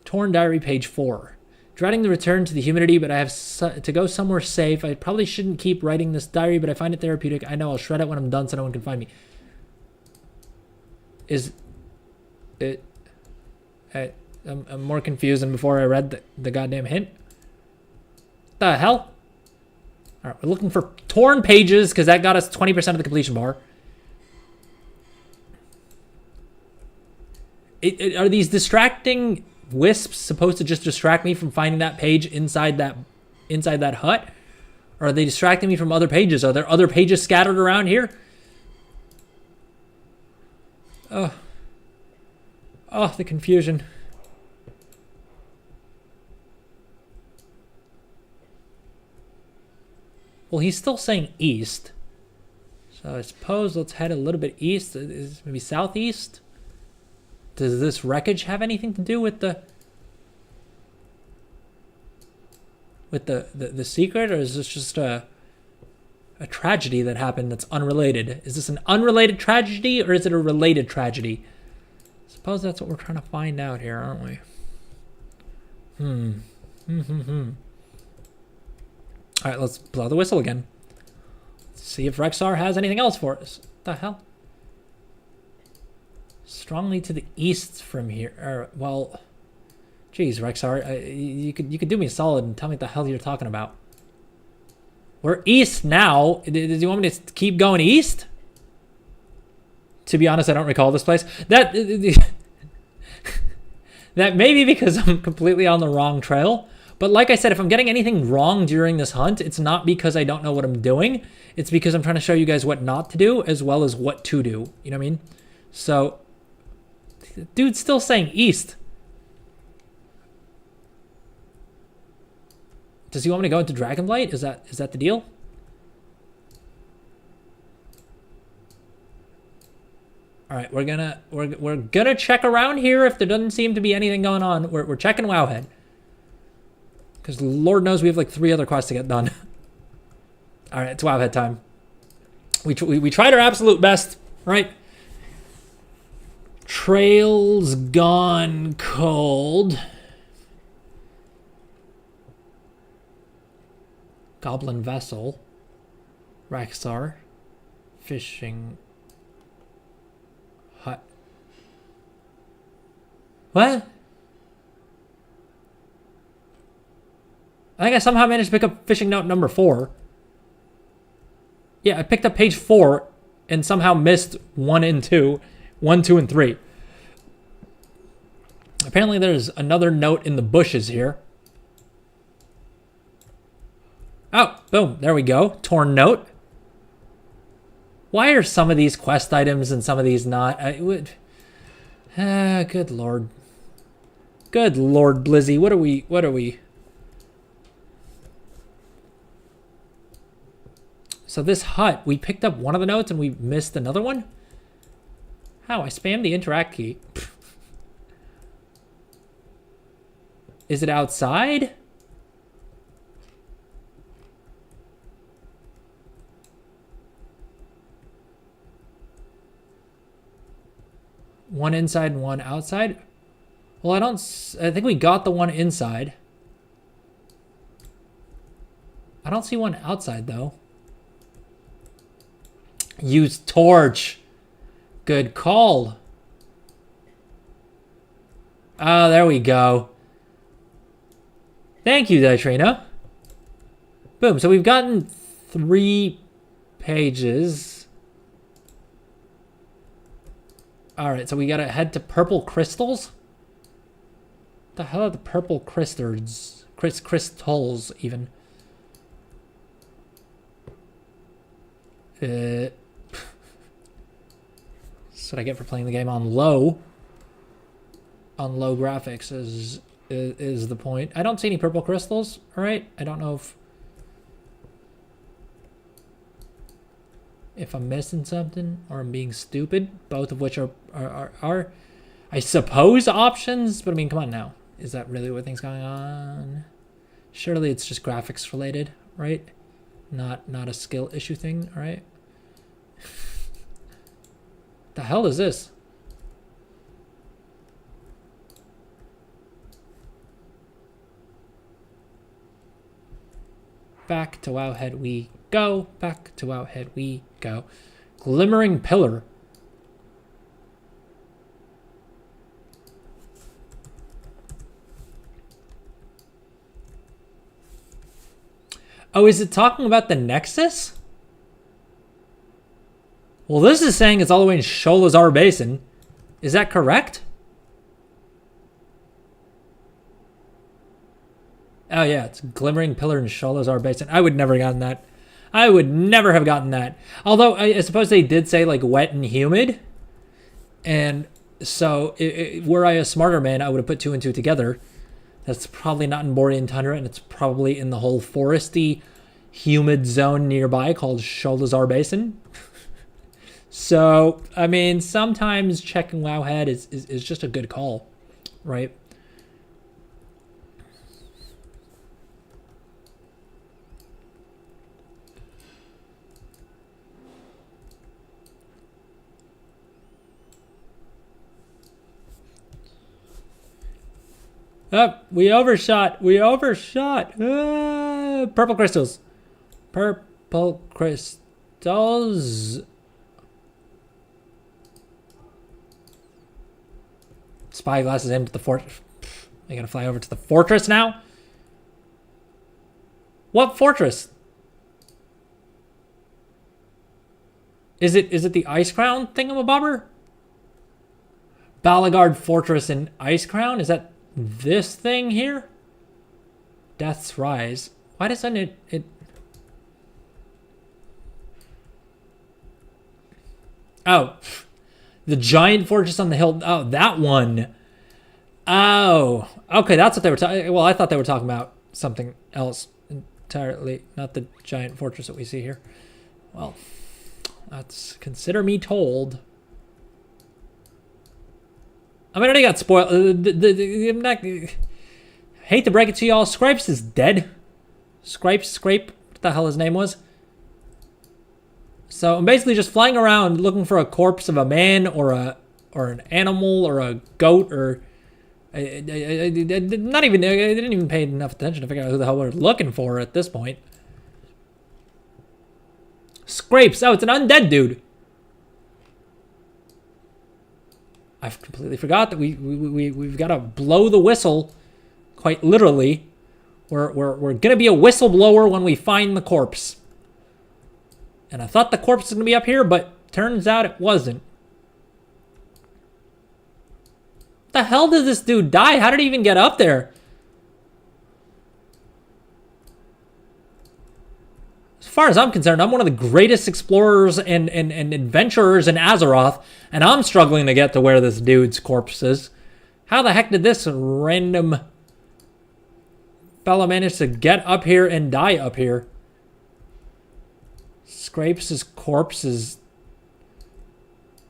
S1: Torn diary, page 4. Dreading the return to the humidity, but I have to go somewhere safe. I probably shouldn't keep writing this diary, but I find it therapeutic. I know I'll shred it when I'm done so no one can find me. Is it... I'm more confused than before I read the goddamn hint. The hell? All right, we're looking for torn pages because that got us 20% of the completion bar. Are these distracting wisps supposed to just distract me from finding that page inside that hut? Or are they distracting me from other pages? Are there other pages scattered around here? Oh, the confusion. Well, he's still saying east. So I suppose let's head a little bit east. Maybe southeast? Does this wreckage have anything to do with the secret? Or is this just a tragedy that happened that's unrelated? Is this an unrelated tragedy or is it a related tragedy? I suppose that's what we're trying to find out here, aren't we? All right, let's blow the whistle again. Let's see if Rexar has anything else for us. What the hell? Strongly to the east from here. Well, geez, Rexar, you could do me a solid and tell me what the hell you're talking about. We're east now. Do you want me to keep going east? To be honest, I don't recall this place. That may be because I'm completely on the wrong trail. But like I said, if I'm getting anything wrong during this hunt, it's not because I don't know what I'm doing. It's because I'm trying to show you guys what not to do as well as what to do. You know what I mean? So, dude's still saying east. Does he want me to go into Dragonblight? Is that the deal? All right, we're gonna check around here if there doesn't seem to be anything going on. We're checking Wowhead. Because Lord knows we have like 3 other quests to get done. All right, it's Wowhead time. We tried our absolute best, right? Trails gone cold. Goblin vessel. Raxar. Fishing hut. What? I think I somehow managed to pick up fishing note number 4. Yeah, I picked up page 4 and somehow missed 1 and 2. 1, 2, and 3. Apparently there's another note in the bushes here. Oh, boom, there we go. Torn note. Why are some of these quest items and some of these not? Good lord. Good lord, Blizzy. What are we? So this hut, we picked up one of the notes and we missed another one? How? I spammed the interact key. Is it outside? One inside and one outside? Well, I think we got the one inside. I don't see one outside though. Use torch. Good call. Oh, there we go. Thank you, Ditrino. Boom. So we've gotten 3 pages. All right. So we got to head to purple crystals. What the hell are the purple crystals? Crystals, even. That's what I get for playing the game on low. On low graphics is the point. I don't see any purple crystals. All right. I don't know if I'm missing something or I'm being stupid. Both of which are I suppose options. But I mean, come on now. Is that really what things going on? Surely it's just graphics related, right? Not a skill issue thing, all right? The hell is this? Back to Wowhead we go. Back to Wowhead we go. Glimmering pillar. Oh, is it talking about the Nexus? Well, this is saying it's all the way in Sholazar Basin. Is that correct? Oh, yeah, it's Glimmering Pillar in Sholazar Basin. I would never have gotten that. I would never have gotten that. Although, I suppose they did say, like, wet and humid. And so, were I a smarter man, I would have put 2 and 2 together. That's probably not in Borean Tundra, and it's probably in the whole foresty, humid zone nearby called Sholazar Basin. So, I mean, sometimes checking Wowhead is just a good call, right? Oh, we overshot. Purple crystals. Purple crystals. Spyglass is aimed at the fort. I gotta fly over to the fortress now? What fortress? Is it the Ice Crown thingamabobber? Balagard Fortress in Ice Crown? Is that this thing here? Death's Rise. Why doesn't it... Oh. The giant fortress on the hill. Oh, that one. Oh. Okay, that's what they were talking... Well, I thought they were talking about something else entirely. Not the giant fortress that we see here. Well, that's... Consider me told. I mean, I already got spoiled. I'm not... Hate to break it to y'all. Scrapes is dead. Scrape, what the hell his name was. So I'm basically just flying around looking for a corpse of a man or an animal or a goat or... I didn't even pay enough attention to figure out who the hell we're looking for at this point. Scrapes. Oh, it's an undead dude. I've completely forgot that we've got to blow the whistle, quite literally. We're gonna be a whistleblower when we find the corpse. And I thought the corpse was gonna be up here, but turns out it wasn't. What the hell did this dude die? How did he even get up there? As far as I'm concerned, I'm one of the greatest explorers and adventurers in Azeroth, and I'm struggling to get to where this dude's corpse is. How the heck did this random fella manage to get up here and die up here? Scrapes' corpse is...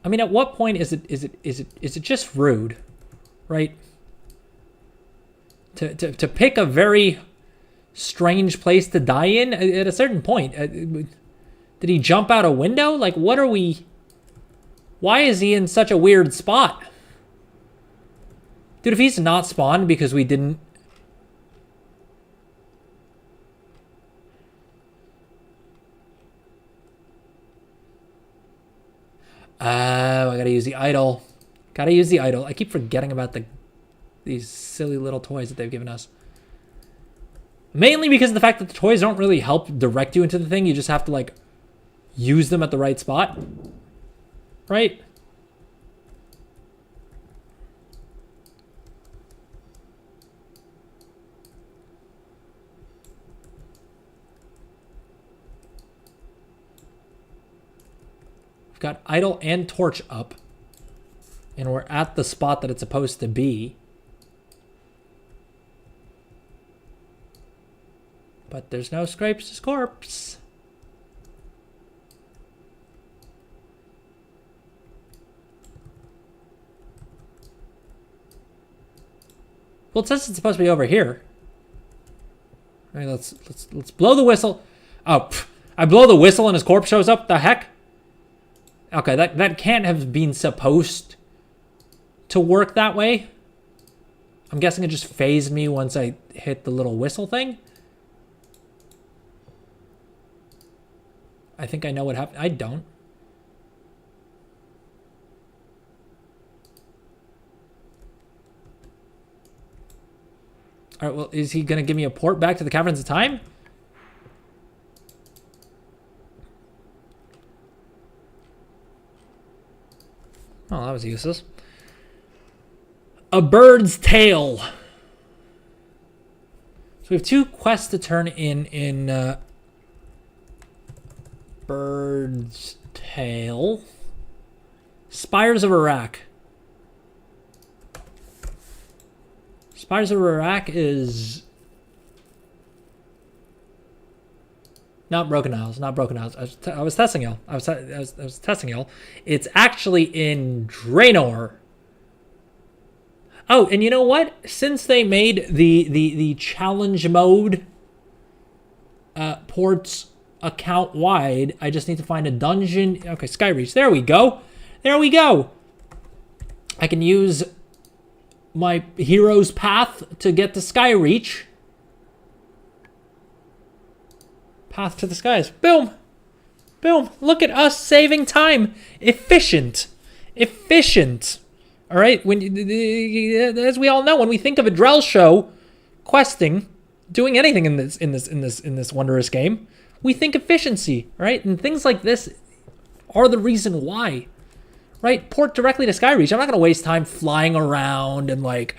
S1: I mean, at what point is it just rude, right? To pick a very strange place to die in at a certain point. Did he jump out a window? Like, what are we... Why is he in such a weird spot? Dude, if he's not spawned because we didn't... I gotta use the idol. Gotta use the idol. I keep forgetting about these silly little toys that they've given us. Mainly because of the fact that the toys don't really help direct you into the thing. You just have to, like, use them at the right spot. Right? We've got idol and torch up. And we're at the spot that it's supposed to be. But there's no Scrapes' corpse. Well, it says it's supposed to be over here. All right, let's blow the whistle. Oh, I blow the whistle and his corpse shows up. The heck? Okay, that can't have been supposed to work that way. I'm guessing it just phased me once I hit the little whistle thing. I think I know what happened. I don't. All right, well, is he going to give me a port back to the Caverns of Time? Oh, that was useless. A bird's tail. So we have 2 quests to turn in Bird's Tail. Spires of Iraq. Spires of Iraq is... Not Broken Isles. Not Broken Isles. I was testing y'all. I was testing y'all. It's actually in Draenor. Oh, and you know what? Since they made the challenge mode ports account wide, I just need to find a dungeon. Okay, Skyreach. There we go. There we go. I can use my hero's path to get to Skyreach. Path to the skies. Boom. Boom. Look at us saving time. Efficient. Efficient. All right, as we all know, when we think of a Drell show, questing, doing anything in this wondrous game, we think efficiency, right? And things like this are the reason why, right? Port directly to Skyreach. I'm not gonna waste time flying around and like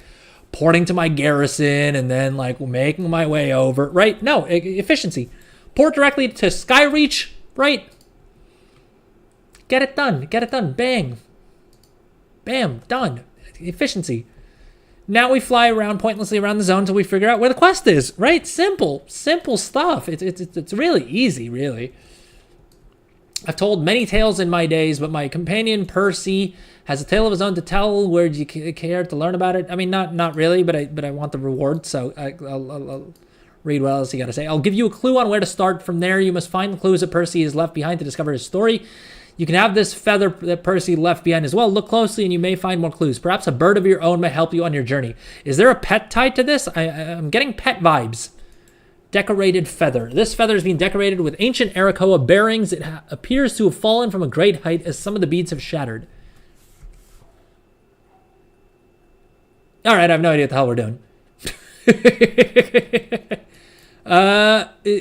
S1: porting to my garrison and then like making my way over, right? No, efficiency. Port directly to Skyreach, right? Get it done. Get it done. Bang. Bam. Done. Efficiency. Now we fly around pointlessly around the zone until we figure out where the quest is, right? Simple stuff. It's really easy, really. I've told many tales in my days, but my companion Percy has a tale of his own to tell. Where do you care to learn about it? I mean, not really, but I want the reward, so I'll read what else you got to say. I'll give you a clue on where to start. From there, you must find the clues that Percy has left behind to discover his story. You can have this feather that Percy left behind as well. Look closely and you may find more clues. Perhaps a bird of your own may help you on your journey. Is there a pet tied to this? I'm getting pet vibes. Decorated feather. This feather is being decorated with ancient Arakoa bearings. It appears to have fallen from a great height as some of the beads have shattered. All right, I have no idea what the hell we're doing.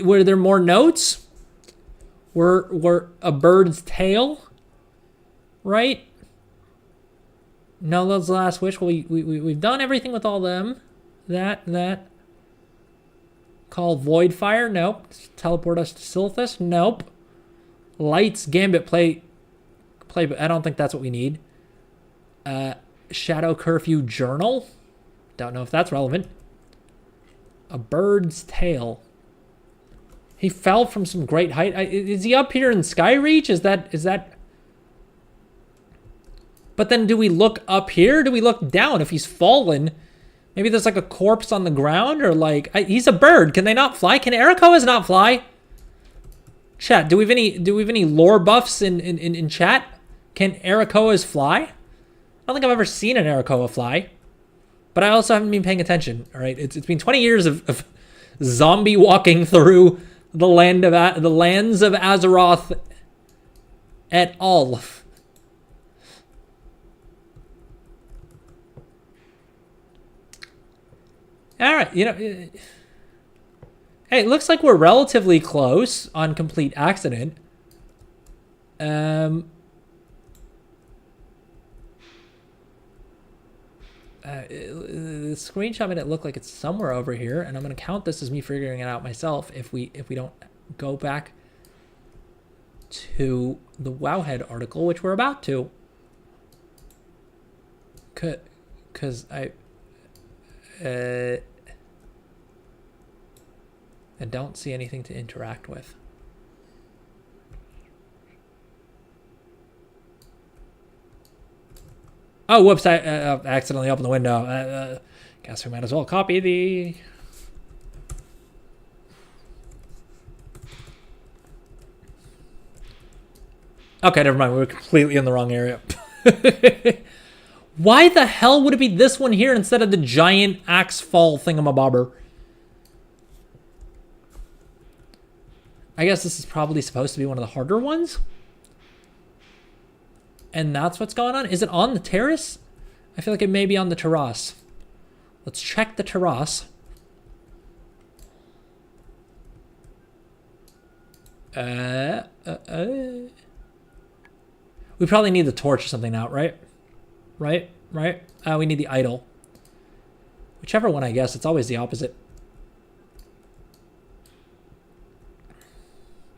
S1: Were there more notes? Were a bird's tail, right? No, that's the last wish. Well, we've done everything with all them. That. Call Void Fire. Nope. Teleport us to Silithus. Nope. Lights Gambit play. But I don't think that's what we need. Shadow Curfew Journal. Don't know if that's relevant. A bird's tail. He fell from some great height. Is he up here in Skyreach? Is that? But then do we look up here? Do we look down? If he's fallen, maybe there's like a corpse on the ground, or like he's a bird. Can they not fly? Can Arakoas not fly? Chat. Do we have any lore buffs in chat? Can Arakoas fly? I don't think I've ever seen an Arakoa fly, but I also haven't been paying attention. All right, it's been 20 years of zombie walking through the lands of Azeroth et al. All right, hey, it looks like we're relatively close on complete accident. The screenshot made it look like it's somewhere over here, and I'm gonna count this as me figuring it out myself if we don't go back to the Wowhead article, which we're about to. Cause I don't see anything to interact with. Oh, whoops, I accidentally opened the window. Guess we might as well copy the... Okay, never mind. We were completely in the wrong area. Why the hell would it be this one here instead of the giant axe fall thingamabobber? I guess this is probably supposed to be one of the harder ones. And that's what's going on. Is it on the terrace? I feel like it may be on the terrace. Let's check the terrace. We probably need the torch or something out, right? Right? We need the idol. Whichever one, I guess. It's always the opposite.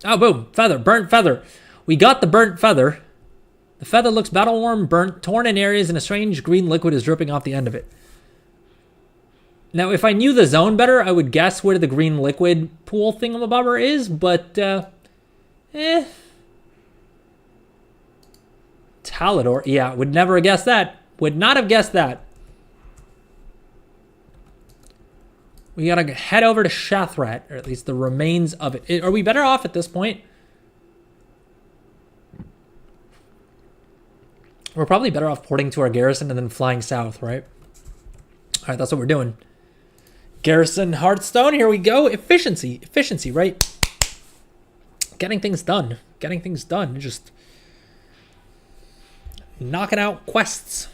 S1: Oh, boom. Feather. Burnt feather. We got the burnt feather. The feather looks battle-worn, burnt, torn in areas, and a strange green liquid is dripping off the end of it. Now, if I knew the zone better, I would guess where the green liquid pool thingamabobber is, but, Talador. Yeah, would never have guessed that. Would not have guessed that. We gotta head over to Shathrat, or at least the remains of it. Are we better off at this point? We're probably better off porting to our garrison and then flying south, right? All right, that's what we're doing. Garrison Hearthstone, here we go. Efficiency, right? Getting things done. Just knocking out quests.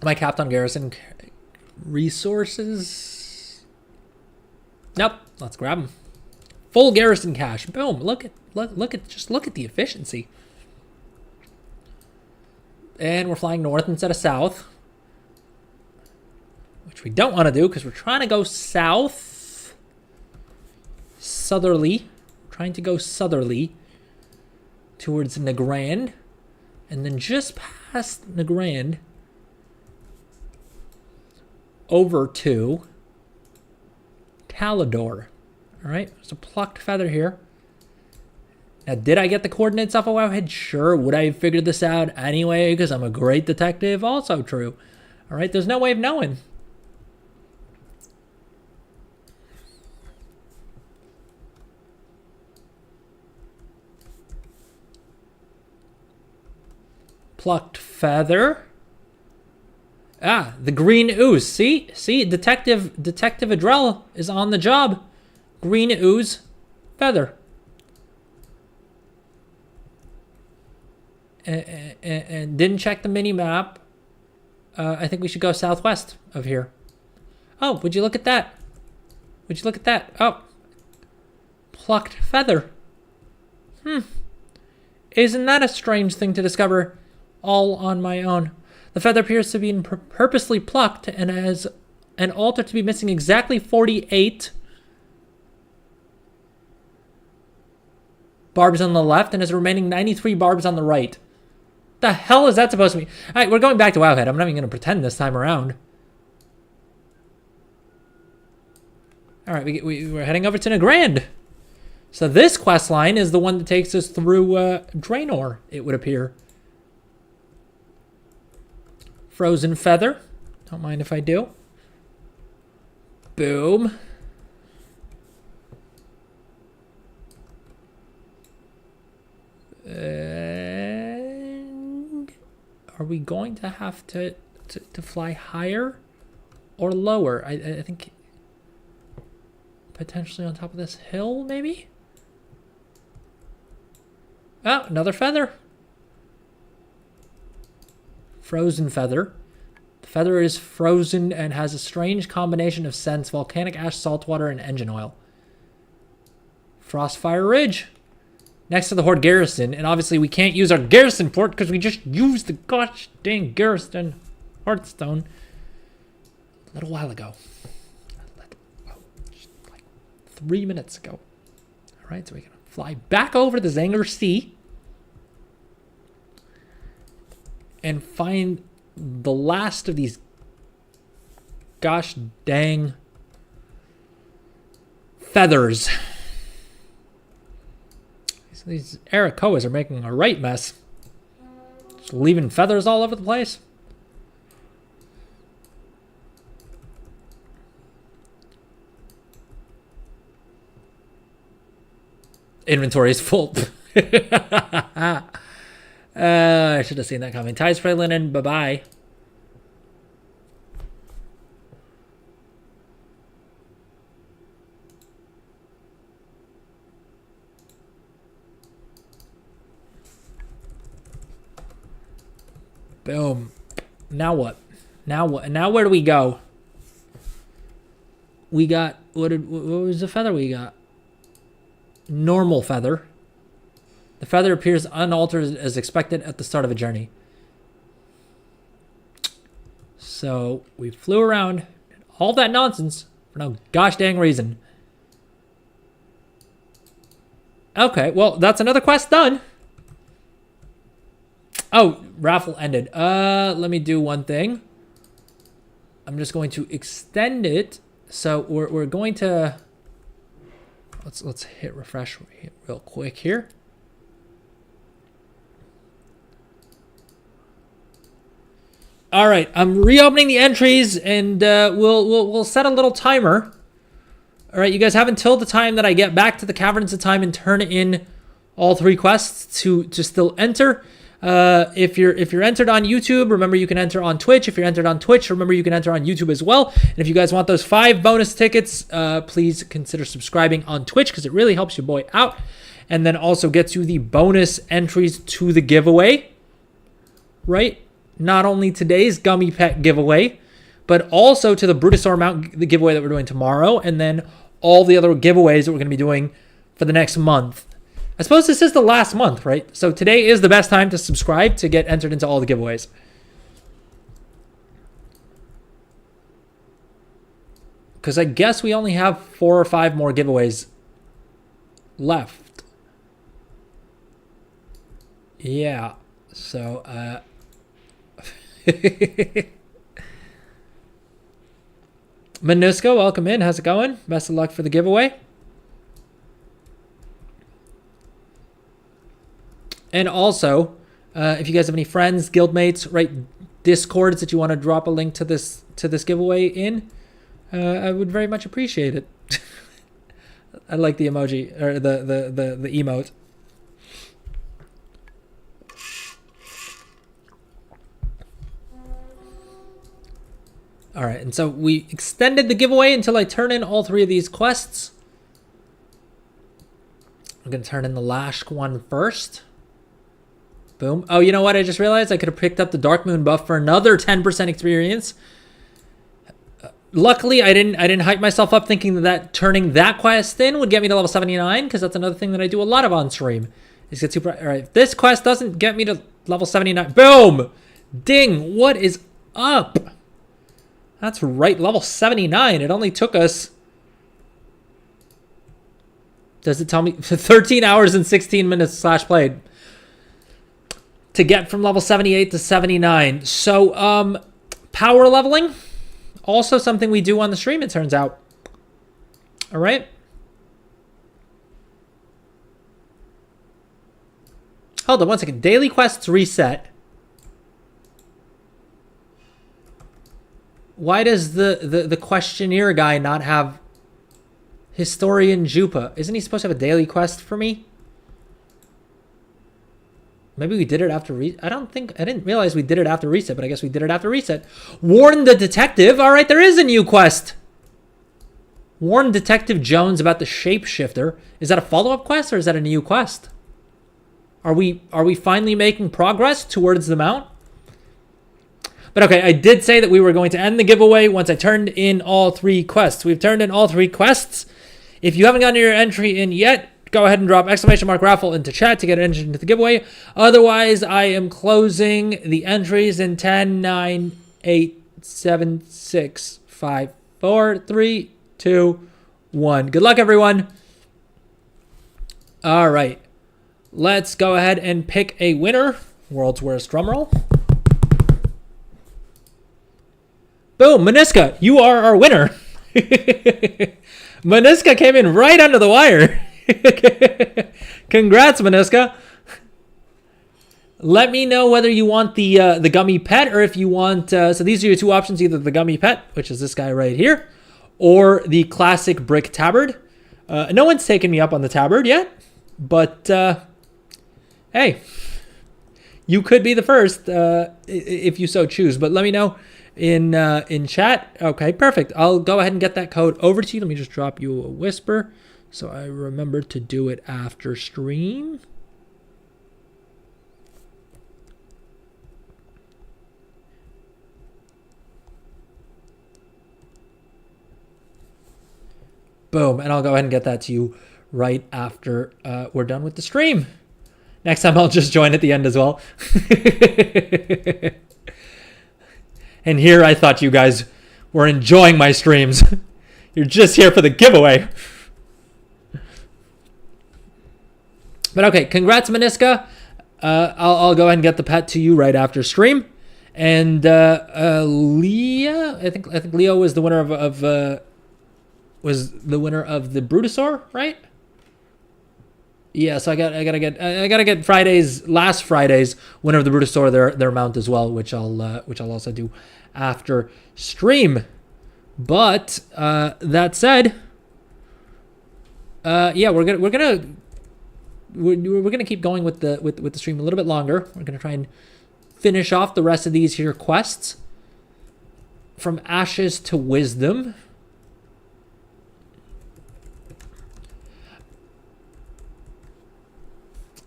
S1: Am I capped on garrison resources? Nope. Let's grab them. Full garrison cash. Boom. Look at the efficiency. And we're flying north instead of south, which we don't want to do because we're trying to go south. Southerly. Trying to go southerly towards Nagrand. And then just past Nagrand over to Talador. All right, there's a plucked feather here. Now, did I get the coordinates off of Wowhead? Sure. Would I have figured this out anyway because I'm a great detective? Also true. All right, there's no way of knowing. Plucked feather. Ah, the green ooze. See, Detective Adrell is on the job. Green ooze, feather. And didn't check the mini map. I think we should go southwest of here. Oh, would you look at that? Would you look at that? Oh, plucked feather. Isn't that a strange thing to discover all on my own? The feather appears to be purposely plucked and has an altar to be missing exactly 48 barbs on the left and has remaining 93 barbs on the right. The hell is that supposed to mean? All right, we're going back to Wowhead. I'm not even going to pretend this time around. All right, we're heading over to Nagrand. So this quest line is the one that takes us through Draenor, it would appear. Frozen feather. Don't mind if I do. Boom. And are we going to have to fly higher or lower? I think potentially on top of this hill, maybe? Oh, another feather. Frozen feather. The feather is frozen and has a strange combination of scents: volcanic ash, saltwater, and engine oil. Frostfire Ridge. Next to the Horde garrison. And obviously we can't use our garrison port because we just used the gosh dang garrison Hearthstone a little while ago. Just like 3 minutes ago. All right, so we can fly back over the Zanger Sea and find the last of these gosh dang feathers. These Arakoas are making a right mess. Just leaving feathers all over the place. Inventory is full. I should have seen that coming. Tie spray linen, bye-bye. Boom. Now what? Now what? Now where do we go? We got, what was the feather we got? Normal feather. The feather appears unaltered as expected at the start of a journey. So we flew around, all that nonsense for no gosh dang reason. Okay, well, that's another quest done. Oh, raffle ended. Let me do one thing. I'm just going to extend it. So we're going to let's hit refresh real quick here. All right, I'm reopening the entries, and we'll set a little timer. All right, you guys have until the time that I get back to the Caverns of Time and turn in all 3 quests to still enter. If you're entered on YouTube, remember you can enter on Twitch. If you're entered on Twitch, remember you can enter on YouTube as well. And if you guys want those 5 bonus tickets, please consider subscribing on Twitch because it really helps your boy out. And then also gets you the bonus entries to the giveaway. Right? not only today's Gummy Pet giveaway, but also to the Brutosaur mount the giveaway that we're doing tomorrow, and then all the other giveaways that we're going to be doing for the next month. I suppose this is the last month, right? So today is the best time to subscribe to get entered into all the giveaways. Because I guess we only have 4 or 5 more giveaways left. Yeah. So, Minusko, welcome in. How's it going? Best of luck for the giveaway. And also, if you guys have any friends, guildmates, right, Discords that you want to drop a link to this giveaway in, I would very much appreciate it. I like the emoji or the emote. All right, and so we extended the giveaway until I turn in all 3 of these quests. I'm gonna turn in the Lashk one first. Boom. Oh, you know what? I just realized I could have picked up the Dark Moon buff for another 10% experience. Luckily, I didn't hype myself up thinking that turning that quest in would get me to level 79, because that's another thing that I do a lot of on stream. Is get super. All right, if this quest doesn't get me to level 79, boom, ding. What is up? That's right, level 79. It only took us. Does it tell me 13 hours and 16 minutes / played to get from level 78 to 79? So, power leveling. Also something we do on the stream, it turns out. All right. Hold on one second. Daily quests reset. Why does the questionnaire guy not have Historian Jupa? Isn't he supposed to have a daily quest for me? Maybe we did it after I didn't realize we did it after reset, but I guess we did it after reset. Warn the detective. All right, there is a new quest. Warn Detective Jones about the shapeshifter. Is that a follow-up quest or is that a new quest? Are we finally making progress towards the mount? But okay, I did say that we were going to end the giveaway once I turned in all 3 quests. We've turned in all 3 quests. If you haven't gotten your entry in yet, go ahead and drop !raffle into chat to get entered into the giveaway. Otherwise, I am closing the entries in 10, 9, 8, 7, 6, 5, 4, 3, 2, 1. Good luck, everyone. All right. Let's go ahead and pick a winner. World's worst drumroll. Boom, Maniska, you are our winner. Maniska came in right under the wire. Congrats, Maniska. Let me know whether you want the Gummy Pet or if you want... so these are your 2 options, either the Gummy Pet, which is this guy right here, or the classic brick tabard. No one's taken me up on the tabard yet, but hey, you could be the first if you so choose. But let me know in chat. Okay, perfect. I'll go ahead and get that code over to you. Let me just drop you a whisper so I remember to do it after stream. Boom, and I'll go ahead and get that to you right after we're done with the stream. Next time I'll just join at the end as well. And here I thought you guys were enjoying my streams. You're just here for the giveaway. But okay, congrats, Maniska. I'll go ahead and get the pet to you right after stream. And Leah, I think Leo was the winner of the Brutosaur, right? Yeah, so I gotta get last Friday's winner of the Brutosaur their mount as well, which I'll also do after stream. But that said, yeah, we're gonna keep going with the stream a little bit longer. We're gonna try and finish off the rest of these here quests from Ashes to Wisdom.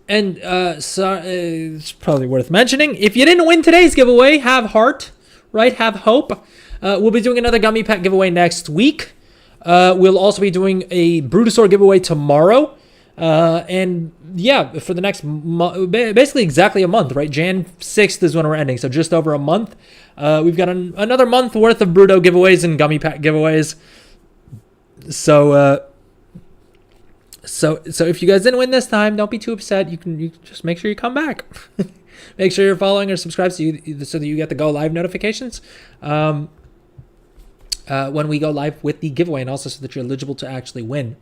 S1: And so it's probably worth mentioning. If you didn't win today's giveaway, have heart, right? Have hope. We'll be doing another Gummi Pet giveaway next week. We'll also be doing a Bruto giveaway tomorrow. And yeah, for the next basically exactly a month, right? Jan 6th is when we're ending, so just over a month. We've got another month worth of Bruto giveaways and Gummi Pet giveaways. So if you guys didn't win this time, don't be too upset. You just make sure you come back. Make sure you're following or subscribed so that you get the go live notifications when we go live with the giveaway, and also so that you're eligible to actually win.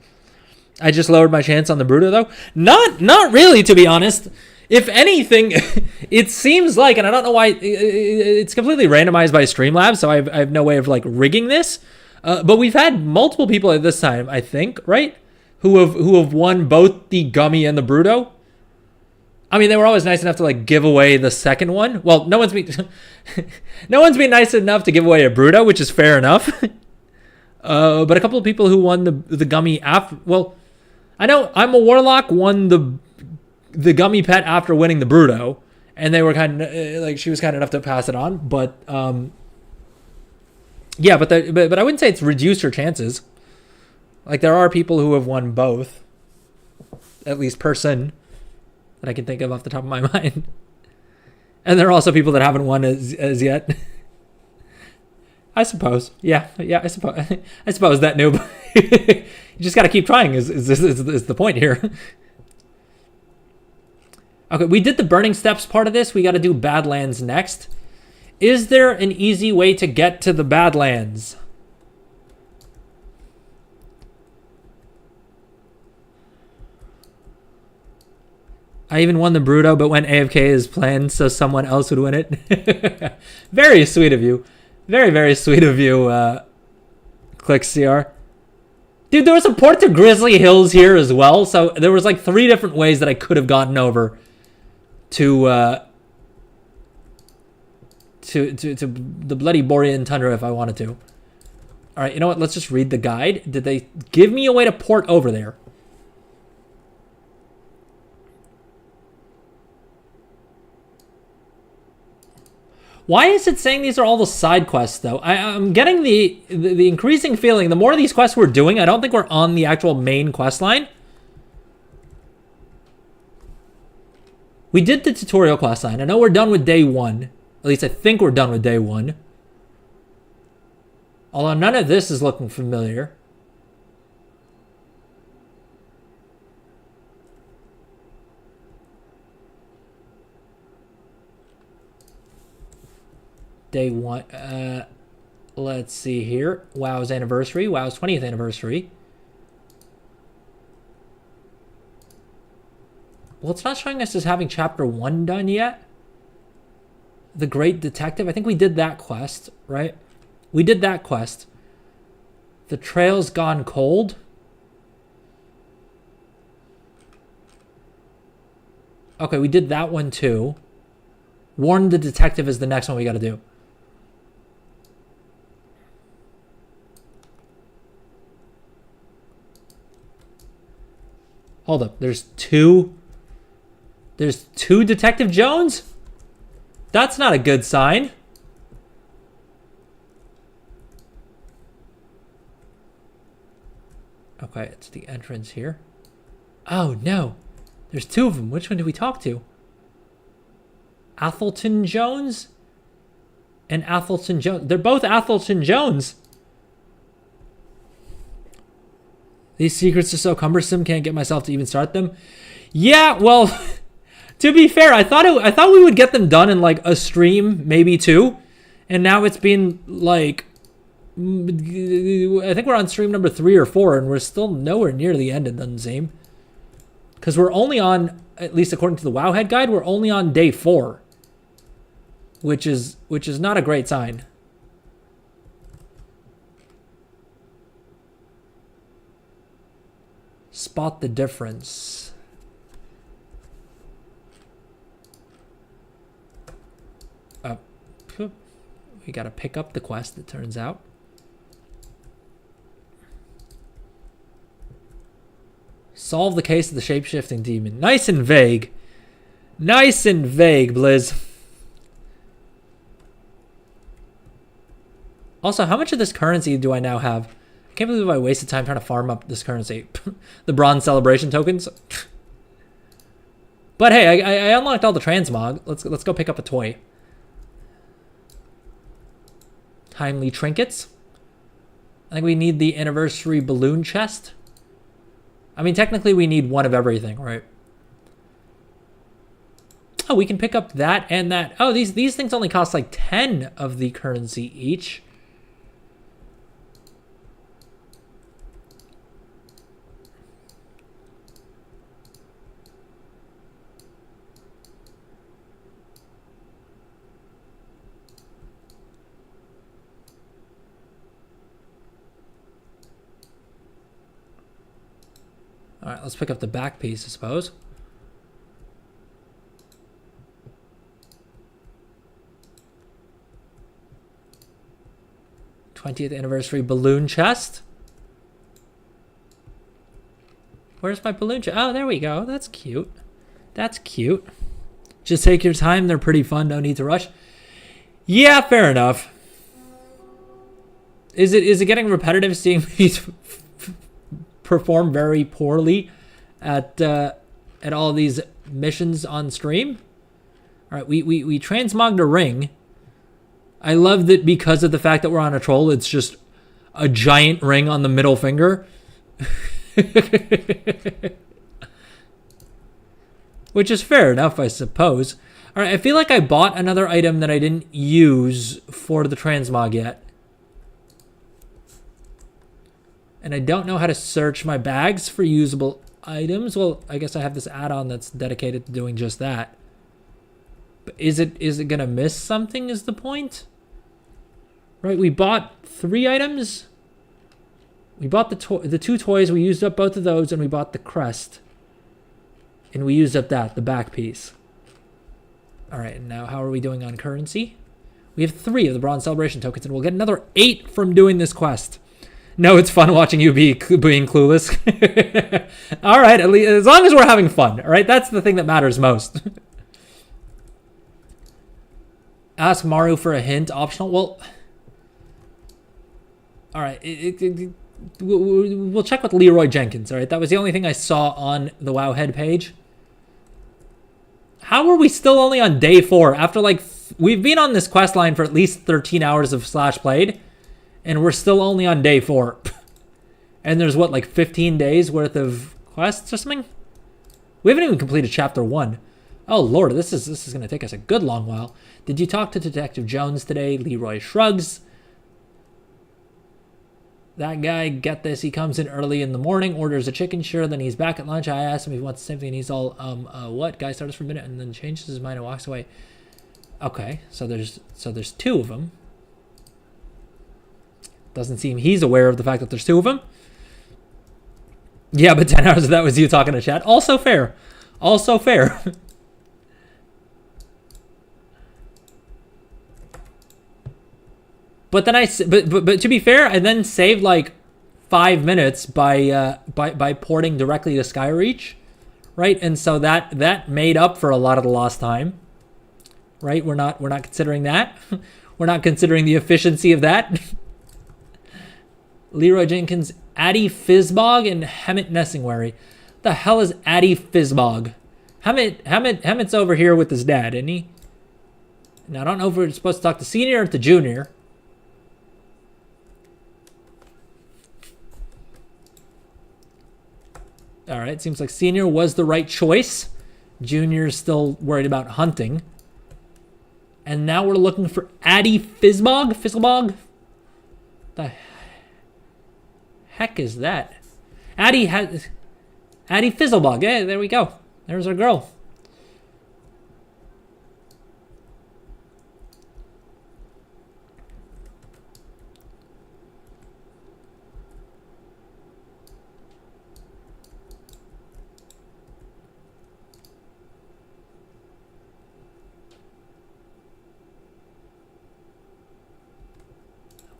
S1: I just lowered my chance on the Bruto though. Not really, to be honest. If anything, it seems like, and I don't know why, it's completely randomized by Streamlabs, so I have no way of like rigging this. But we've had multiple people at this time, I think, right? Who have won both the Gummi and the Bruto. I mean, they were always nice enough to like give away the second one. Well, no one's been nice enough to give away a Bruto, which is fair enough. But a couple of people who won the Gummi after, well, I know I'm a Warlock won the Gummi Pet after winning the Bruto, and they were kind of like, she was kind enough to pass it on, but yeah, but I wouldn't say it's reduced her chances. Like, there are people who have won both, at least person that I can think of off the top of my mind. And there are also people that haven't won as yet. I suppose. Yeah, I suppose that noob. You just got to keep trying is the point here. Okay, we did the Burning Steps part of this. We got to do Badlands next. Is there an easy way to get to the Badlands? I even won the Bruto, but went AFK as planned so someone else would win it. Very sweet of you. Very, very sweet of you, ClickCR. Dude, there was a port to Grizzly Hills here as well, so there was like 3 different ways that I could have gotten over to the bloody Borean Tundra if I wanted to. All right, you know what? Let's just read the guide. Did they give me a way to port over there? Why is it saying these are all the side quests, though? I'm getting the increasing feeling, the more of these quests we're doing, I don't think we're on the actual main quest line. We did the tutorial quest line. I know we're done with day 1. At least I think we're done with day 1. Although none of this is looking familiar. Day 1. Let's see here. WoW's anniversary. WoW's 20th anniversary. Well, it's not showing us as having chapter 1 done yet. The Great Detective. I think we did that quest, right? We did that quest. The Trail's Gone Cold. Okay, we did that one too. Warn the Detective is the next one we got to do. Hold up. There's two Detective Jones? That's not a good sign. Okay, it's the entrance here. Oh, no. There's 2 of them. Which one do we talk to? Athelton Jones? And Athelton Jones. They're both Athelton Jones. These secrets are so cumbersome, can't get myself to even start them. Yeah, well, to be fair, I thought we would get them done in like a stream, maybe 2. And now it's been like, I think we're on stream number 3 or 4, and we're still nowhere near the end, it doesn't seem. Because we're only on, at least according to the Wowhead guide, we're only on day 4. Which is not a great sign. Spot the difference. We gotta pick up the quest, it turns out. Solve the case of the shape-shifting demon. Nice and vague. Nice and vague, Blizz. Also, how much of this currency do I now have? I can't believe I wasted time trying to farm up this currency. The bronze celebration tokens. But hey, I unlocked all the transmog. Let's go pick up a toy. Timely trinkets. I think we need the anniversary balloon chest. I mean, technically we need one of everything, right? Oh, we can pick up that and that. Oh, these things only cost like 10 of the currency each. All right, let's pick up the back piece, I suppose. '20th anniversary balloon chest. Where's my balloon chest? Oh, there we go. That's cute. That's cute. Just take your time. They're pretty fun. No need to rush. Yeah, fair enough. Is it getting repetitive seeing me perform very poorly at all these missions on stream? All right, we transmogged a ring. I love that because of the fact that we're on a troll, it's just a giant ring on the middle finger. Which is fair enough, I suppose. All right, I feel like I bought another item that I didn't use for the transmog yet. And I don't know how to search my bags for usable items. Well, I guess I have this add-on that's dedicated to doing just that. But is it going to miss something is the point? Right, we bought 3 items. We bought the 2 toys. We used up both of those, and we bought the crest. And we used up the back piece. All right, and now how are we doing on currency? We have 3 of the bronze celebration tokens, and we'll get another 8 from doing this quest. No, it's fun watching you being clueless. All right, at least, as long as we're having fun. All right, that's the thing that matters most. Ask Maru for a hint, optional. Well, all right, we'll check with Leroy Jenkins. All right, that was the only thing I saw on the WoW head page. How are we still only on day 4 after we've been on this quest line for at least 13 hours of slash played, and we're still only on day 4. And there's what, like 15 days worth of quests or something? We haven't even completed chapter 1. Oh lord, this is gonna take us a good long while. Did you talk to Detective Jones today? Leroy shrugs. That guy, get this, he comes in early in the morning, orders a chicken, sure, then he's back at lunch. I asked him if he wants the same thing, and he's all, what? Guy starts for a minute and then changes his mind and walks away. Okay, so there's 2 of them. Doesn't seem he's aware of the fact that there's 2 of them. Yeah, but 10 hours of that was you talking to chat. Also fair. Also fair. But then but to be fair, I then saved like 5 minutes by porting directly to Skyreach, right? And so that made up for a lot of the lost time, right? We're not considering that. We're not considering the efficiency of that. Leroy Jenkins, Addy Fizzbog, and Hemet Nessingwary. The hell is Addy Fizzbog? Hemet's over here with his dad, isn't he? Now I don't know if we're supposed to talk to senior or to junior. All right, seems like senior was the right choice. Junior's still worried about hunting. And now we're looking for Addy Fizzbog? Fizzlebog? The heck is that? Addy Fizzlebog. Yeah, there we go. There's our girl.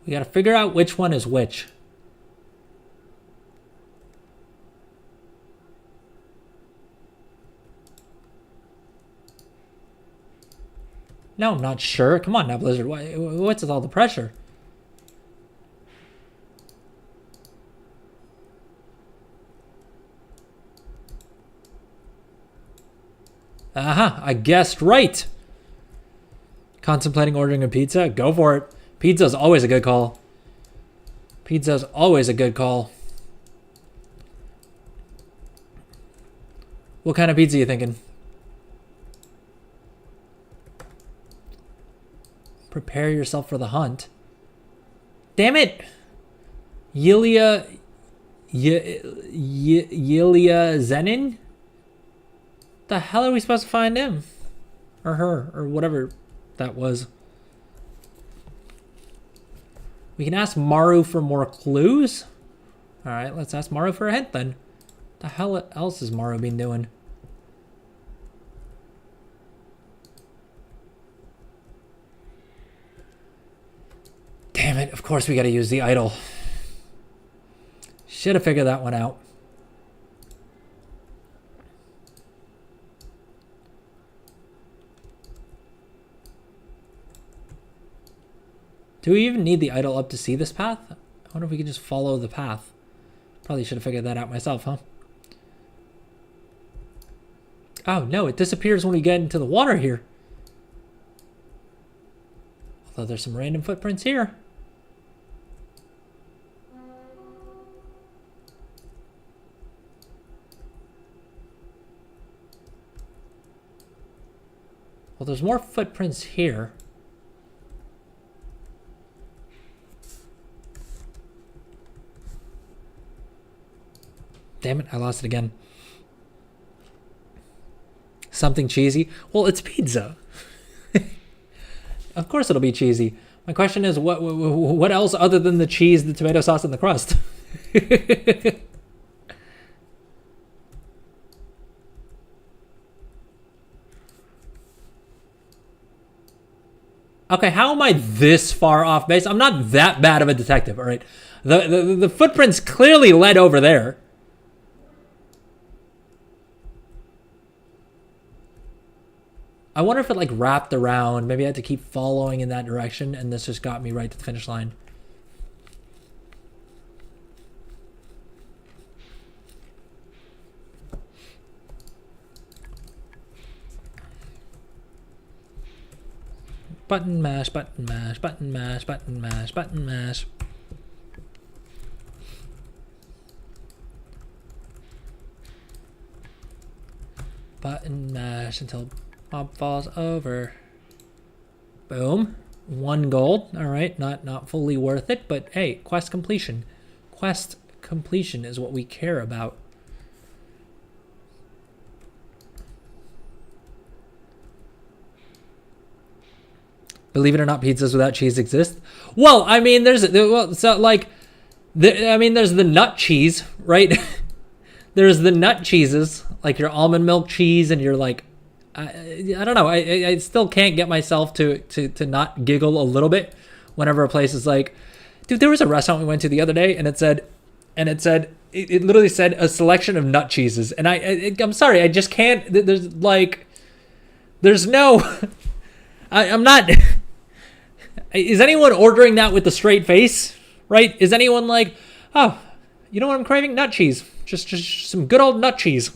S1: We got to figure out which one is which. No, I'm not sure. Come on now, Blizzard. What's with all the pressure? Aha, I guessed right. Contemplating ordering a pizza? Go for it. Pizza's always a good call. Pizza's always a good call. What kind of pizza are you thinking? Prepare yourself for the hunt. Damn it! Yelia Zenin? The hell are we supposed to find him? Or her, or whatever that was. We can ask Maru for more clues. Alright, let's ask Maru for a hint then. The hell else has Maru been doing? Damn it, of course we gotta use the idol. Should have figured that one out. Do we even need the idol up to see this path? I wonder if we can just follow the path. Probably should have figured that out myself, huh? Oh no, it disappears when we get into the water here. Although there's some random footprints here. Well, there's more footprints here. Damn it, I lost it again. Something cheesy? Well, it's pizza. Of course it'll be cheesy. My question is, what else other than the cheese, the tomato sauce, and the crust? Okay, how am I this far off base? I'm not that bad of a detective, all right? The footprints clearly led over there. I wonder if it like wrapped around. Maybe I had to keep following in that direction, and this just got me right to the finish line. Button mash, button mash, button mash, button mash, button mash. Button mash until mob falls over. Boom. 1 gold. All right, not fully worth it, but hey, quest completion. Quest completion is what we care about. Believe it or not, pizzas without cheese exist. Well, I mean, there's there's the nut cheese, right? There's the nut cheeses, like your almond milk cheese, and your like, I don't know. I still can't get myself to not giggle a little bit whenever a place is like, dude, there was a restaurant we went to the other day, and it literally said a selection of nut cheeses, and I'm sorry, I just can't. There's no. I'm not. Is anyone ordering that with a straight face? Right? Is anyone like, oh, you know what I'm craving? Nut cheese. Just some good old nut cheese.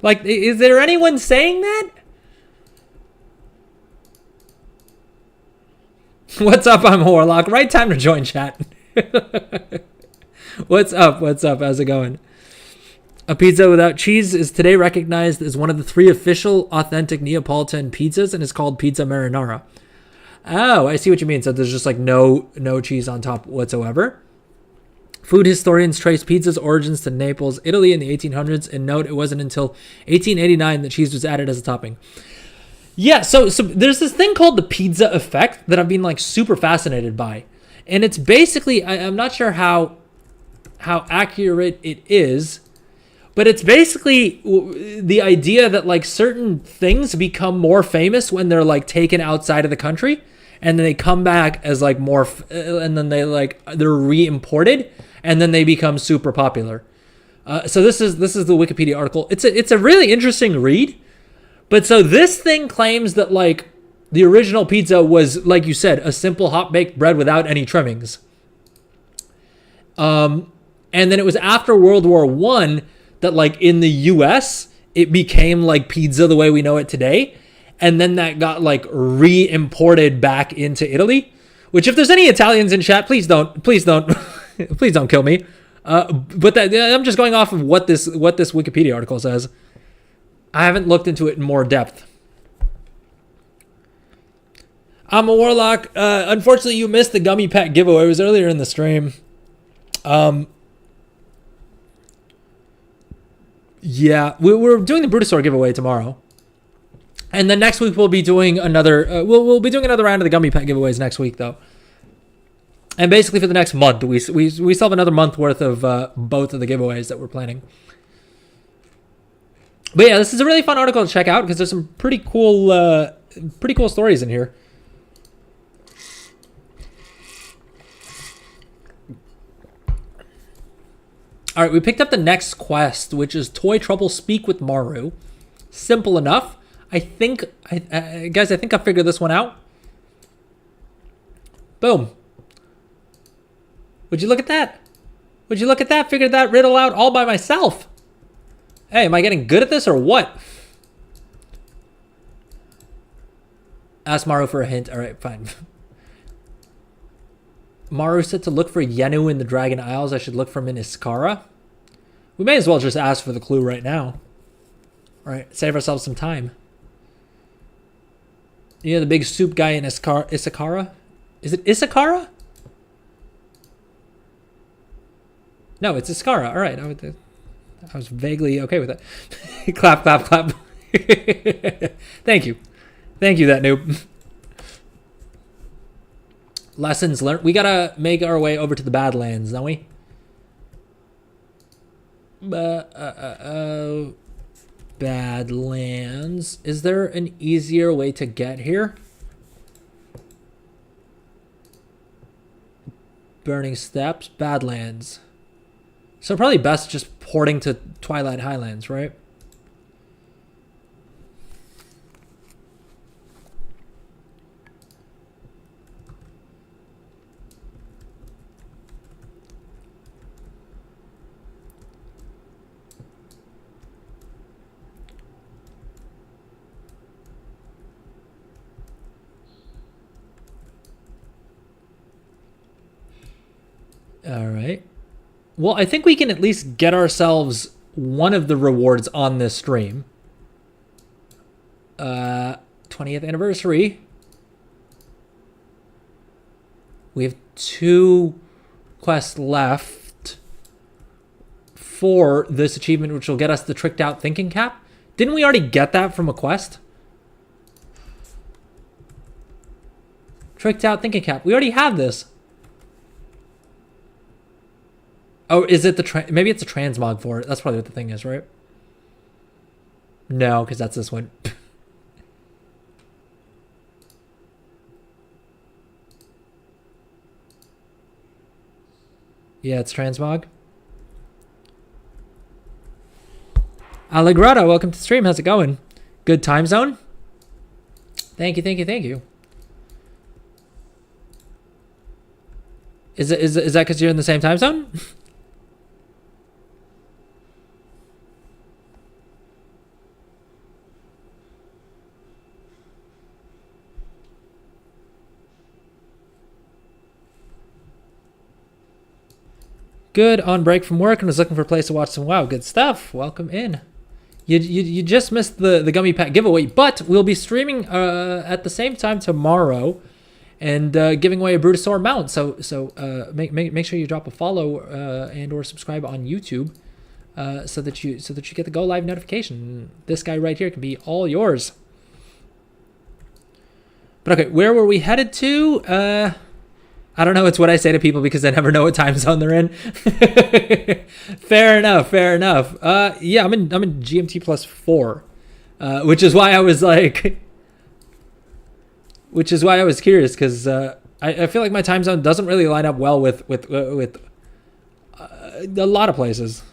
S1: Like, is there anyone saying that? What's up? I'm Warlock. Right time to join chat. What's up? What's up? How's it going? A pizza without cheese is today recognized as one of the 3 official authentic Neapolitan pizzas and is called pizza marinara. Oh, I see what you mean. So there's just like no cheese on top whatsoever. Food historians trace pizza's origins to Naples, Italy in the 1800s, and note it wasn't until 1889 that cheese was added as a topping. Yeah, so there's this thing called the pizza effect that I've been like super fascinated by. And it's basically, I'm not sure how accurate it is, but it's basically the idea that like certain things become more famous when they're like taken outside of the country, and then they come back as like more, and then they're re-imported, and then they become super popular. So this is the Wikipedia article. It's a really interesting read, but so this thing claims that like The original pizza was, like you said, a simple hot-baked bread without any trimmings. And then it was after World War I that, like, in the U.S., it became like pizza the way we know it today. And then that got, like, re-imported back into Italy. Which, if there's any Italians in chat, please don't please don't kill me. But I'm just going off of what this Wikipedia article says. I haven't looked into it in more depth. I'm a warlock. Unfortunately, you missed the gummy pack giveaway. It was earlier in the stream. Yeah, we're doing the Bruto giveaway tomorrow. And then next week we'll be doing another. We'll be doing another round of the gummy pack giveaways next week, though. And basically for the next month, we still have another month worth of both of the giveaways that we're planning. But yeah, this is a really fun article to check out because there's some pretty cool stories in here. All right, we picked up the next quest, which is Toy Trouble Speak with Maru. Simple enough. I think I figured this one out. Boom. Would you look at that? Would you look at that? Figured that riddle out all by myself. Hey, am I getting good at this or what? Ask Maru for a hint. All right, fine. Maru said to look for Yenu in the Dragon Isles. I should look for him in Iskara. We may as well just ask for the clue right now. All right, save ourselves some time. You know the big soup guy in Isakara? Is it Isakara? No, it's Iskara. All right. I was vaguely okay with it. Clap, clap, clap. Thank you. Thank you, that noob. Lessons learned. We gotta make our way over to the Badlands, don't we? Badlands. Is there an easier way to get here? Burning Steps, Badlands. So probably best just porting to Twilight Highlands, right? All right. Well, I think we can at least get ourselves one of the rewards on this stream. 20th anniversary. We have 2 quests left for this achievement, which will get us the Tricked Out Thinking Cap. Didn't we already get that from a quest? Tricked Out Thinking Cap. We already have this. Oh, is it the maybe it's a transmog for it? That's probably what the thing is, right? No, because that's this one. Yeah, it's transmog. Allegrado, welcome to the stream. How's it going? Good time zone? Thank you, thank you, thank you. Is that because you're in the same time zone? Good, on break from work and was looking for a place to watch some WoW. Good stuff. Welcome in. You just missed the Gummy Pack giveaway, but we'll be streaming at the same time tomorrow and giving away a Brutosaur mount. So make sure you drop a follow and or subscribe on YouTube so that you get the go live notification. This guy right here can be all yours. But okay, where were we headed to? I don't know. It's what I say to people because I never know what time zone they're in. Fair enough. Fair enough. Yeah, I'm in GMT +4, which is why I was like, which is why I was curious because I feel like my time zone doesn't really line up well with a lot of places.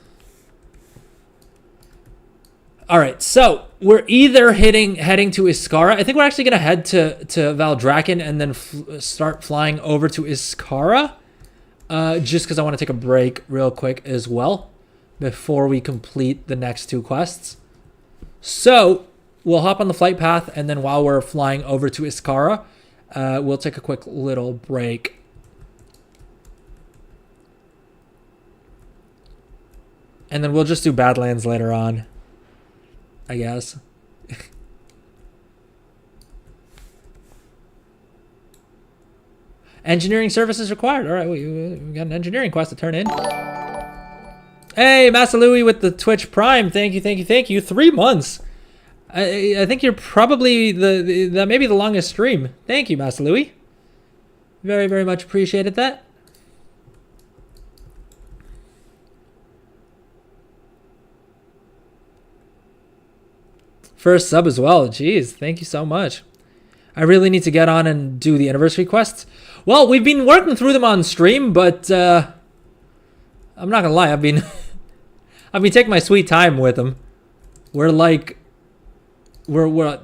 S1: All right, so we're either heading to Iskara. I think we're actually gonna head to Valdrakken and then start flying over to Iskara, just because I want to take a break real quick as well before we complete the next two quests. So we'll hop on the flight path, and then while we're flying over to Iskara, we'll take a quick little break. And then we'll just do Badlands later on, I guess. Engineering services required. All right, we got an engineering quest to turn in. Hey, Masalui with the Twitch Prime. Thank you. 3 months. I think you're probably the maybe the longest stream. Thank you, Masalui. Very, very much appreciated that. First sub as well. Jeez, thank you so much. I really need to get on and do the anniversary quests. Well, we've been working through them on stream, but I'm not gonna lie. I've been taking my sweet time with them. We're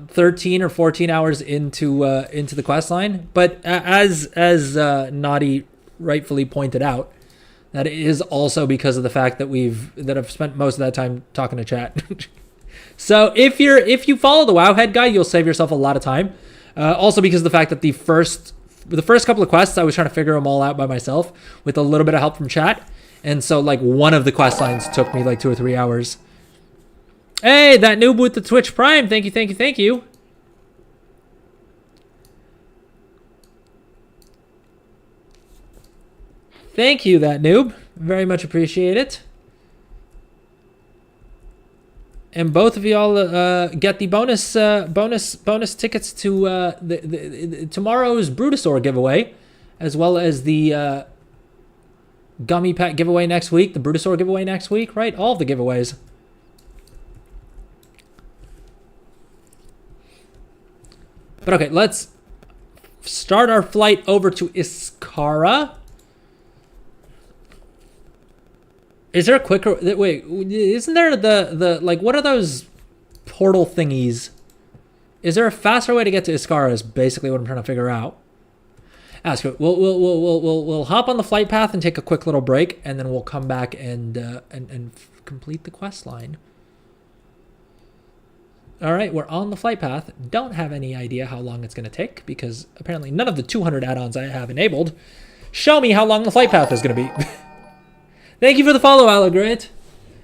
S1: 13 or 14 hours into the quest line, but as Naughty rightfully pointed out, that is also because of the fact that I've spent most of that time talking to chat. So if you follow the Wowhead guide, you'll save yourself a lot of time. Also because of the fact that the first couple of quests, I was trying to figure them all out by myself with a little bit of help from chat. And so like one of the quest lines took me like 2 or 3 hours. Hey, that noob with the Twitch Prime. Thank you. Thank you, that noob. Very much appreciate it. And both of y'all get the bonus tickets to the tomorrow's Bruto giveaway, as well as the Gummy pack giveaway next week, the Bruto giveaway next week, right? All of the giveaways. But okay, let's start our flight over to Iskara. Is there a quicker... Wait, isn't there the like, what are those portal thingies? Is there a faster way to get to Iskara is basically what I'm trying to figure out. Ask it. We'll hop on the flight path and take a quick little break, and then we'll come back and complete the quest line. All right, we're on the flight path. Don't have any idea how long it's going to take because apparently none of the 200 add-ons I have enabled show me how long the flight path is going to be. Thank you for the follow, Allegret.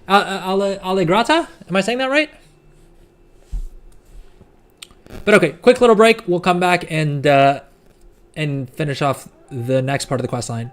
S1: Allegrata? Am I saying that right? But okay, quick little break. We'll come back and finish off the next part of the quest line.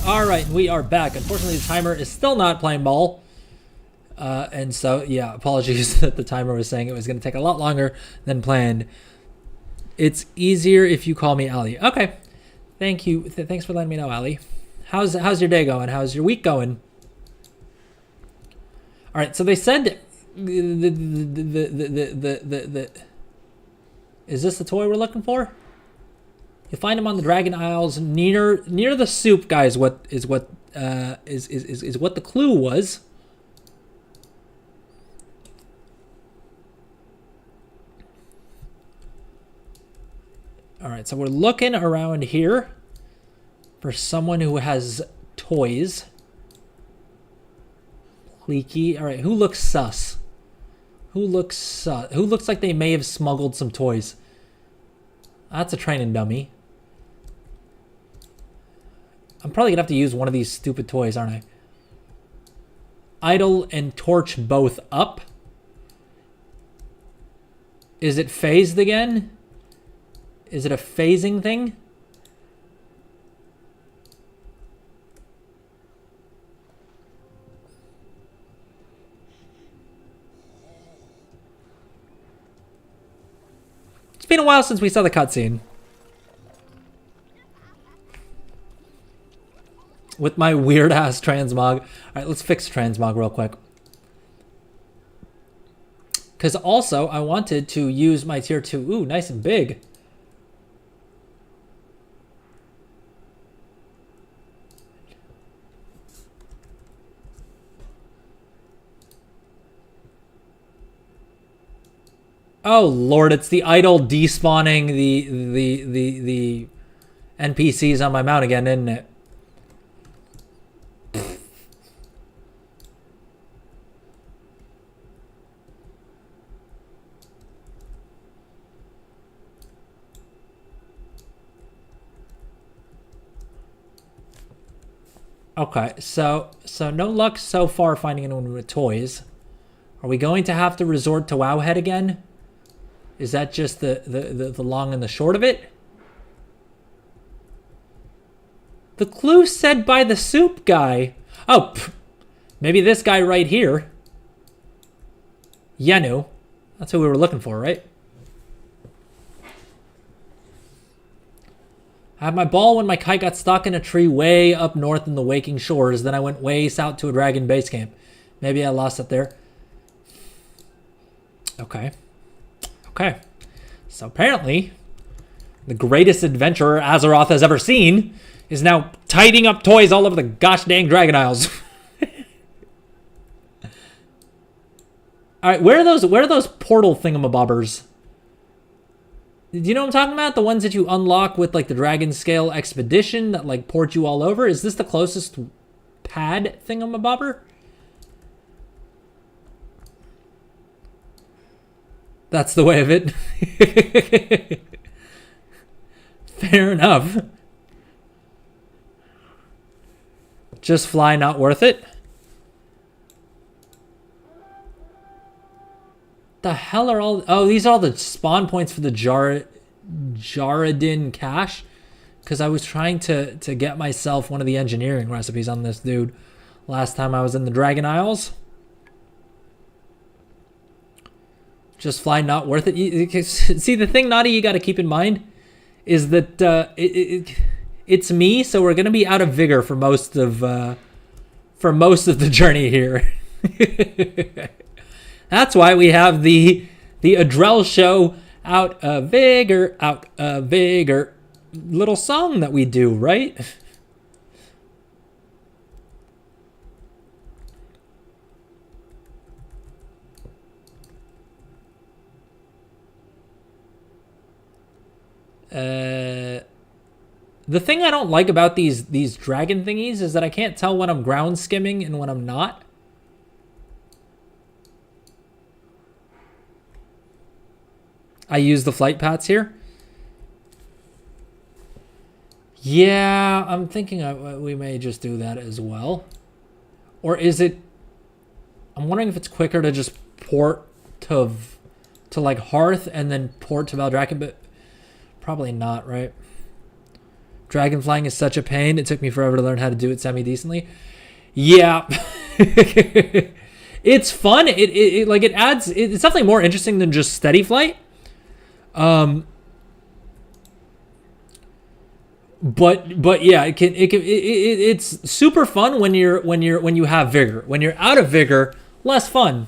S1: All right, we are back. Unfortunately, the timer is still not playing ball. And so, yeah, apologies that the timer was saying it was going to take a lot longer than planned. It's easier if you call me Ali. Okay. Thank you. Thanks for letting me know, Ali. How's your day going? How's your week going? All right, so they said is this the toy we're looking for? You find them on the Dragon Isles near the soup guy is what the clue was. All right, so we're looking around here for someone who has toys. Leaky. All right, who looks sus? Who looks sus? Who looks like they may have smuggled some toys? That's a training dummy. I'm probably gonna have to use one of these stupid toys, aren't I? Idle and torch both up. Is it phased again? Is it a phasing thing? It's been a while since we saw the cutscene. With my weird-ass transmog. All right, let's fix transmog real quick. Because also, I wanted to use my tier 2. Ooh, nice and big. Oh Lord, it's the idol despawning the NPCs on my mount again, isn't it? Okay, so no luck so far finding anyone with toys. Are we going to have to resort to Wowhead again? Is that just the long and the short of it? The clue said by the soup guy. Oh, maybe this guy right here. Yenu. That's who we were looking for, right? I had my ball when my kite got stuck in a tree way up north in the Waking Shores. Then I went way south to a dragon base camp. Maybe I lost it there. Okay. Okay. So apparently, the greatest adventurer Azeroth has ever seen is now tidying up toys all over the gosh dang Dragon Isles. All right, where are those portal thingamabobbers? Do you know what I'm talking about? The ones that you unlock with like the Dragon Scale Expedition that like port you all over? Is this the closest pad thingamabobber? That's the way of it. Fair enough. Just fly, not worth it. The hell are all... Oh, these are all the spawn points for the Jaredin cache. Because I was trying to get myself one of the engineering recipes on this dude last time I was in the Dragon Isles. Just fly, not worth it. See, the thing, Naughty, you got to keep in mind is that it's me, so we're going to be out of vigor for most of the journey here. That's why we have the Adrel show out of vigor little song that we do, right? The thing I don't like about these dragon thingies is that I can't tell when I'm ground skimming and when I'm not. I use the flight paths here. Yeah, I'm thinking we may just do that as well. Or is it... I'm wondering if it's quicker to just port to like Hearth and then port to Valdrakken, but probably not, right? Dragon flying is such a pain. It took me forever to learn how to do it semi-decently. Yeah. It's fun. It like it adds. It's definitely more interesting than just steady flight. But yeah, it's super fun when you have vigor. When you're out of vigor, less fun.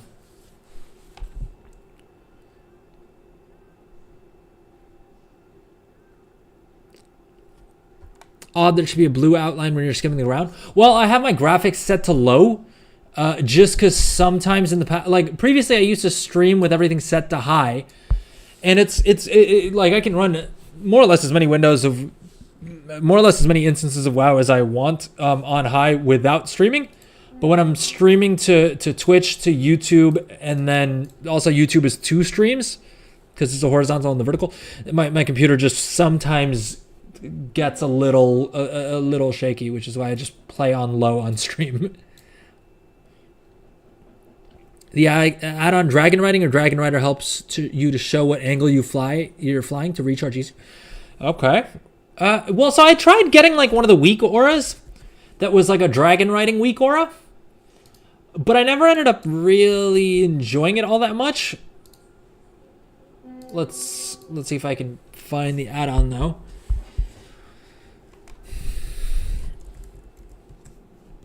S1: Odd there should be a blue outline when you're skimming the ground. Well, I have my graphics set to low, just because sometimes in the past, like previously, I used to stream with everything set to high, and it's like I can run more or less as many instances of WoW as I want on high without streaming. But when I'm streaming to Twitch, to YouTube, and then also YouTube is 2 streams because it's a horizontal and the vertical, my computer just sometimes gets a little shaky, which is why I just play on low on stream. The add-on Dragon Riding or Dragon Rider helps you to show what angle you're flying to recharge easy. Okay. Well, so I tried getting like one of the weak auras that was like a Dragon Riding weak aura, but I never ended up really enjoying it all that much. Let's see if I can find the add-on though.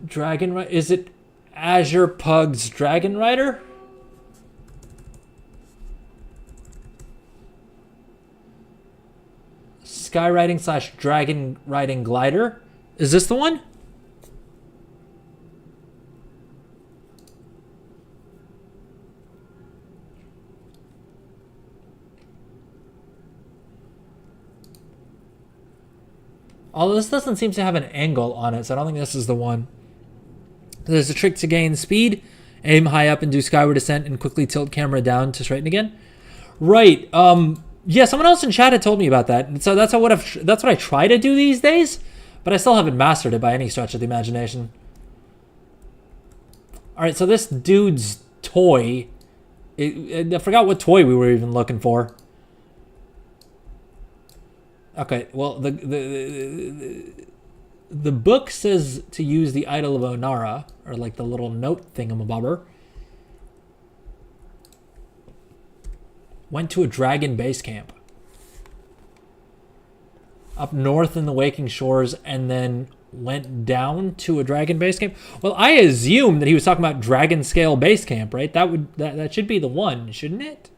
S1: Dragon Rider, is it Azure Pug's Dragon Rider? Skyriding / Dragon Riding Glider. Is this the one? Although this doesn't seem to have an angle on it, so I don't think this is the one. There's a trick to gain speed. Aim high up and do skyward descent and quickly tilt camera down to straighten again. Right. Yeah, someone else in chat had told me about that. And so that's what I try to do these days, but I still haven't mastered it by any stretch of the imagination. All right, so this dude's toy, I forgot what toy we were even looking for. Okay, well, the book says to use the Idol of Onara, or like the little note thingamabobber. Went to a dragon base camp. Up north in the Waking Shores, and then went down to a dragon base camp. Well, I assumed that he was talking about dragon scale base camp, right? That should be the one, shouldn't it?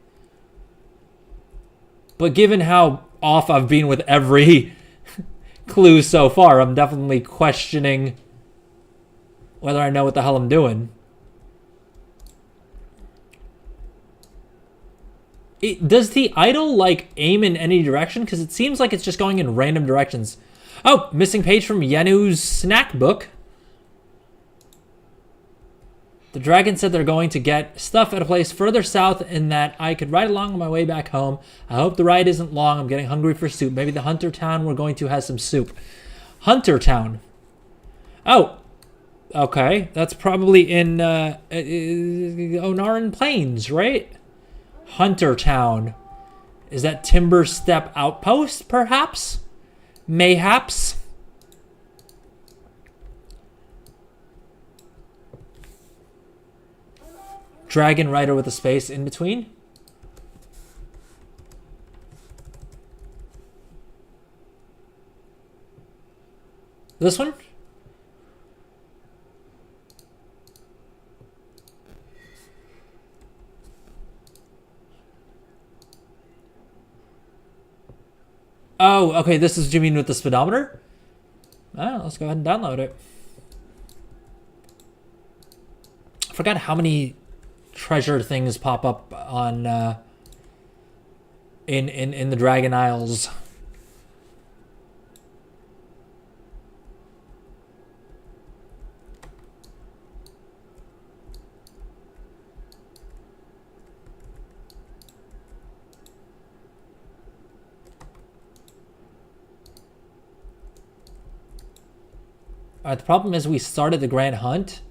S1: But given how off I've been with every clue so far, I'm definitely questioning whether I know what the hell I'm doing. Does the idol like aim in any direction? Because it seems like it's just going in random directions. Oh, missing page from Yenu's snack book. The dragon said they're going to get stuff at a place further south and that I could ride along on my way back home. I hope the ride isn't long. I'm getting hungry for soup. Maybe the Hunter Town we're going to has some soup. Hunter Town. Oh, okay. That's probably in Onaran Plains, right? Hunter Town. Is that Timber Step Outpost, perhaps? Mayhaps? Dragon Rider with a space in between. This one? Oh, okay, this is what you mean with the speedometer? Oh, let's go ahead and download it. I forgot how many treasure things pop up on in the Dragon Isles. All right, the problem is we started the Grand Hunt,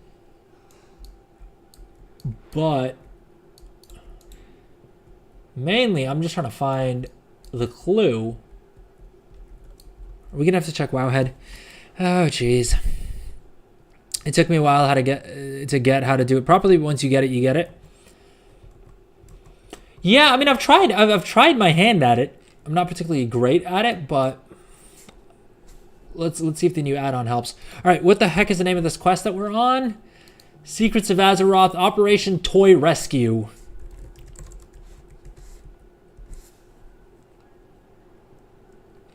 S1: but mainly I'm just trying to find the clue. Are we gonna have to check Wowhead? Oh, jeez. It took me a while to get how to do it properly, but once you get it, you get it. Yeah, I mean, I've tried my hand at it. I'm not particularly great at it, but let's see if the new add-on helps. All right, what the heck is the name of this quest that we're on? Secrets of Azeroth, Operation Toy Rescue.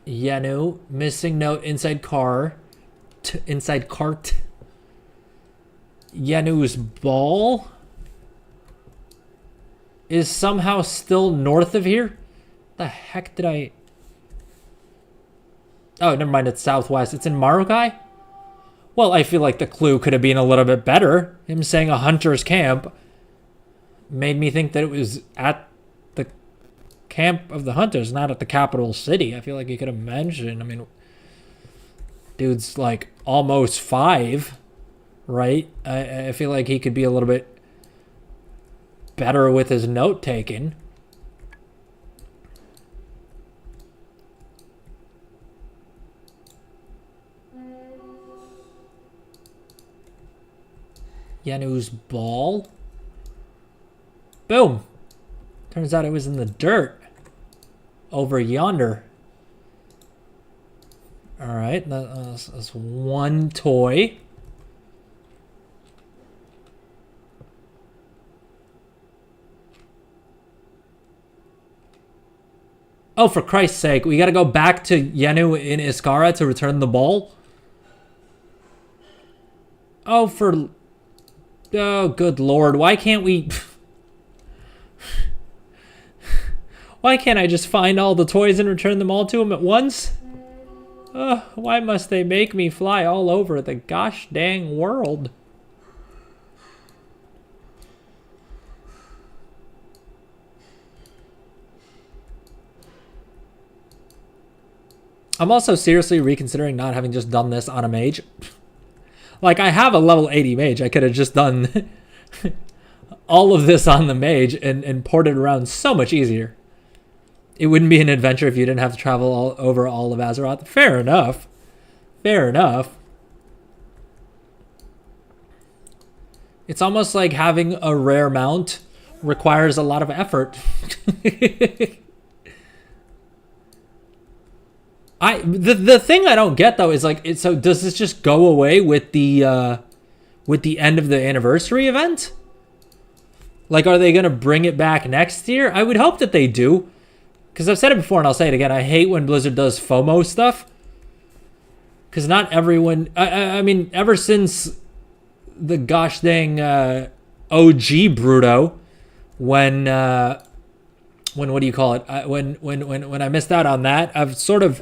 S1: Yanu, missing note inside car. Inside cart. Yanu's ball is somehow still north of here. The heck did I... Oh, never mind, it's southwest. It's in Marukai? Well, I feel like the clue could have been a little bit better. Him saying a hunter's camp made me think that it was at the camp of the hunters, not at the capital city. I feel like he could have mentioned. I mean, dude's like almost 5, right? I feel like he could be a little bit better with his note taking. Yanu's ball. Boom. Turns out it was in the dirt over yonder. All right, that's one toy. Oh, for Christ's sake, we got to go back to Yanu in Iskara to return the ball? Oh, good Lord. Why can't we... Why can't I just find all the toys and return them all to him at once? Why must they make me fly all over the gosh dang world? I'm also seriously reconsidering not having just done this on a mage. Like, I have a level 80 mage. I could have just done all of this on the mage and ported around so much easier. It wouldn't be an adventure if you didn't have to travel over all of Azeroth. Fair enough. Fair enough. It's almost like having a rare mount requires a lot of effort. The thing I don't get though is like, so does this just go away with the end of the anniversary event? Like, are they gonna bring it back next year? I would hope that they do, because I've said it before and I'll say it again. I hate when Blizzard does FOMO stuff, because not everyone. I mean, ever since the gosh dang OG Bruto, when what do you call it? When I missed out on that, I've sort of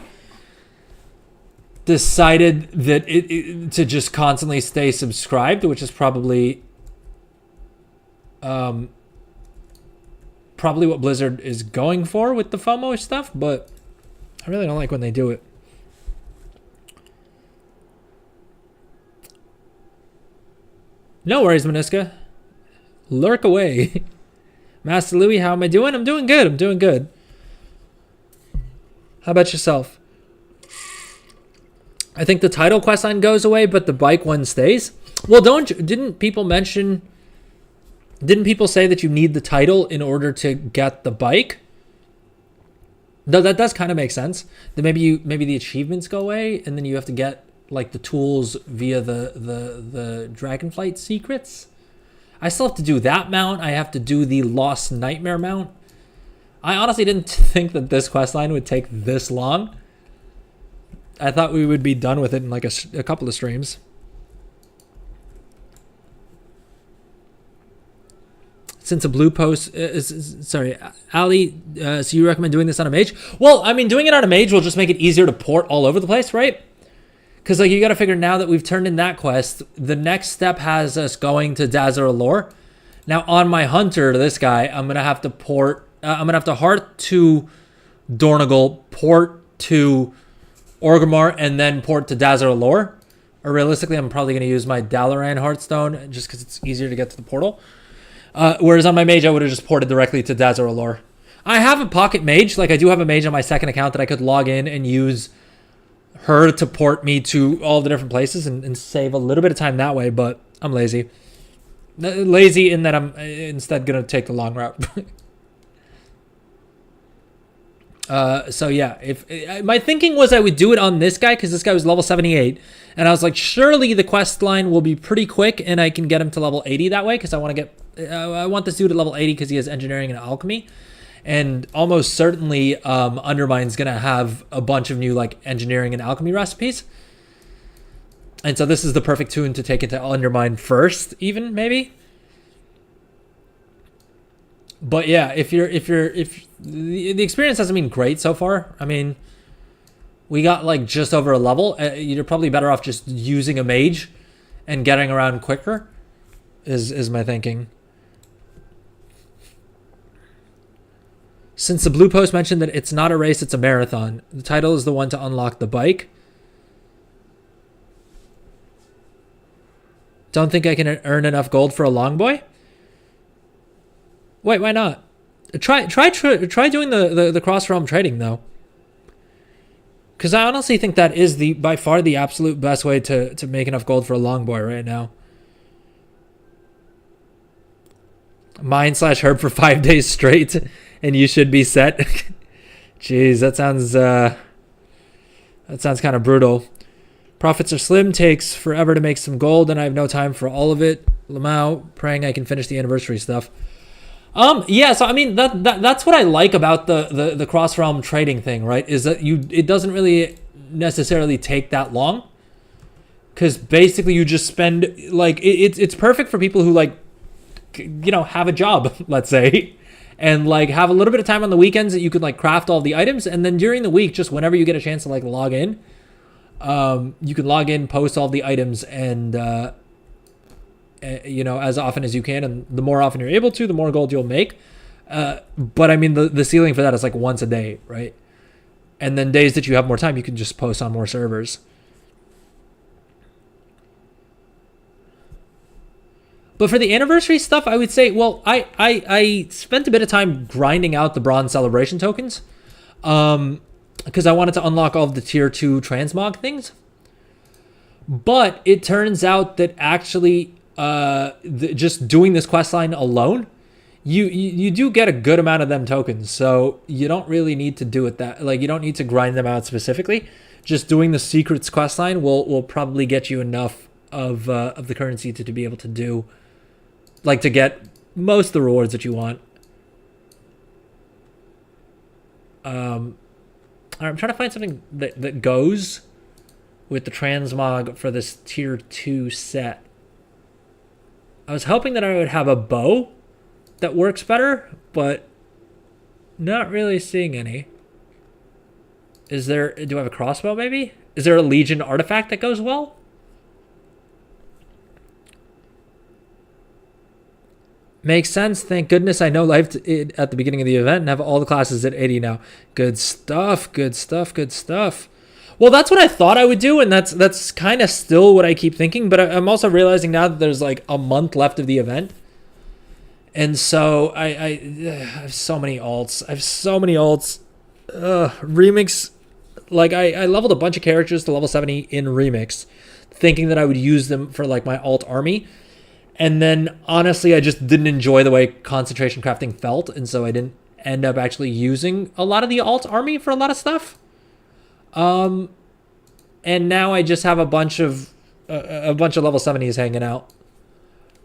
S1: decided that to just constantly stay subscribed, which is probably what Blizzard is going for with the FOMO stuff, but I really don't like when they do it. No worries, Maniska. Lurk away. Master Louie, how am I doing? I'm doing good. I'm doing good. How about yourself? I think the title quest line goes away, but the bike one stays. Well, didn't people say that you need the title in order to get the bike? Though that does kind of make sense. That maybe the achievements go away, and then you have to get like the tools via the Dragonflight secrets. I still have to do that mount. I have to do the Lost Nightmare mount. I honestly didn't think that this quest line would take this long. I thought we would be done with it in like a couple of streams. Since a blue post, sorry, Ali, so you recommend doing this on a mage? Well, I mean, doing it on a mage will just make it easier to port all over the place, right? Because like you got to figure, now that we've turned in that quest, the next step has us going to Dazar Allure. Now on my hunter, this guy, I'm gonna have to port. I'm gonna have to heart to Dornogal, port to Orgrimmar, and then port to Dazar Allure. Or realistically, I'm probably gonna use my Dalaran Heartstone just because it's easier to get to the portal. Whereas on my mage, I would have just ported directly to Dazar Allure. I have a pocket mage. Like, I do have a mage on my second account that I could log in and use her to port me to all the different places and save a little bit of time that way, but I'm lazy. Lazy in that I'm instead going to take the long route. So yeah, if my thinking was I would do it on this guy because this guy was level 78, and I was like, surely the quest line will be pretty quick and I can get him to level 80 that way because I want to get I want this dude at level 80 because he has engineering and alchemy, and almost certainly Undermine's gonna have a bunch of new like engineering and alchemy recipes, and so this is the perfect tune to take it to Undermine first, even maybe. But yeah, if the experience hasn't been great so far. I mean, we got like just over a level. You're probably better off just using a mage and getting around quicker is my thinking. Since the blue post mentioned that it's not a race, it's a marathon. The title is the one to unlock the bike. Don't think I can earn enough gold for a long boy? Wait, why not? Try doing the cross realm trading though, because I honestly think that is by far the absolute best way to make enough gold for a long boy right now. Mine/herb for 5 days straight, and you should be set. Jeez, that sounds kind of brutal. Profits are slim. Takes forever to make some gold, and I have no time for all of it. Lamau, praying I can finish the anniversary stuff. Yeah, so I mean that's what I like about the cross realm trading thing, right? Is that it doesn't really necessarily take that long, because basically you just spend like it's perfect for people who like have a job, let's say, and like have a little bit of time on the weekends that you could like craft all the items, and then during the week, just whenever you get a chance to like log in, you can log in, post all the items, and as often as you can, and the more often you're able to, the more gold you'll make. But I mean, the ceiling for that is like once a day, right? And then days that you have more time, you can just post on more servers. But for the anniversary stuff, I would say, well, I spent a bit of time grinding out the bronze celebration tokens, because I wanted to unlock all of the tier 2 transmog things. But it turns out that actually just doing this quest line alone, you do get a good amount of them tokens, so you don't really need to do it that, like, you don't need to grind them out specifically. Just doing the secrets quest line will probably get you enough of the currency to be able to do, like, to get most of the rewards that you want. I'm trying to find something that goes with the transmog for this tier 2 set. I was hoping that I would have a bow that works better, but not really seeing any. Do I have a crossbow maybe? Is there a Legion artifact that goes well? Makes sense. Thank goodness I know life at the beginning of the event and have all the classes at 80 now. Good stuff, good stuff, good stuff. Well, that's what I thought I would do, and that's kind of still what I keep thinking, but I'm also realizing now that there's like a month left of the event. And so I have so many alts. Remix, like I leveled a bunch of characters to level 70 in Remix, thinking that I would use them for like my alt army. And then honestly, I just didn't enjoy the way concentration crafting felt, and so I didn't end up actually using a lot of the alt army for a lot of stuff. And now I just have a bunch of level 70s hanging out.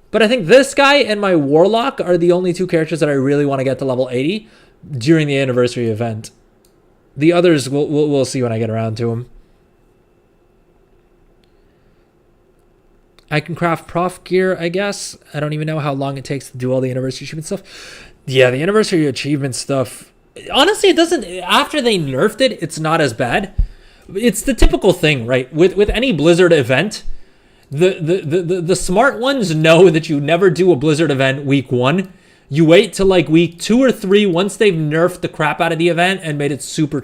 S1: But I think this guy and my Warlock are the only two characters that I really want to get to level 80 during the anniversary event. The others we'll see when I get around to them. I can craft prof gear, I guess. I don't even know how long it takes to do all the anniversary achievement stuff. Yeah, the anniversary achievement stuff, honestly, it doesn't, after they nerfed it, it's not as bad. It's the typical thing, right? With any Blizzard event, the smart ones know that you never do a Blizzard event week 1. You wait till like week 2 or 3 once they've nerfed the crap out of the event and made it super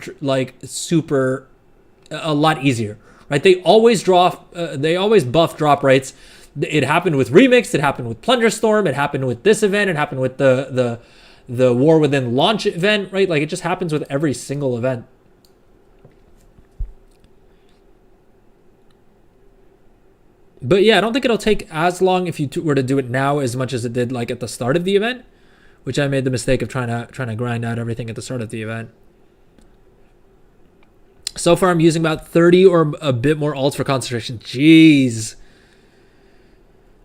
S1: a lot easier, right? They always buff drop rates. It happened with Remix, it happened with Plunder Storm, it happened with this event, it happened with the War Within launch event, right? Like, it just happens with every single event. But yeah, I don't think it'll take as long if you were to do it now as much as it did like at the start of the event, which I made the mistake of trying to grind out everything at the start of the event. So far, I'm using about 30 or a bit more alts for concentration. Jeez.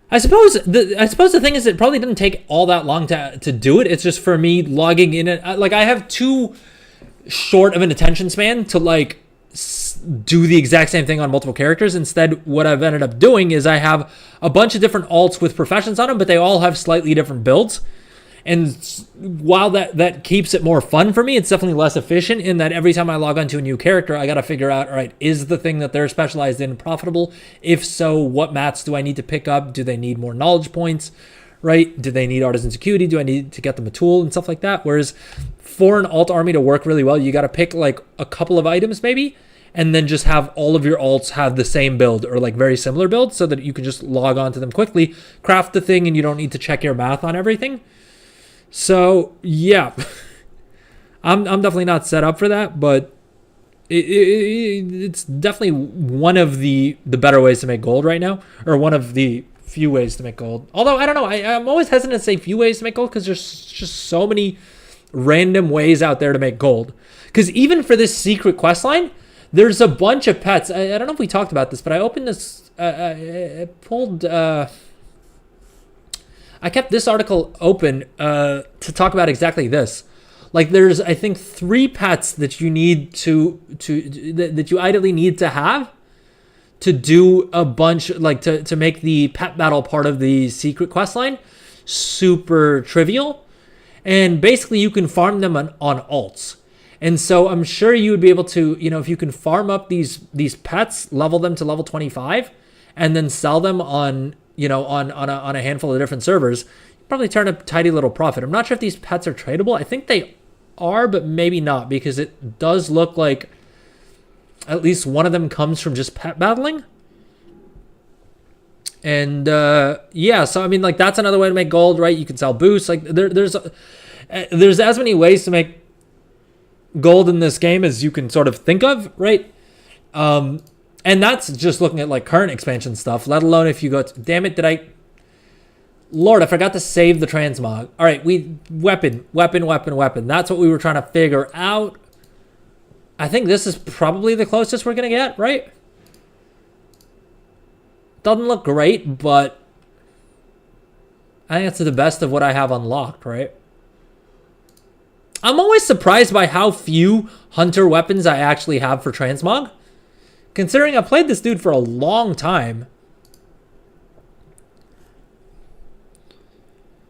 S1: I suppose the thing is it probably didn't take all that long to do it. It's just for me logging in. Like I have too short of an attention span to like do the exact same thing on multiple characters. Instead, what I've ended up doing is I have a bunch of different alts with professions on them, but they all have slightly different builds. And while that keeps it more fun for me, it's definitely less efficient in that every time I log onto a new character, I got to figure out, all right, is the thing that they're specialized in profitable? If so, what mats do I need to pick up? Do they need more knowledge points, right? Do they need artisan security? Do I need to get them a tool and stuff like that? Whereas for an alt army to work really well, you got to pick like a couple of items maybe, and then just have all of your alts have the same build or like very similar build so that you can just log on to them quickly, craft the thing, and you don't need to check your math on everything. So yeah, I'm definitely not set up for that, but it's definitely one of the better ways to make gold right now, or one of the few ways to make gold. Although I don't know, I'm always hesitant to say few ways to make gold because there's just so many random ways out there to make gold. Because even for this secret quest line, there's a bunch of pets. I don't know if we talked about this, but I opened this, I kept this article open to talk about exactly this. Like there's, I think, 3 pets that you need that you ideally need to have to do a bunch, like to make the pet battle part of the secret quest line super trivial. And basically you can farm them on alts. And so I'm sure you would be able to, if you can farm up these pets, level them to level 25, and then sell them on a handful of different servers, you probably turn a tidy little profit. I'm not sure if these pets are tradable. I think they are, but maybe not, because it does look like at least one of them comes from just pet battling. And yeah, so I mean, like that's another way to make gold, right? You can sell boosts. Like there's as many ways to make gold in this game as you can sort of think of, right? And that's just looking at like current expansion stuff, let alone if you go to, damn it, Lord, I forgot to save the transmog. All right, weapon. That's what we were trying to figure out. I think this is probably the closest we're going to get, right? Doesn't look great, but I think it's the best of what I have unlocked, right? I'm always surprised by how few hunter weapons I actually have for transmog, considering I played this dude for a long time.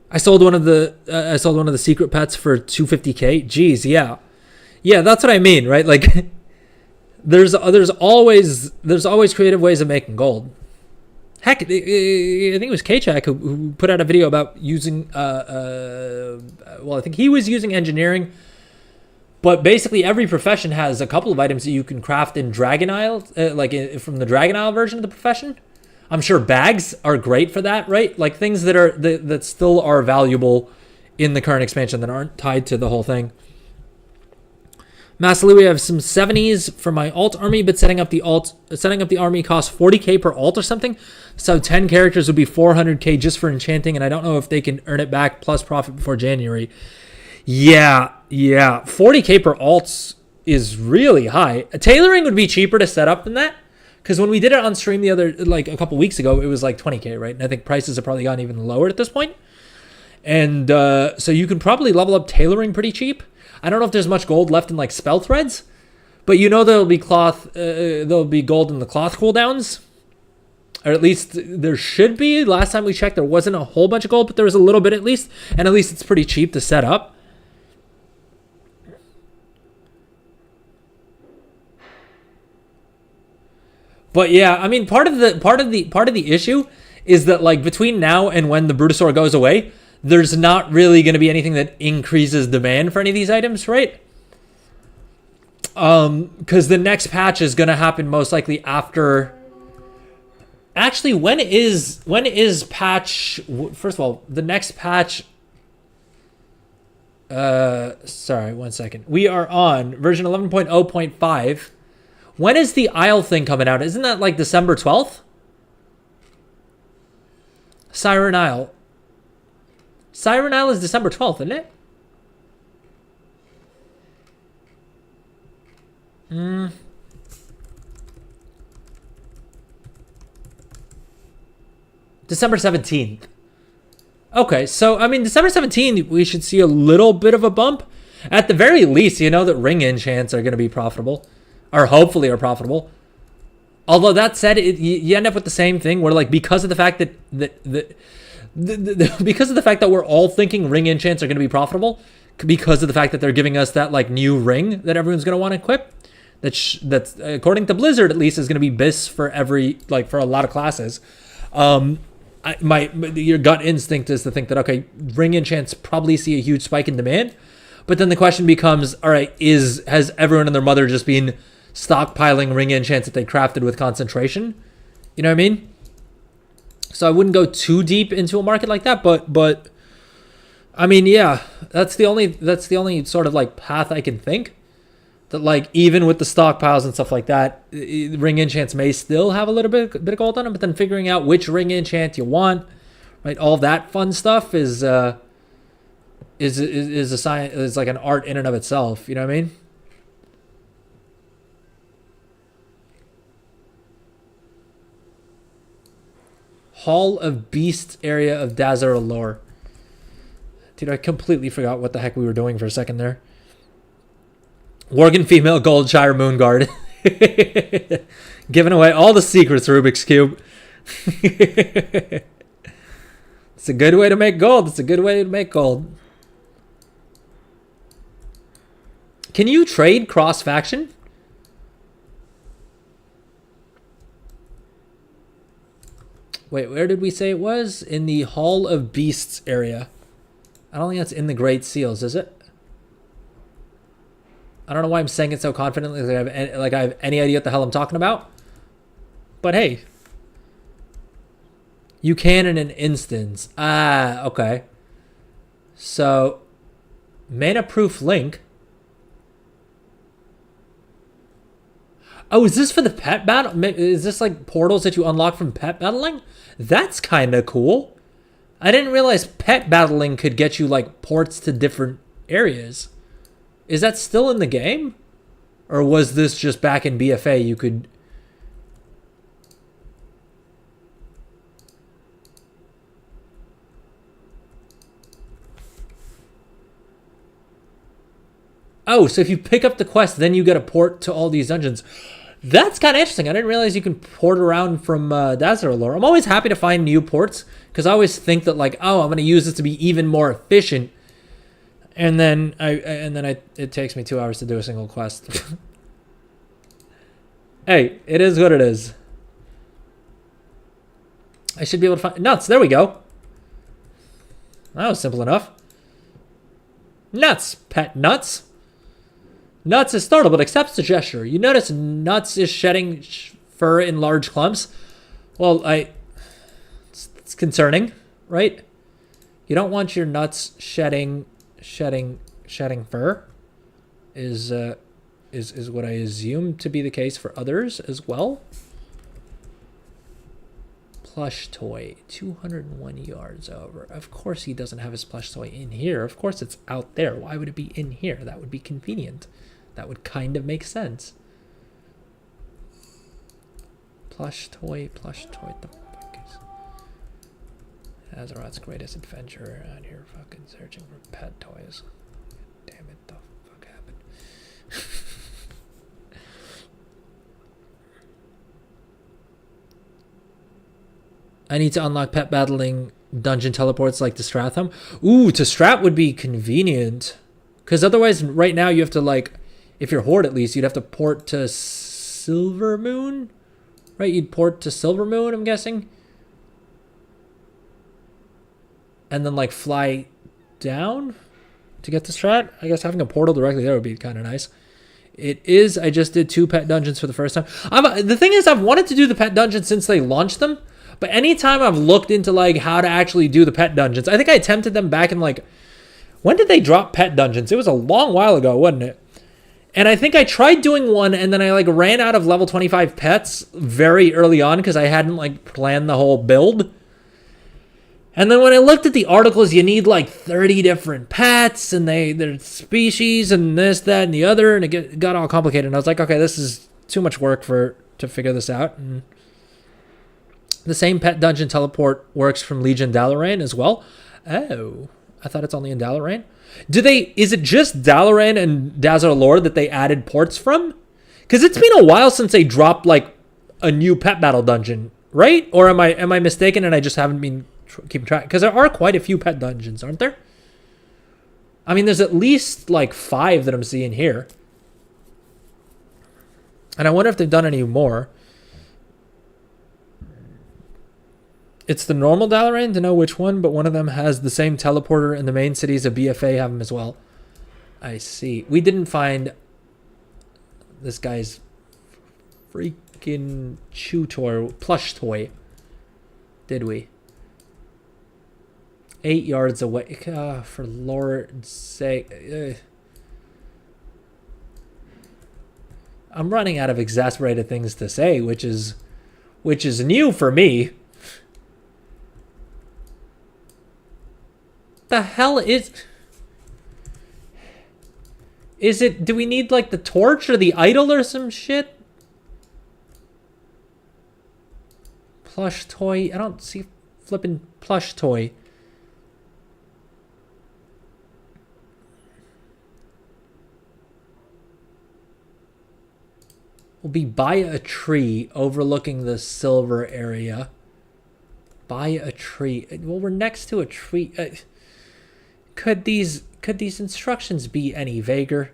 S1: I sold one of the secret pets for 250k. Jeez, yeah, that's what I mean, right? Like, there's always creative ways of making gold. Heck, I think it was K-Chak who put out a video about using, well, I think he was using engineering, but basically every profession has a couple of items that you can craft in Dragon Isle, from the Dragon Isle version of the profession. I'm sure bags are great for that, right? Like things that still are valuable in the current expansion that aren't tied to the whole thing. Massively, we have some 70s for my alt army, but setting up the army costs 40k per alt or something. So 10 characters would be 400k just for enchanting, and I don't know if they can earn it back plus profit before January. Yeah, 40k per alts is really high. Tailoring would be cheaper to set up than that, because when we did it on stream a couple weeks ago, it was like 20k, right? And I think prices have probably gotten even lower at this point. And so you can probably level up tailoring pretty cheap. I don't know if there's much gold left in like spell threads, but there'll be there'll be gold in the cloth cooldowns, or at least there should be. Last time we checked, there wasn't a whole bunch of gold, but there was a little bit at least, and at least it's pretty cheap to set up. But yeah, I mean, part of the issue is that like between now and when the Brutosaur goes away, there's not really going to be anything that increases demand for any of these items, right? Because the next patch is going to happen most likely after. Actually, when is patch? First of all, the next patch. Sorry, 1 second. We are on version 11.0.5. When is the Isle thing coming out? Isn't that like December 12th? Siren Isle. Siren Isle is December 12th, isn't it? December 17th. Okay, so, I mean, December 17th, we should see a little bit of a bump. At the very least, you know that ring enchants are going to be profitable. Or hopefully are profitable. Although, that said, you end up with the same thing where, like, because of the fact because of the fact that we're all thinking ring enchants are going to be profitable, because of the fact that they're giving us that, like, new ring that everyone's going to want to equip, that's according to Blizzard, at least, is going to be BIS for for a lot of classes. Your gut instinct is to think that, okay, ring enchants probably see a huge spike in demand, but then the question becomes, all right, has everyone and their mother just been stockpiling ring enchants that they crafted with concentration? You know what I mean? So I wouldn't go too deep into a market like that, but I mean, yeah, that's the only sort of like path I can think. That, like, even with the stockpiles and stuff like that, ring enchants may still have a little bit of gold on them, but then figuring out which ring enchant you want, right? All that fun stuff is a science, is like an art in and of itself. You know what I mean? Hall of Beasts area of Dazar Allure. Dude, I completely forgot what the heck we were doing for a second there. Worgen female Goldshire Moonguard. Giving away all the secrets, Rubik's Cube. It's a good way to make gold. It's a good way to make gold. Can you trade cross-faction? Wait, where did we say it was? In the Hall of Beasts area. I don't think that's in the Great Seals, is it? I don't know why I'm saying it so confidently, like I have any idea what the hell I'm talking about. But hey. You can in an instance. Ah, okay. So, mana-proof link. Oh, is this for the pet battle? Is this like portals that you unlock from pet battling? That's kind of cool. I didn't realize pet battling could get you like ports to different areas. Is that still in the game? Or was this just back in BFA you could... Oh, so if you pick up the quest, then you get a port to all these dungeons. That's kind of interesting. I didn't realize you can port around from Dazar Allure. I'm always happy to find new ports, because I always think that, like, oh, I'm going to use this to be even more efficient. And then it takes me 2 hours to do a single quest. Hey, it is what it is. I should be able to find... Nuts, there we go. That was simple enough. Nuts, pet Nuts. Nuts is startled but accepts the gesture. You notice Nuts is shedding fur in large clumps. Well, it's concerning, right? You don't want your Nuts shedding fur. Is what I assume to be the case for others as well. Plush toy, 201 yards over. Of course he doesn't have his plush toy in here. Of course it's out there. Why would it be in here? That would be convenient. That would kind of make sense. Plush toy. What the fuck is... Azeroth's greatest adventure out here fucking searching for pet toys. Damn it, the fuck happened? I need to unlock pet battling dungeon teleports like to Stratham. Ooh, to Strat would be convenient. Because otherwise, right now, you have to, like... If you're Horde, at least, you'd have to port to Silvermoon? Right? You'd port to Silvermoon, I'm guessing. And then, like, fly down to get to Strat. I guess having a portal directly there would be kind of nice. It is. I just did 2 pet dungeons for the first time. The thing is, I've wanted to do the pet dungeons since they launched them. But anytime I've looked into, like, how to actually do the pet dungeons, I think I attempted them back in, like... When did they drop pet dungeons? It was a long while ago, wasn't it? And I think I tried doing one, and then I, like, ran out of level 25 pets very early on because I hadn't, like, planned the whole build. And then when I looked at the articles, you need like 30 different pets and their species and this, that, and the other. And it got all complicated. And I was like, okay, this is too much work to figure this out. And the same pet dungeon teleport works from Legion Dalaran as well. Oh, I thought it's only in Dalaran. Is it just Dalaran and Dazzler Lord that they added ports from? Because it's been a while since they dropped like a new pet battle dungeon, right? Or am I mistaken and I just haven't been keeping track? Because there are quite a few pet dungeons, aren't there? I mean, there's at least like 5 that I'm seeing here. And I wonder if they've done any more. It's the normal Dalaran to know which one, but one of them has the same teleporter and the main cities of BFA have them as well. I see. We didn't find this guy's freaking plush toy, did we? 8 yards away. For Lord's sake. I'm running out of exasperated things to say, which is new for me. The hell is it? Do we need like the torch or the idol or some shit? Plush toy. I don't see flipping plush toy. We'll be by a tree overlooking the silver area. By a tree. Well, we're next to a tree. Could these instructions be any vaguer?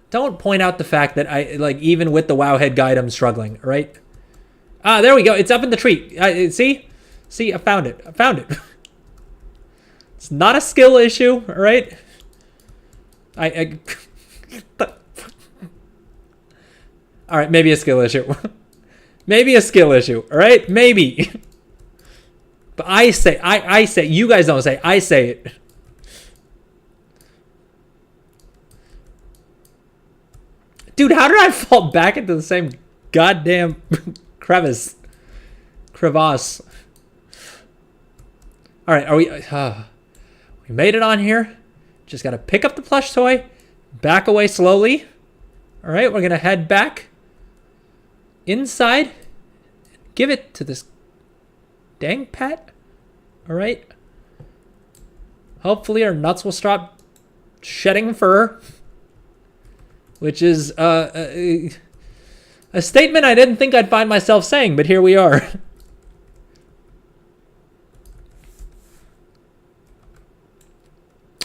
S1: Don't point out the fact that even with the Wowhead guide, I'm struggling, right? Ah, there we go. It's up in the tree. See, I found it. It's not a skill issue, all right? All right, maybe a skill issue. Maybe a skill issue, all right? Maybe. But I say, you guys don't say, I say it. Dude, how did I fall back into the same goddamn crevasse? All right, we made it on here. Just got to pick up the plush toy, back away slowly. All right, we're going to head back inside, give it to this dang pet. All right. Hopefully our nuts will stop shedding fur, which is a statement I didn't think I'd find myself saying, but here we are.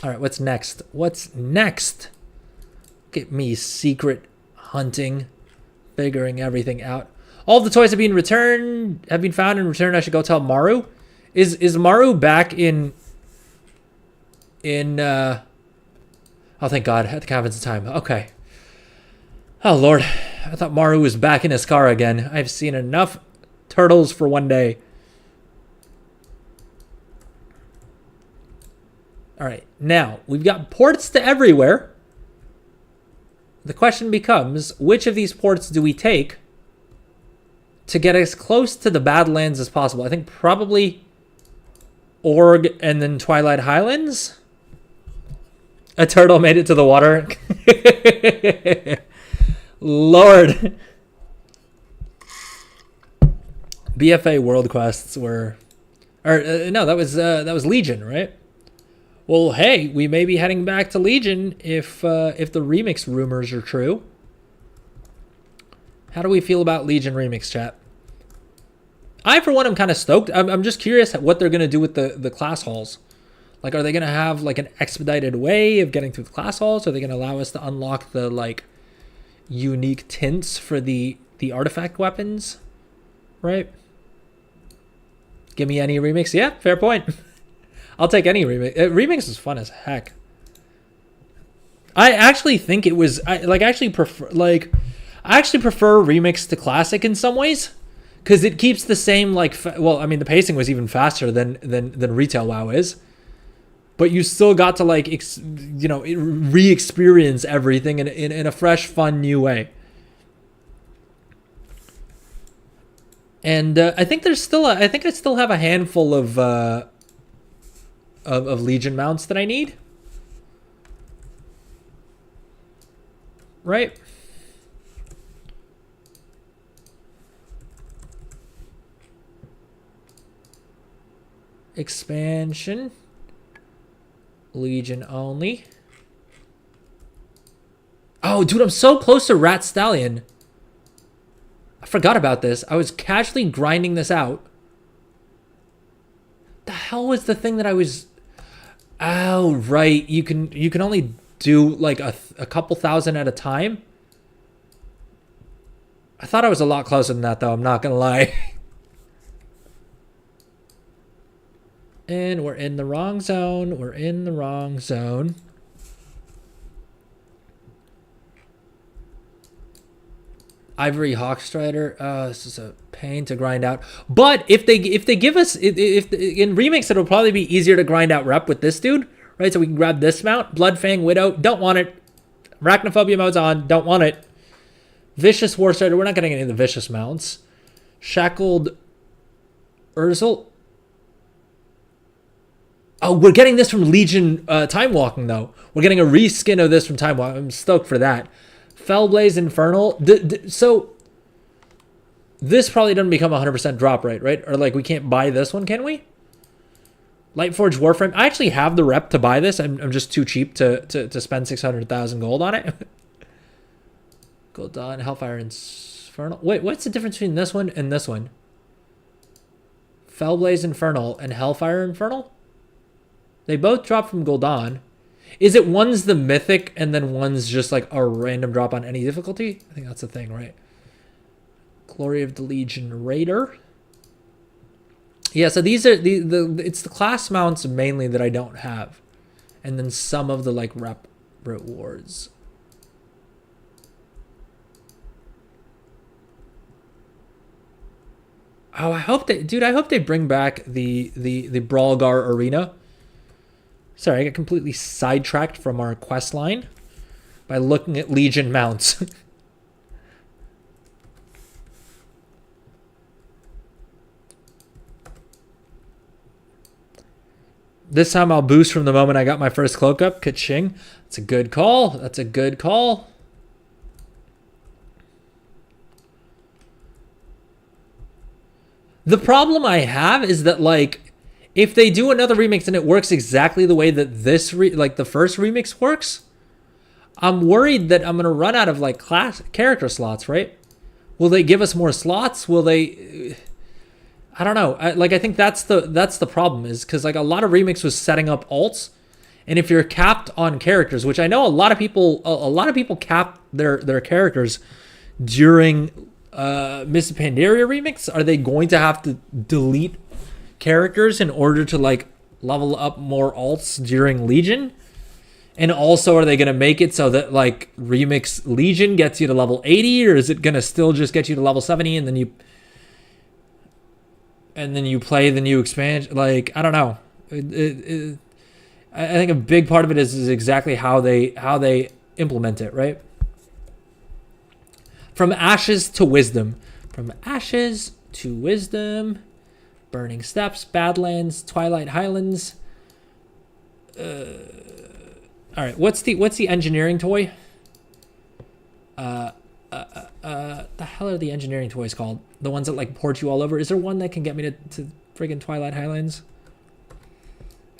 S1: All right, what's next? Get me secret hunting, figuring everything out. All of the toys have been found and returned. I should go tell Maru. Is Maru back in oh, thank God, at the conference of time. Okay. Oh Lord, I thought Maru was back in his car again. I've seen enough turtles for one day. All right, now we've got ports to everywhere. The question becomes, which of these ports do we take to get as close to the Badlands as possible? I think probably Org and then Twilight Highlands. A turtle made it to the water. Lord. BFA World Quests were... no, that was Legion, right? Well, hey, we may be heading back to Legion if the remix rumors are true. How do we feel about Legion remix, chat? I, for one, am kind of stoked. I'm just curious at what they're going to do with the class halls. Like, are they going to have, like, an expedited way of getting through the class halls? Are they going to allow us to unlock the, like, unique tints for the artifact weapons? Right? Give me any remix. Yeah, fair point. I'll take any remix. Remix is fun as heck. I actually think it was... I actually prefer remix to classic in some ways, because it keeps the same, like... well, I mean, the pacing was even faster than retail WoW is. But you still got to, like, re-experience everything in a fresh, fun, new way. And I think there's still I think I still have a handful of Legion mounts that I need. Right? Expansion. Legion only. Oh, dude, I'm so close to Rat Stallion. I forgot about this. I was casually grinding this out. The hell was the thing that I was... Oh, right. You can only do like a couple thousand at a time. I thought I was a lot closer than that, though. I'm not going to lie. And we're in the wrong zone. We're in the wrong zone. Ivory Hawkstrider. This is a pain to grind out. But if they give us if in remix, it'll probably be easier to grind out rep with this dude, right? So we can grab this mount. Bloodfang Widow. Don't want it. Arachnophobia mode's on. Don't want it. Vicious Warstrider. We're not getting any of the vicious mounts. Shackled Urzel. Oh, we're getting this from Legion Time Walking, though. We're getting a reskin of this from Time Walking. I'm stoked for that. Fellblaze Infernal. So, this probably doesn't become 100% drop rate, right? Or, like, we can't buy this one, can we? Lightforge Warframe. I actually have the rep to buy this. I'm just too cheap to spend 600,000 gold on it. Gold on Hellfire Infernal. Wait, what's the difference between this one and this one? Fellblaze Infernal and Hellfire Infernal? They both drop from Gul'dan. Is it one's the mythic and then one's just like a random drop on any difficulty? I think that's the thing, right? Glory of the Legion Raider. Yeah, so these are it's the class mounts mainly that I don't have. And then some of the like rep rewards. Oh, I hope they bring back the Brawlgar Arena. Sorry, I got completely sidetracked from our quest line by looking at Legion mounts. This time I'll boost from the moment I got my first cloak up. Ka-ching. That's a good call. That's a good call. The problem I have is that, like, if they do another remix and it works exactly the way that this, like the first remix works, I'm worried that I'm going to run out of like character slots, right? Will they give us more slots? Will they... I don't know. I think that's the problem, is because like a lot of remix was setting up alts, and if you're capped on characters, which I know a lot of people cap their characters during Miss Pandaria remix. Are they going to have to delete characters in order to like level up more alts during Legion? And also, are they going to make it so that like remix Legion gets you to level 80, or is it going to still just get you to level 70 and then you play the new expansion? Like, I don't know. I think a big part of it is exactly how they implement it, right? From ashes to wisdom. From ashes to wisdom. Burning Steppes, Badlands, Twilight Highlands. All right, what's the engineering toy? The hell are the engineering toys called? The ones that like port you all over. Is there one that can get me to friggin' Twilight Highlands?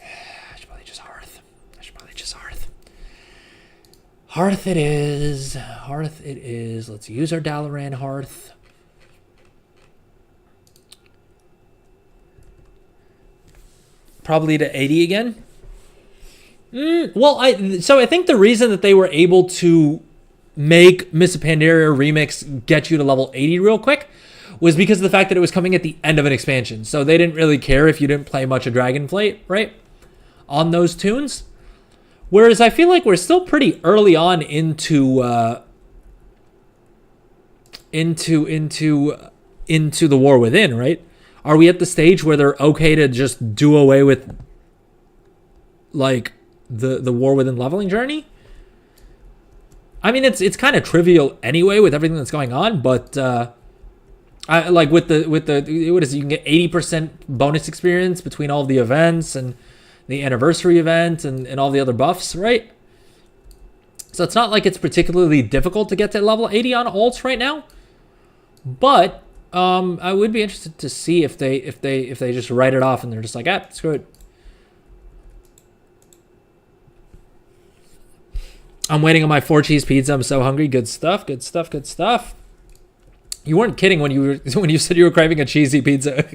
S1: I should probably just Hearth. Hearth it is. Hearth it is. Let's use our Dalaran Hearth. Probably to 80 again. Well, I think the reason that they were able to make Miss Pandaria Remix get you to level 80 real quick was because of the fact that it was coming at the end of an expansion. So they didn't really care if you didn't play much of Dragonflight, right? On those tunes. Whereas I feel like we're still pretty early on into the War Within, right? Are we at the stage where they're okay to just do away with like the War Within leveling journey? I mean, it's kind of trivial anyway with everything that's going on, but I like with the what is it, you can get 80% bonus experience between all the events and the anniversary event and all the other buffs, right? So it's not like it's particularly difficult to get to level 80 on alts right now. But I would be interested to see if they just write it off and they're just like, ah, screw it. I'm waiting on my 4-cheese pizza. I'm so hungry. Good stuff. Good stuff. Good stuff. You weren't kidding when you said you were craving a cheesy pizza.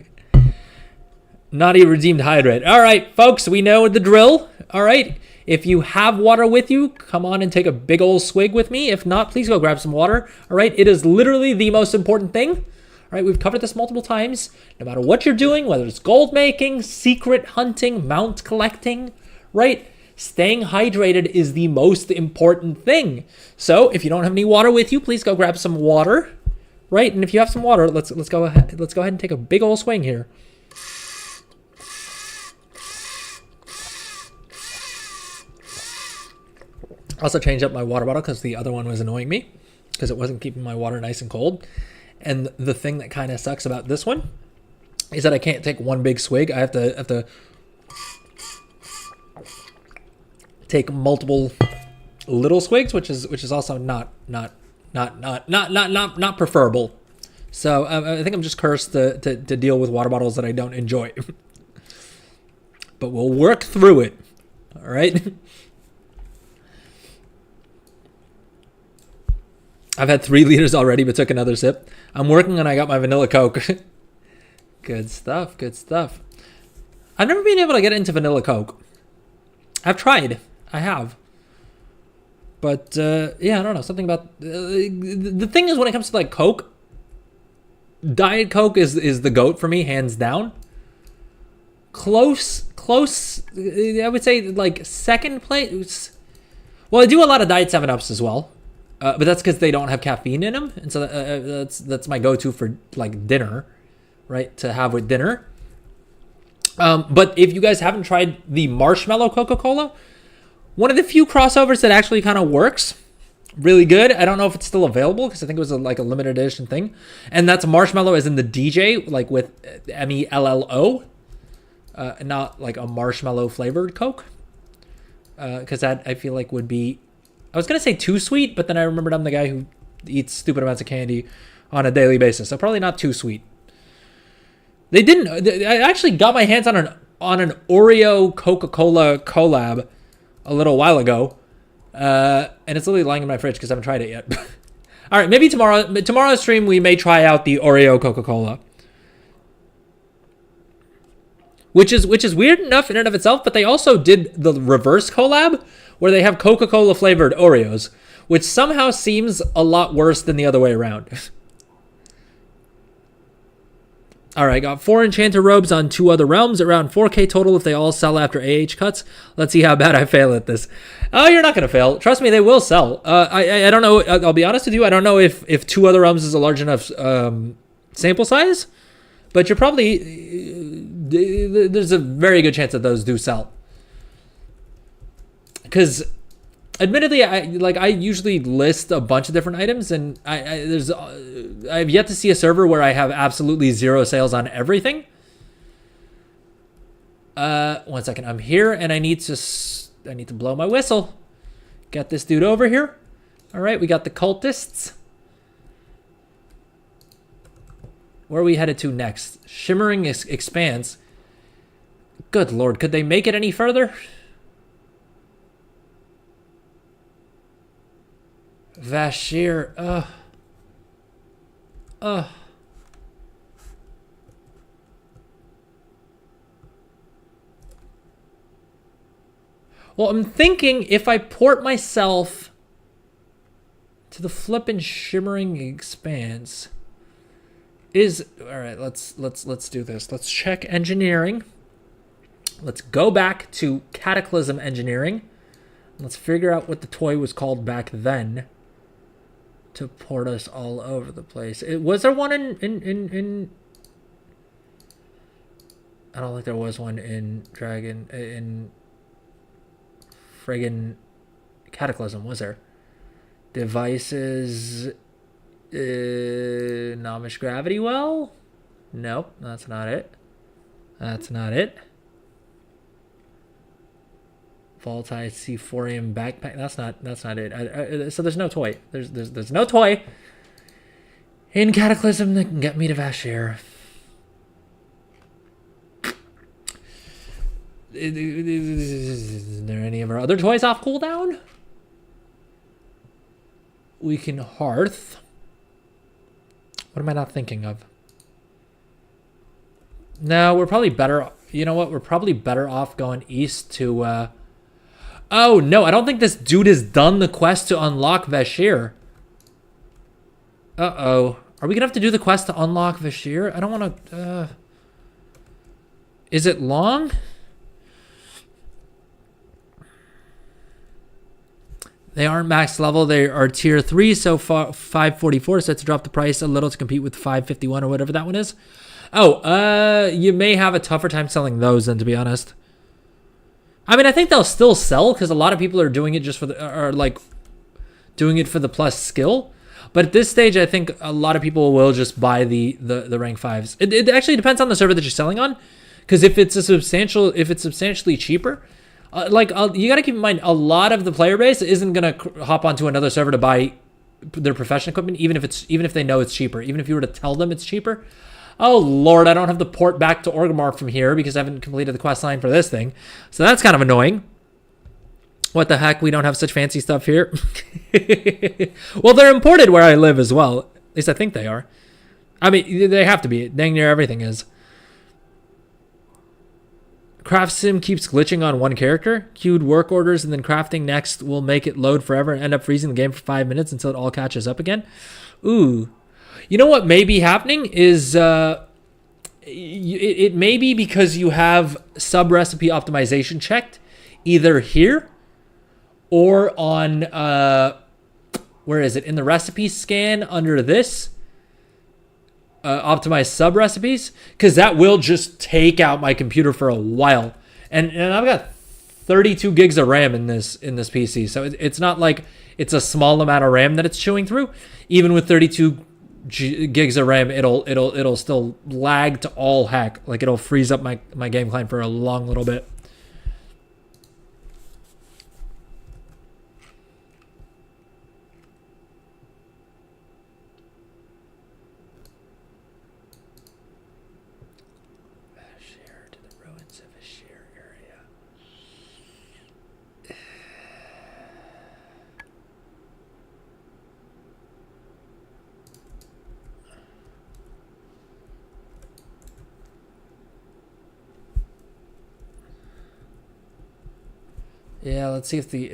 S1: Naughty redeemed hydrate. All right, folks, we know the drill. All right. If you have water with you, come on and take a big old swig with me. If not, please go grab some water. All right. It is literally the most important thing. All right. We've covered this multiple times. No matter what you're doing, whether it's gold making, secret hunting, mount collecting, right? Staying hydrated is the most important thing. So if you don't have any water with you, please go grab some water. Right, and if you have some water, let's go ahead and take a big old swing here. Also changed up my water bottle because the other one was annoying me because it wasn't keeping my water nice and cold. And the thing that kind of sucks about this one is that I can't take one big swig. I have to take multiple little swigs, which is also not preferable. So I think I'm just cursed to deal with water bottles that I don't enjoy. But we'll work through it. All right. I've had 3 liters already, but took another sip. I'm working and I got my vanilla Coke. Good stuff. Good stuff. I've never been able to get into vanilla Coke. I've tried. I have. But, yeah, I don't know. Something about... the thing is, when it comes to, like, Coke, Diet Coke is the GOAT for me, hands down. Close, I would say, like, second place. Well, I do a lot of Diet 7-Ups as well. But that's because they don't have caffeine in them. And so that's my go-to for, like, dinner, right? To have with dinner. But if you guys haven't tried the marshmallow Coca-Cola... one of the few crossovers that actually kind of works really good. I don't know if it's still available because I think it was like a limited edition thing. And that's marshmallow as in the DJ, like with MELLO, not like a marshmallow flavored Coke. Because that I feel like would be, I was going to say too sweet, but then I remembered I'm the guy who eats stupid amounts of candy on a daily basis. So probably not too sweet. I actually got my hands on an Oreo Coca-Cola collab a little while ago, and it's literally lying in my fridge because I haven't tried it yet. All right, maybe tomorrow's stream we may try out the Oreo Coca-Cola, which is weird enough in and of itself. But they also did the reverse collab where they have Coca-Cola flavored Oreos, which somehow seems a lot worse than the other way around. All right, got 4 enchanter robes on 2 other realms, around 4K total if they all sell after AH cuts. Let's see how bad I fail at this. Oh, you're not going to fail. Trust me, they will sell. I don't know. I'll be honest with you. I don't know if 2 other realms is a large enough sample size, but you're probably, there's a very good chance that those do sell. Because admittedly, I usually list a bunch of different items, and I've yet to see a server where I have absolutely 0 sales on everything. 1 second, I'm here, and I need to blow my whistle. Get this dude over here. All right, we got the cultists. Where are we headed to next? Shimmering Expanse. Good lord, could they make it any further? Vashir, Well, I'm thinking if I port myself to the flippin' Shimmering Expanse all right, let's do this. Let's check engineering. Let's go back to Cataclysm engineering. Let's figure out what the toy was called back then to port us all over the place. Was there one in I don't think there was one in friggin' Cataclysm, was there? Devices, Nomish Gravity Well? Nope, that's not it. That's not it. Voltite C4M backpack. That's not it. So there's no toy. There's no toy in Cataclysm that can get me to Vashir. Is there any of our other toys off cooldown? We can Hearth. What am I not thinking of? No, we're probably better. You know what? We're probably better off going east to. Oh no, I don't think this dude has done the quest to unlock Vashir. Uh-oh. Are we gonna have to do the quest to unlock Vashir? I don't want to. Is it long? They aren't max level. They are tier 3, so 544. So to drop the price a little to compete with 551 or whatever that one is. Oh, you may have a tougher time selling those then, to be honest. I mean, I think they'll still sell because a lot of people are doing it just for doing it for the plus skill. But at this stage, I think a lot of people will just buy the rank 5s. It actually depends on the server that you're selling on, because if it's substantially cheaper. You got to keep in mind, a lot of the player base isn't going to hop onto another server to buy their profession equipment, even if they know it's cheaper. Even if you were to tell them it's cheaper. Oh, Lord, I don't have the port back to Orgrimmar from here because I haven't completed the quest line for this thing. So that's kind of annoying. What the heck? We don't have such fancy stuff here. Well, they're imported where I live as well. At least I think they are. I mean, they have to be. Dang near everything is. Craft sim keeps glitching on one character. Queued work orders and then crafting next will make it load forever and end up freezing the game for 5 minutes until it all catches up again. Ooh. You know what may be happening is it may be because you have sub-recipe optimization checked either here or on, where is it? In the recipe scan under this. Optimize sub recipes, because that will just take out my computer for a while, and I've got 32 gigs of RAM in this PC, so it's not like it's a small amount of RAM that it's chewing through. Even with 32 gigs of RAM, it'll still lag to all heck. Like it'll freeze up my game client for a long little bit. Yeah, let's see if the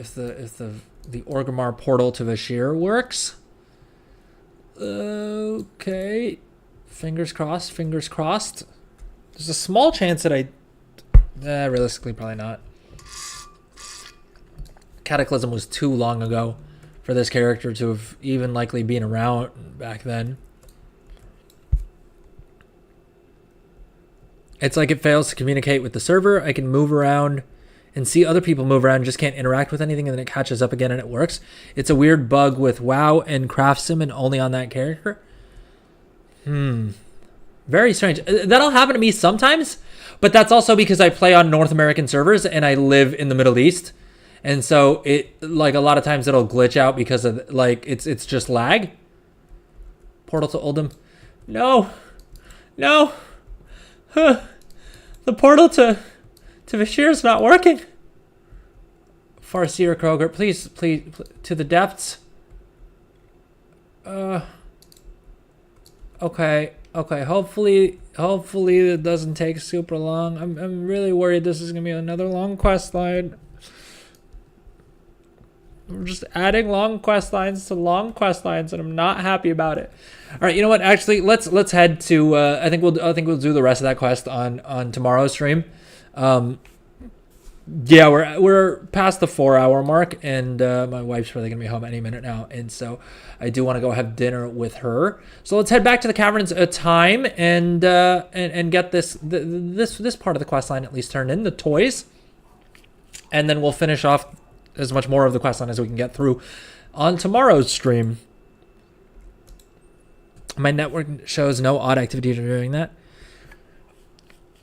S1: Orgrimmar portal to Vashir works. Okay, fingers crossed. Fingers crossed. There's a small chance that realistically probably not. Cataclysm was too long ago for this character to have even likely been around back then. It's like it fails to communicate with the server. I can move around and see other people move around, just can't interact with anything, and then it catches up again and it works. It's a weird bug with WoW and Craft Sim and only on that character. Very strange. That'll happen to me sometimes, but that's also because I play on North American servers and I live in the Middle East. And so it, like, a lot of times it'll glitch out because of, like, it's just lag. Portal to Oldham. No. No. Huh. The portal to Vashir is not working. Farseer Kroger, please, to the depths. Okay. Hopefully it doesn't take super long. I'm really worried this is gonna be another long quest line. I'm just adding long quest lines to long quest lines, and I'm not happy about it. All right, you know what? Actually, let's head to. I think we'll do the rest of that quest on tomorrow's stream. Yeah, we're past the 4-hour mark, and my wife's probably gonna be home any minute now, and so I do want to go have dinner with her. So let's head back to the caverns a time and get this part of the quest line at least turned in, the toys, and then we'll finish off as much more of the quest line as we can get through on tomorrow's stream. My network shows no odd activity during that.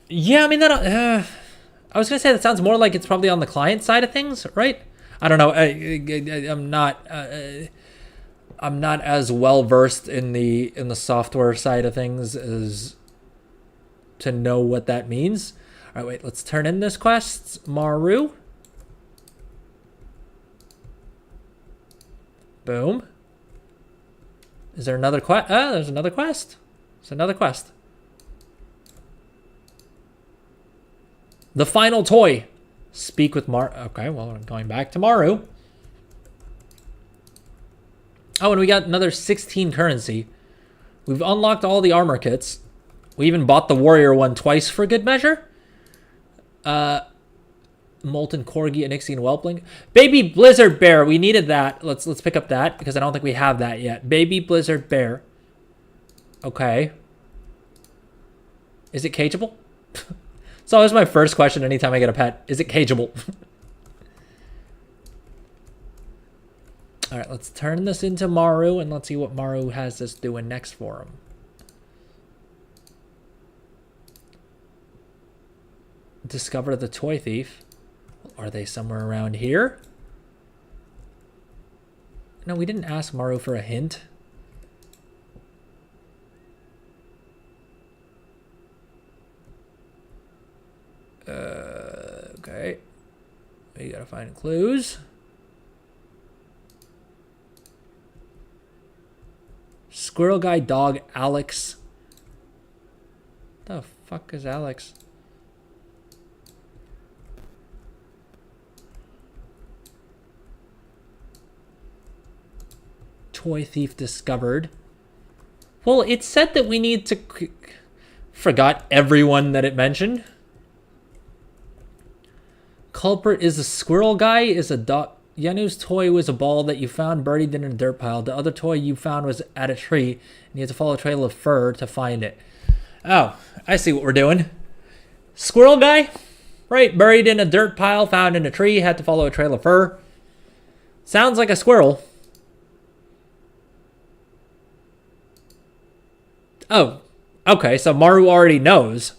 S1: Yeah, I mean, that. I was going to say that sounds more like it's probably on the client side of things, right? I don't know. I'm not as well versed in the software side of things as to know what that means. All right, wait. Let's turn in this quest. Maru. Boom. Is there another quest? Ah, there's another quest. There's another quest. The final toy. Speak with Okay, well, I'm going back to Maru. Oh, and we got another 16 currency. We've unlocked all the armor kits. We even bought the warrior one twice for good measure. Molten Corgi, Onyxian Whelpling. Baby Blizzard Bear. We needed that. Let's pick up that because I don't think we have that yet. Baby Blizzard Bear. Okay. Is it cageable? It's always my first question anytime I get a pet. Is it cageable? All right, let's turn this into Maru, and let's see what Maru has us doing next for him. Discover the toy thief. Are they somewhere around here? No, we didn't ask Maru for a hint. Okay. We gotta find clues. Squirrel guy, dog, Alex. The fuck is Alex? Toy thief discovered. Well, it said that we need to... Forgot everyone that it mentioned. Culprit is a squirrel guy, is a dog. Yanu's toy was a ball that you found buried in a dirt pile. The other toy you found was at a tree, and you had to follow a trail of fur to find it. Oh, I see what we're doing. Squirrel guy, right? Buried in a dirt pile, found in a tree, had to follow a trail of fur. Sounds like a squirrel. Oh, okay, so Maru already knows.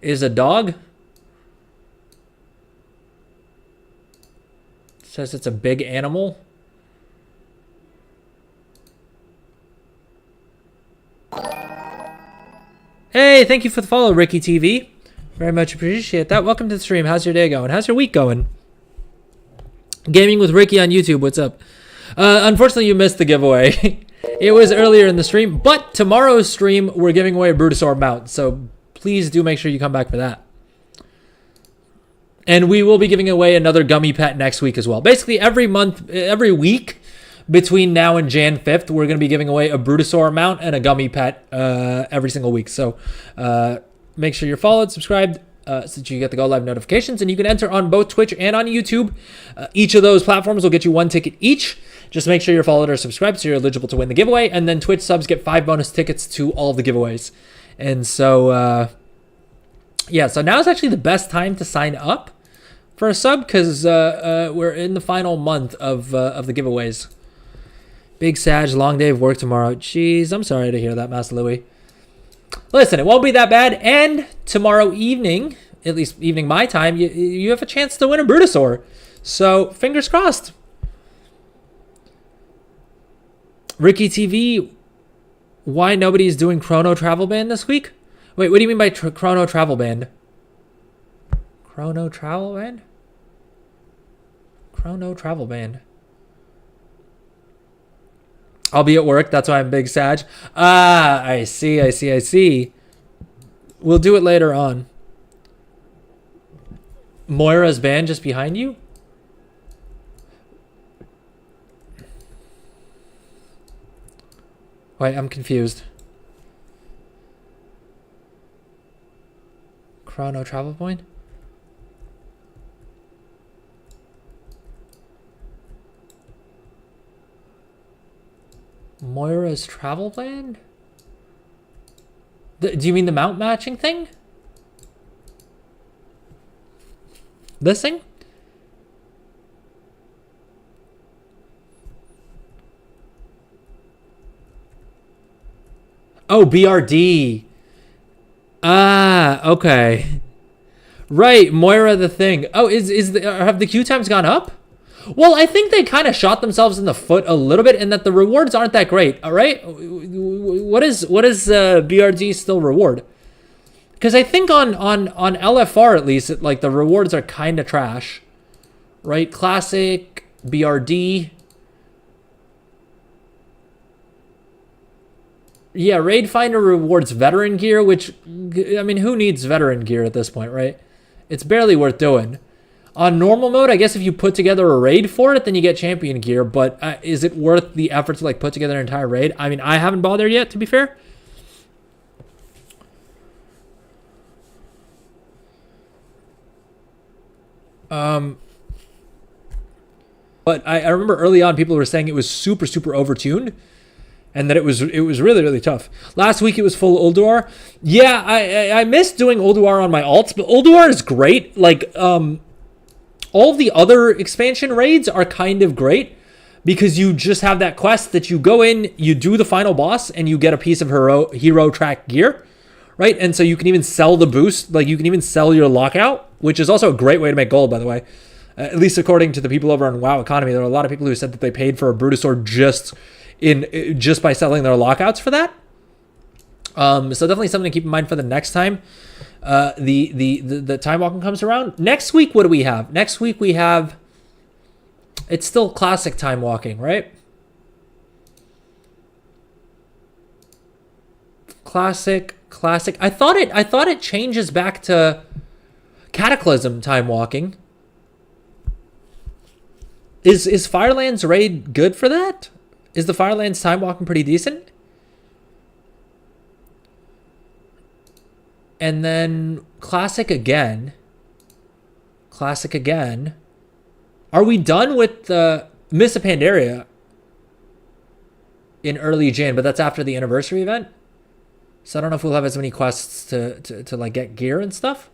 S1: Is a dog? Says it's a big animal. Hey, thank you for the follow, Ricky TV. Very much appreciate that. Welcome to the stream. How's your day going? How's your week going? Gaming with Ricky on YouTube. What's up? Unfortunately, you missed the giveaway. It was earlier in the stream, but tomorrow's stream, we're giving away a Brutosaur mount. So please do make sure you come back for that. And we will be giving away another Gummi pet next week as well. Basically, every week between now and Jan 5th, we're going to be giving away a Brutosaur mount and a Gummi pet every single week. So make sure you're followed, subscribed, so that you get the Go Live notifications. And you can enter on both Twitch and on YouTube. Each of those platforms will get you one ticket each. Just make sure you're followed or subscribed so you're eligible to win the giveaway. And then Twitch subs get 5 bonus tickets to all of the giveaways. And so, yeah, so now is actually the best time to sign up for a sub because we're in the final month of the giveaways. Big Sag, long day of work tomorrow. Jeez, I'm sorry to hear that, Master Louie. Listen, it won't be that bad. And tomorrow evening, at least evening my time, you have a chance to win a Brutosaur. So fingers crossed. Ricky TV, why nobody's doing Chrono Travel Band this week? Wait, what do you mean by Chrono Travel Band? Chrono Travel Band? Chrono Travel Band. I'll be at work. That's why I'm Big Sag. Ah, I see. We'll do it later on. Moira's band just behind you? Wait, I'm confused. Chrono Travel Point? Moira's travel plan? Do you mean the mount matching thing? This thing? Oh, BRD. Ah, okay. Right, Moira the thing. Oh, have the queue times gone up? Well, I think they kind of shot themselves in the foot a little bit, in that the rewards aren't that great. All right, what is BRD still reward? Because I think on LFR at least, like the rewards are kind of trash, right? Classic, BRD. Yeah, Raid Finder rewards veteran gear, which, I mean, who needs veteran gear at this point, right? It's barely worth doing. On normal mode, I guess if you put together a raid for it, then you get champion gear, but is it worth the effort to like put together an entire raid? I mean, I haven't bothered yet, to be fair. But I remember early on people were saying it was super overtuned, and that it was really tough. Last week it was full Ulduar. Yeah, I miss doing Ulduar on my alts, but Ulduar is great. Like all of the other expansion raids are kind of great because you just have that quest that you go in, you do the final boss, and you get a piece of hero track gear, right? And so you can even sell the boost, like you can even sell your lockout, which is also a great way to make gold, by the way. At least according to the people over on WoW Economy, there are a lot of people who said that they paid for a Bruto sword just by selling their lockouts for that. So definitely something to keep in mind for the next time the time walking comes around. Next week, what do we have? Next week we have, it's still classic time walking, right? Classic. I thought it changes back to Cataclysm time walking. Is Firelands raid good for that? Is the Firelands time walking pretty decent? And then classic again. Are we done with the Miss a Pandaria in early Jan? But that's after the anniversary event. So I don't know if we'll have as many quests to like get gear and stuff.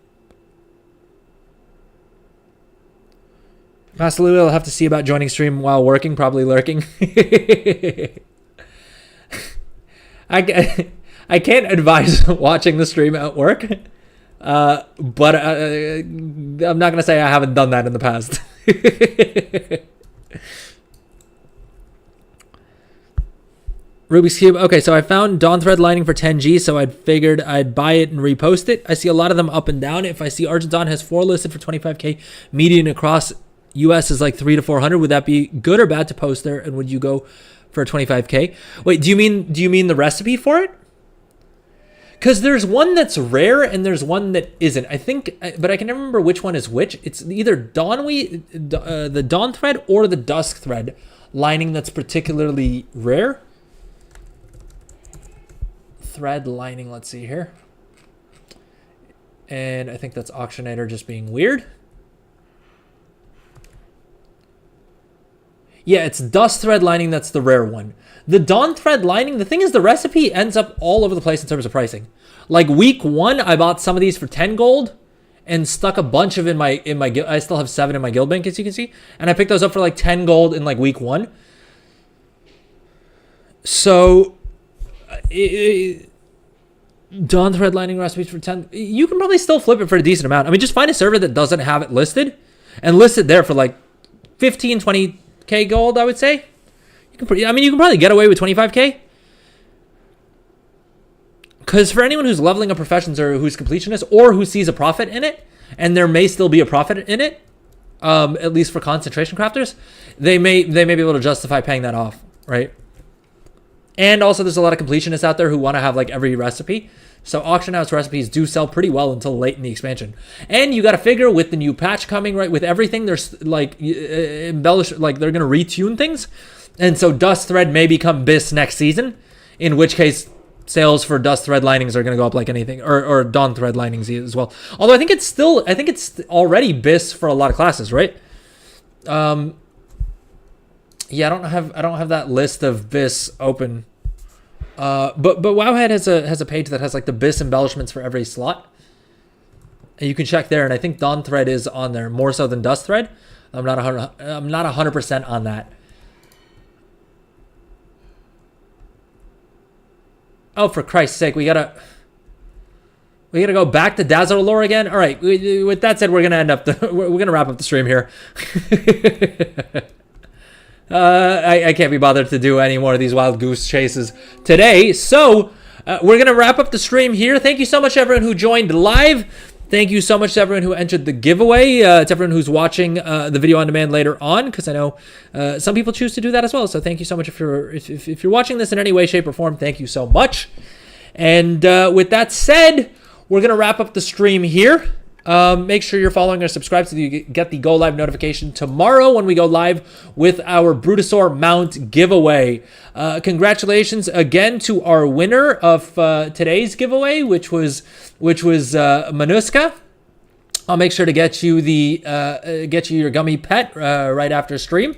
S1: Master Louie will have to see about joining stream while working, probably lurking. I can't advise watching the stream at work, but I'm not going to say I haven't done that in the past. Rubik's Cube. Okay, so I found Dawn Thread lining for 10G, so I figured I'd buy it and repost it. I see a lot of them up and down. If I see Argent has 4 listed for 25K, median across US is like 300 to 400. Would that be good or bad to post there? And would you go for 25K? Wait, do you mean the recipe for it? Because there's one that's rare and there's one that isn't. I think, but I can never remember which one is which. It's either the Dawn Thread or the Dusk Thread lining that's particularly rare. Thread lining, let's see here. And I think that's Auctionator just being weird. Yeah, it's Dust Thread lining that's the rare one. The Dawn Thread lining, the thing is the recipe ends up all over the place in terms of pricing. Like week 1, I bought some of these for 10 gold and stuck a bunch of in my guild. I still have 7 in my guild bank, as you can see. And I picked those up for like 10 gold in like week 1. So Dawn Thread lining recipes for 10. You can probably still flip it for a decent amount. I mean, just find a server that doesn't have it listed and list it there for like 15, 20K gold, I would say. You can probably get away with 25K. Because for anyone who's leveling up professions or who's completionist or who sees a profit in it, and there may still be a profit in it, at least for concentration crafters, they may be able to justify paying that off, right? And also there's a lot of completionists out there who want to have like every recipe. So auction house recipes do sell pretty well until late in the expansion. And you got to figure with the new patch coming, right, with everything, there's like embellish, like they're going to retune things. And so Dust Thread may become BIS next season, in which case sales for Dust Thread linings are going to go up like anything, or Dawn Thread linings as well. Although I think it's already BIS for a lot of classes, right? Yeah, I don't have that list of BIS open. But Wowhead has a page that has like the BIS embellishments for every slot. And you can check there, and I think Dawn Thread is on there more so than Dust Thread. I'm not 100% on that. Oh, for Christ's sake, we gotta go back to Dazzle lore again. All right. With that said, we're gonna wrap up the stream here. I can't be bothered to do any more of these wild goose chases today. So we're gonna wrap up the stream here. Thank you so much to everyone who joined live. Thank you so much to everyone who entered the giveaway. To everyone who's watching the video on demand later on, because I know some people choose to do that as well. So thank you so much if you're watching this in any way, shape, or form. Thank you so much. And with that said, we're going to wrap up the stream here. Make sure you're following or subscribed so you get the go live notification tomorrow when we go live with our Brutosaur mount giveaway. Congratulations again to our winner of today's giveaway, which was Manuska. I'll make sure to get you your gummy pet right after stream.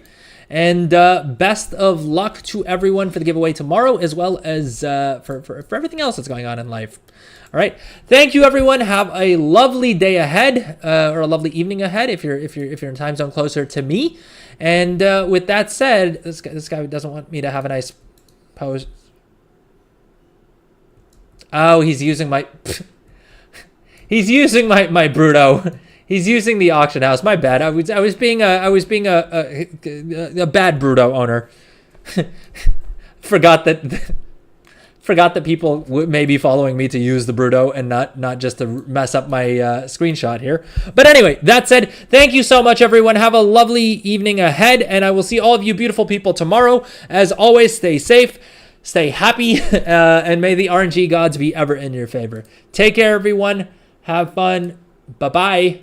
S1: And best of luck to everyone for the giveaway tomorrow, as well as for everything else that's going on in life. All right. Thank you, everyone. Have a lovely day ahead, or a lovely evening ahead if you're in time zone closer to me. And with that said, this guy doesn't want me to have a nice pose. Oh, he's using my Bruto. He's using the auction house. My bad. I was being a bad Bruto owner. Forgot that people may be following me to use the Bruto and not just to mess up my screenshot here. But anyway, that said, thank you so much, everyone. Have a lovely evening ahead, and I will see all of you beautiful people tomorrow. As always, stay safe, stay happy, and may the RNG gods be ever in your favor. Take care, everyone. Have fun. Bye-bye.